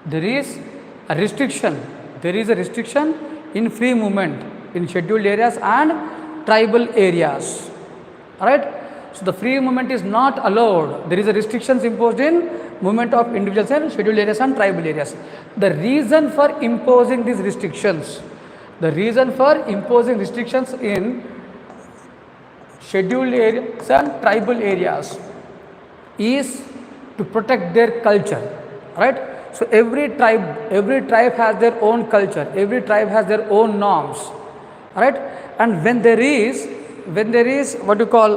There is a restriction. There is a restriction in free movement in scheduled areas and tribal areas. Right? So the free movement is not allowed. There is a restrictions imposed in movement of individuals in scheduled areas and tribal areas. The reason for imposing these restrictions, in scheduled areas and tribal areas is to protect their culture. Right? So every tribe has their own culture, every tribe has their own norms. Right? And when there is what you call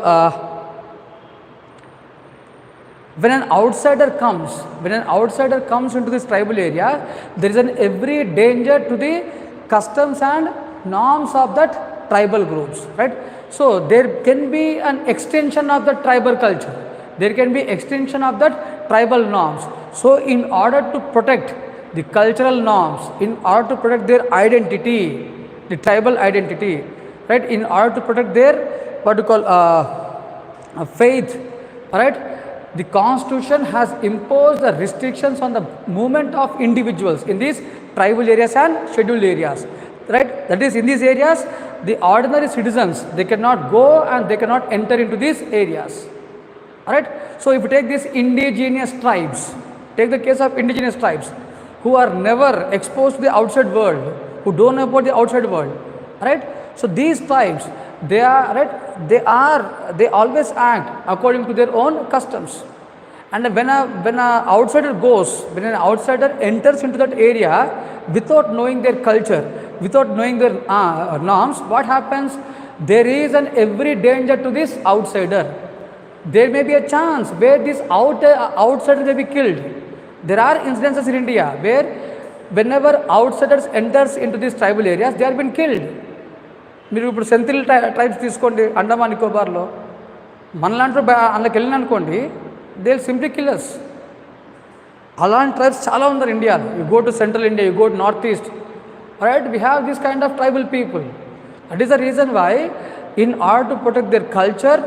when an outsider comes into this tribal area, there is an every danger to the customs and norms of that tribal groups. Right? So there can be an extension of the tribal culture, there can be extension of that tribal norms. So in order to protect the cultural norms, in order to protect their identity, the tribal identity, right, in order to protect their what you call faith, right, the constitution has imposed the restrictions on the movement of individuals in these tribal areas and scheduled areas. Right? That is, in these areas the ordinary citizens, they cannot go and they cannot enter into these areas. Right? So if you take these indigenous tribes, take the case of indigenous tribes who are never exposed to the outside world, who don't know about the outside world. Right? So these tribes, they are, right, they always act according to their own customs. And when an outsider enters into that area without knowing their culture, without knowing their norms, what happens? There is an every danger to this outsider. There may be a chance where this outsider may be killed. There are incidences in India where whenever outsiders enters into these tribal areas, they are been killed. మీరు ఇప్పుడు Senthil tribes తీసుకోండి, అండమాన్ నికోబార్లో మనలాంటి అందులోకి వెళ్ళిన అనుకోండి, they will simply killers. అలాంటి tribes చాలా ఉన్నారు ఇండియాలో. You go to central India, you go to north east, right, we have this kind of tribal people. That is the reason why in order to protect their culture,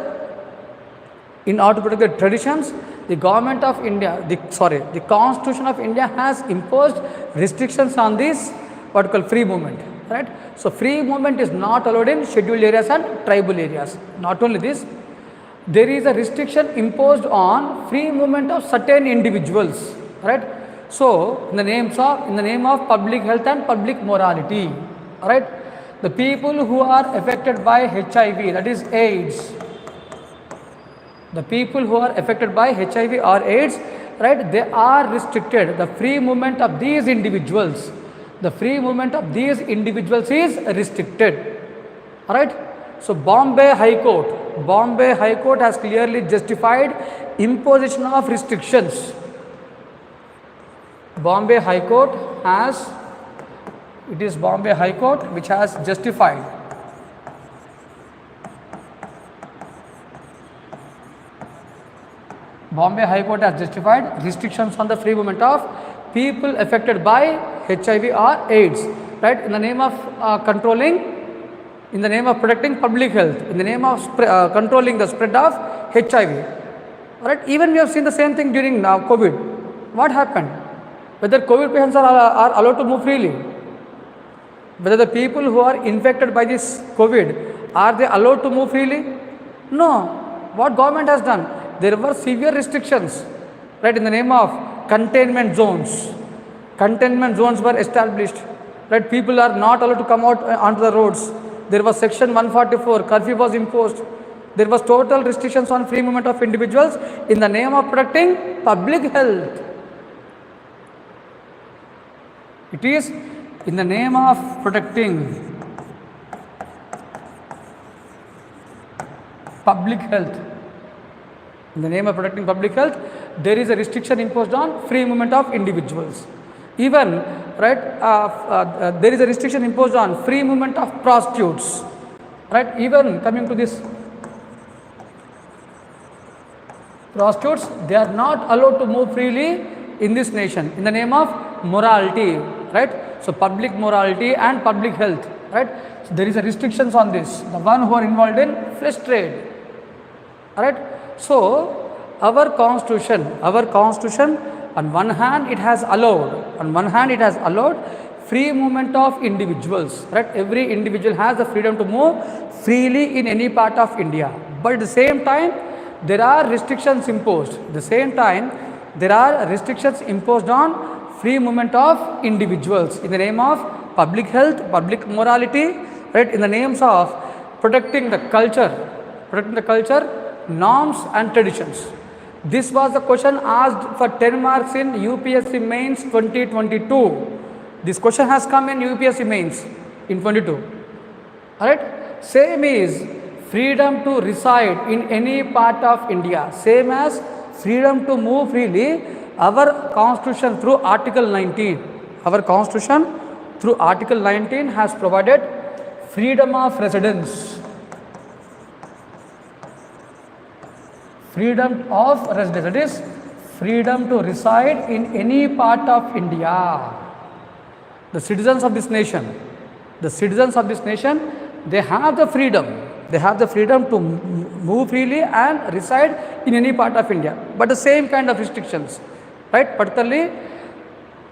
in order to protect their traditions, the government of India, the Constitution of India has imposed restrictions on this what we call free movement. Right? So free movement is not allowed in scheduled areas and tribal areas. Not only this, there is a restriction imposed on free movement of certain individuals. Right? So, in the name of public health and public morality, right? The people who are affected by HIV, that is AIDS, the people who are affected by HIV or AIDS, right, they are restricted. The free movement of these individuals, the free movement of these individuals is restricted. Alright. So Bombay High Court has clearly justified imposition of restrictions. Bombay High Court which has justified restrictions on the free movement of people affected by HIV or AIDS, right, in the name of in the name of protecting public health, in the name of controlling the spread of HIV. Right? Even we have seen the same thing during COVID. What happened? Whether COVID patients are allowed to move freely, whether the people who are infected by this COVID, are they allowed to move freely? No. What government has done? There were severe restrictions, right, in the name of containment zones. Containment zones were established, right? People are not allowed to come out onto the roads. There was section 144, curfew was imposed. There was total restrictions on free movement of individuals in the name of protecting public health. It is in the name of protecting public health. In the name of protecting public health, there is a restriction imposed on free movement of individuals. Even, right, there is a restriction imposed on free movement of prostitutes. Right, even coming to this, prostitutes, they are not allowed to move freely in this nation in the name of morality, right? So public morality and public health, right? So there is a restrictions on this. The one who are involved in flesh trade, right? So our constitution, on one hand it has allowed free movement of individuals, right? Every individual has the freedom to move freely in any part of India, but at the same time there are restrictions imposed. At the same time there are restrictions imposed on free movement of individuals in the name of public health, public morality, right? In the names of protecting the culture, norms and traditions. This was the question asked for 10 marks in UPSC Mains 2022. This question has come in UPSC Mains in 22. Alright? Same is freedom to reside in any part of India. Same as freedom to move freely. Our constitution through Article 19. Our constitution through Article 19 has provided freedom of residence. Freedom of residence, that is freedom to reside in any part of India. The citizens of this nation, they have the freedom to move freely and reside in any part of India, but the same kind of restrictions, right? Particularly,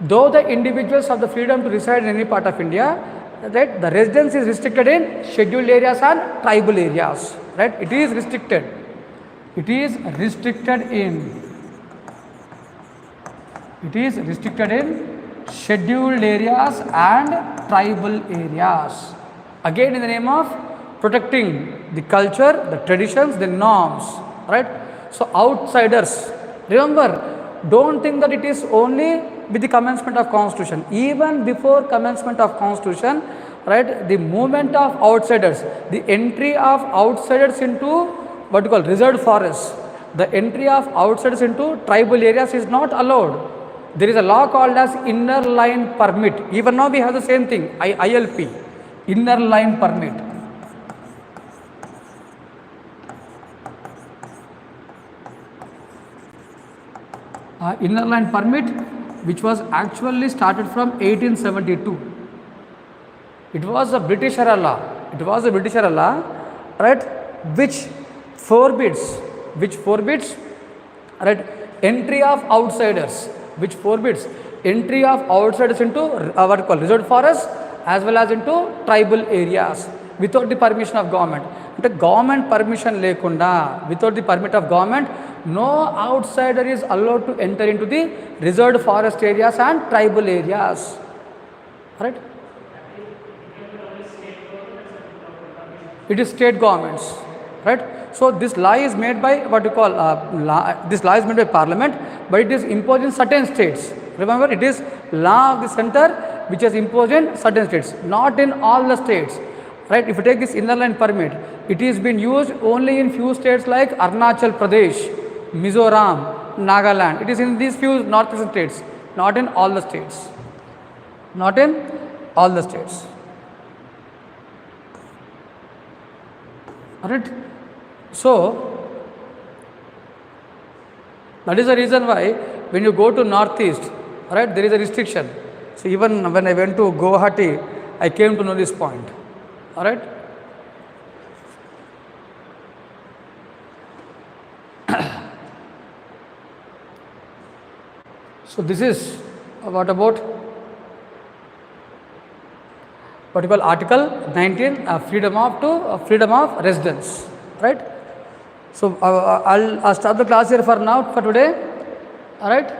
though the individuals have the freedom to reside in any part of India, right, the residence is restricted in scheduled areas and tribal areas, right? It is restricted in scheduled areas and tribal areas. Again, in the name of protecting the culture, the traditions, the norms, right? So outsiders, remember, don't think that it is only with the commencement of constitution. Even before commencement of constitution, right, the movement of outsiders, the entry of outsiders into what you call reserved forests, the entry of outsiders into tribal areas is not allowed. There is a law called as inner line permit. Even now we have the same thing, ILP, inner line permit. Inner line permit, which was actually started from 1872. It was a British era law, right, which forbids, right, entry of outsiders, into what we call reserved forests as well as into tribal areas without the permission of government. అంటే government permission లేకుండా, without the permit of government, no outsider is allowed to enter into the reserved forest areas and tribal areas. Right? It is state governments, right? So this law is made by what you call this law is made by parliament, but it is imposed in certain states. Remember, it is law of the center which is imposed in certain states, not in all the states, right? If you take this inner line permit, it is been used only in few states like Arunachal Pradesh, Mizoram, Nagaland. It is in these few northeastern states, not in all the states, not in all the states. Alright, so that is the reason why when you go to northeast, right, there is a restriction. So even when I went to Guwahati, I came to know this point. Alright. So this is what about what you call Article 19, freedom of residence, right? So I'll stop the class here for now for today. All right.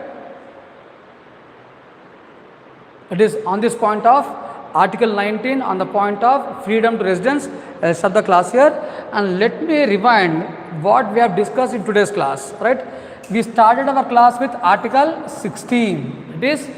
It is on this point of Article 19 on the point of freedom to residence. I'll stop the class here and let me rewind what we have discussed in today's class. Right. We started our class with Article 16. It is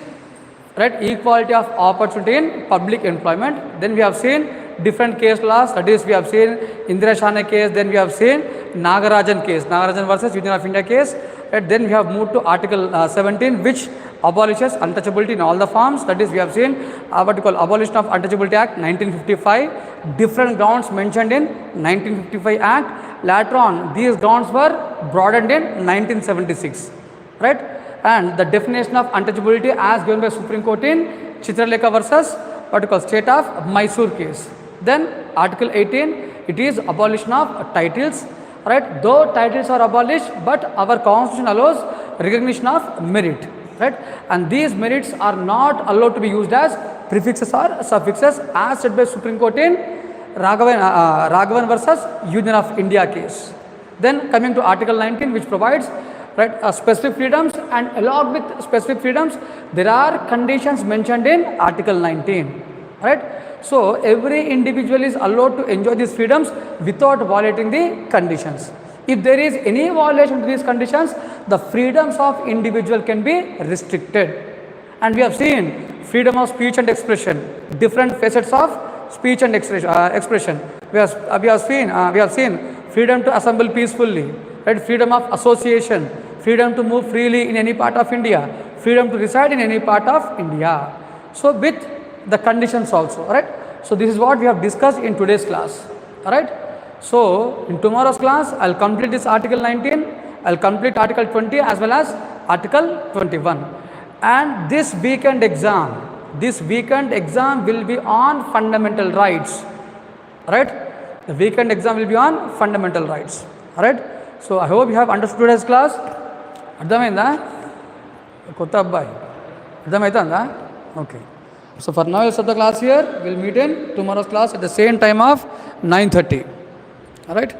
right, equality of opportunity in public employment. Then we have seen different case laws, that is we have seen Indira Shane case, then we have seen Nagarajan case, Nagarajan versus Union of India case. Right, then we have moved to Article 17 which abolishes untouchability in all the forms, that is we have seen what we call Abolition of Untouchability Act 1955, different grounds mentioned in 1955 Act. Later on these grounds were broadened in 1976. Right. And the definition of untouchability as given by Supreme Court in Chitralekha versus what you call State of Mysore case. Then Article 18, it is abolition of titles, right? Though titles are abolished, but our constitution allows recognition of merit, right? And these merits are not allowed to be used as prefixes or suffixes as said by Supreme Court in Raghavan versus Union of India case. Then coming to Article 19 which provides right, specific freedoms, and along with specific freedoms there are conditions mentioned in Article 19, right? So every individual is allowed to enjoy these freedoms without violating the conditions. If there is any violation to these conditions, the freedoms of individual can be restricted. And we have seen freedom of speech and expression, different facets of speech and expression. We have seen freedom to assemble peacefully, right? Freedom of association, freedom to move freely in any part of India, freedom to reside in any part of India. So with the conditions also, right? So this is what we have discussed in today's class, alright? So in tomorrow's class, I'll complete this Article 19, I'll complete Article 20 as well as Article 21. And this weekend exam will be on fundamental rights, right? The weekend exam will be on fundamental rights, alright? So I hope you have understood today's class. అర్థమైందా కొత్త అబ్బాయి అర్థమవుతుందా okay so for now you the class here. We'll meet in tomorrow's class at the same time of 9:30. All right.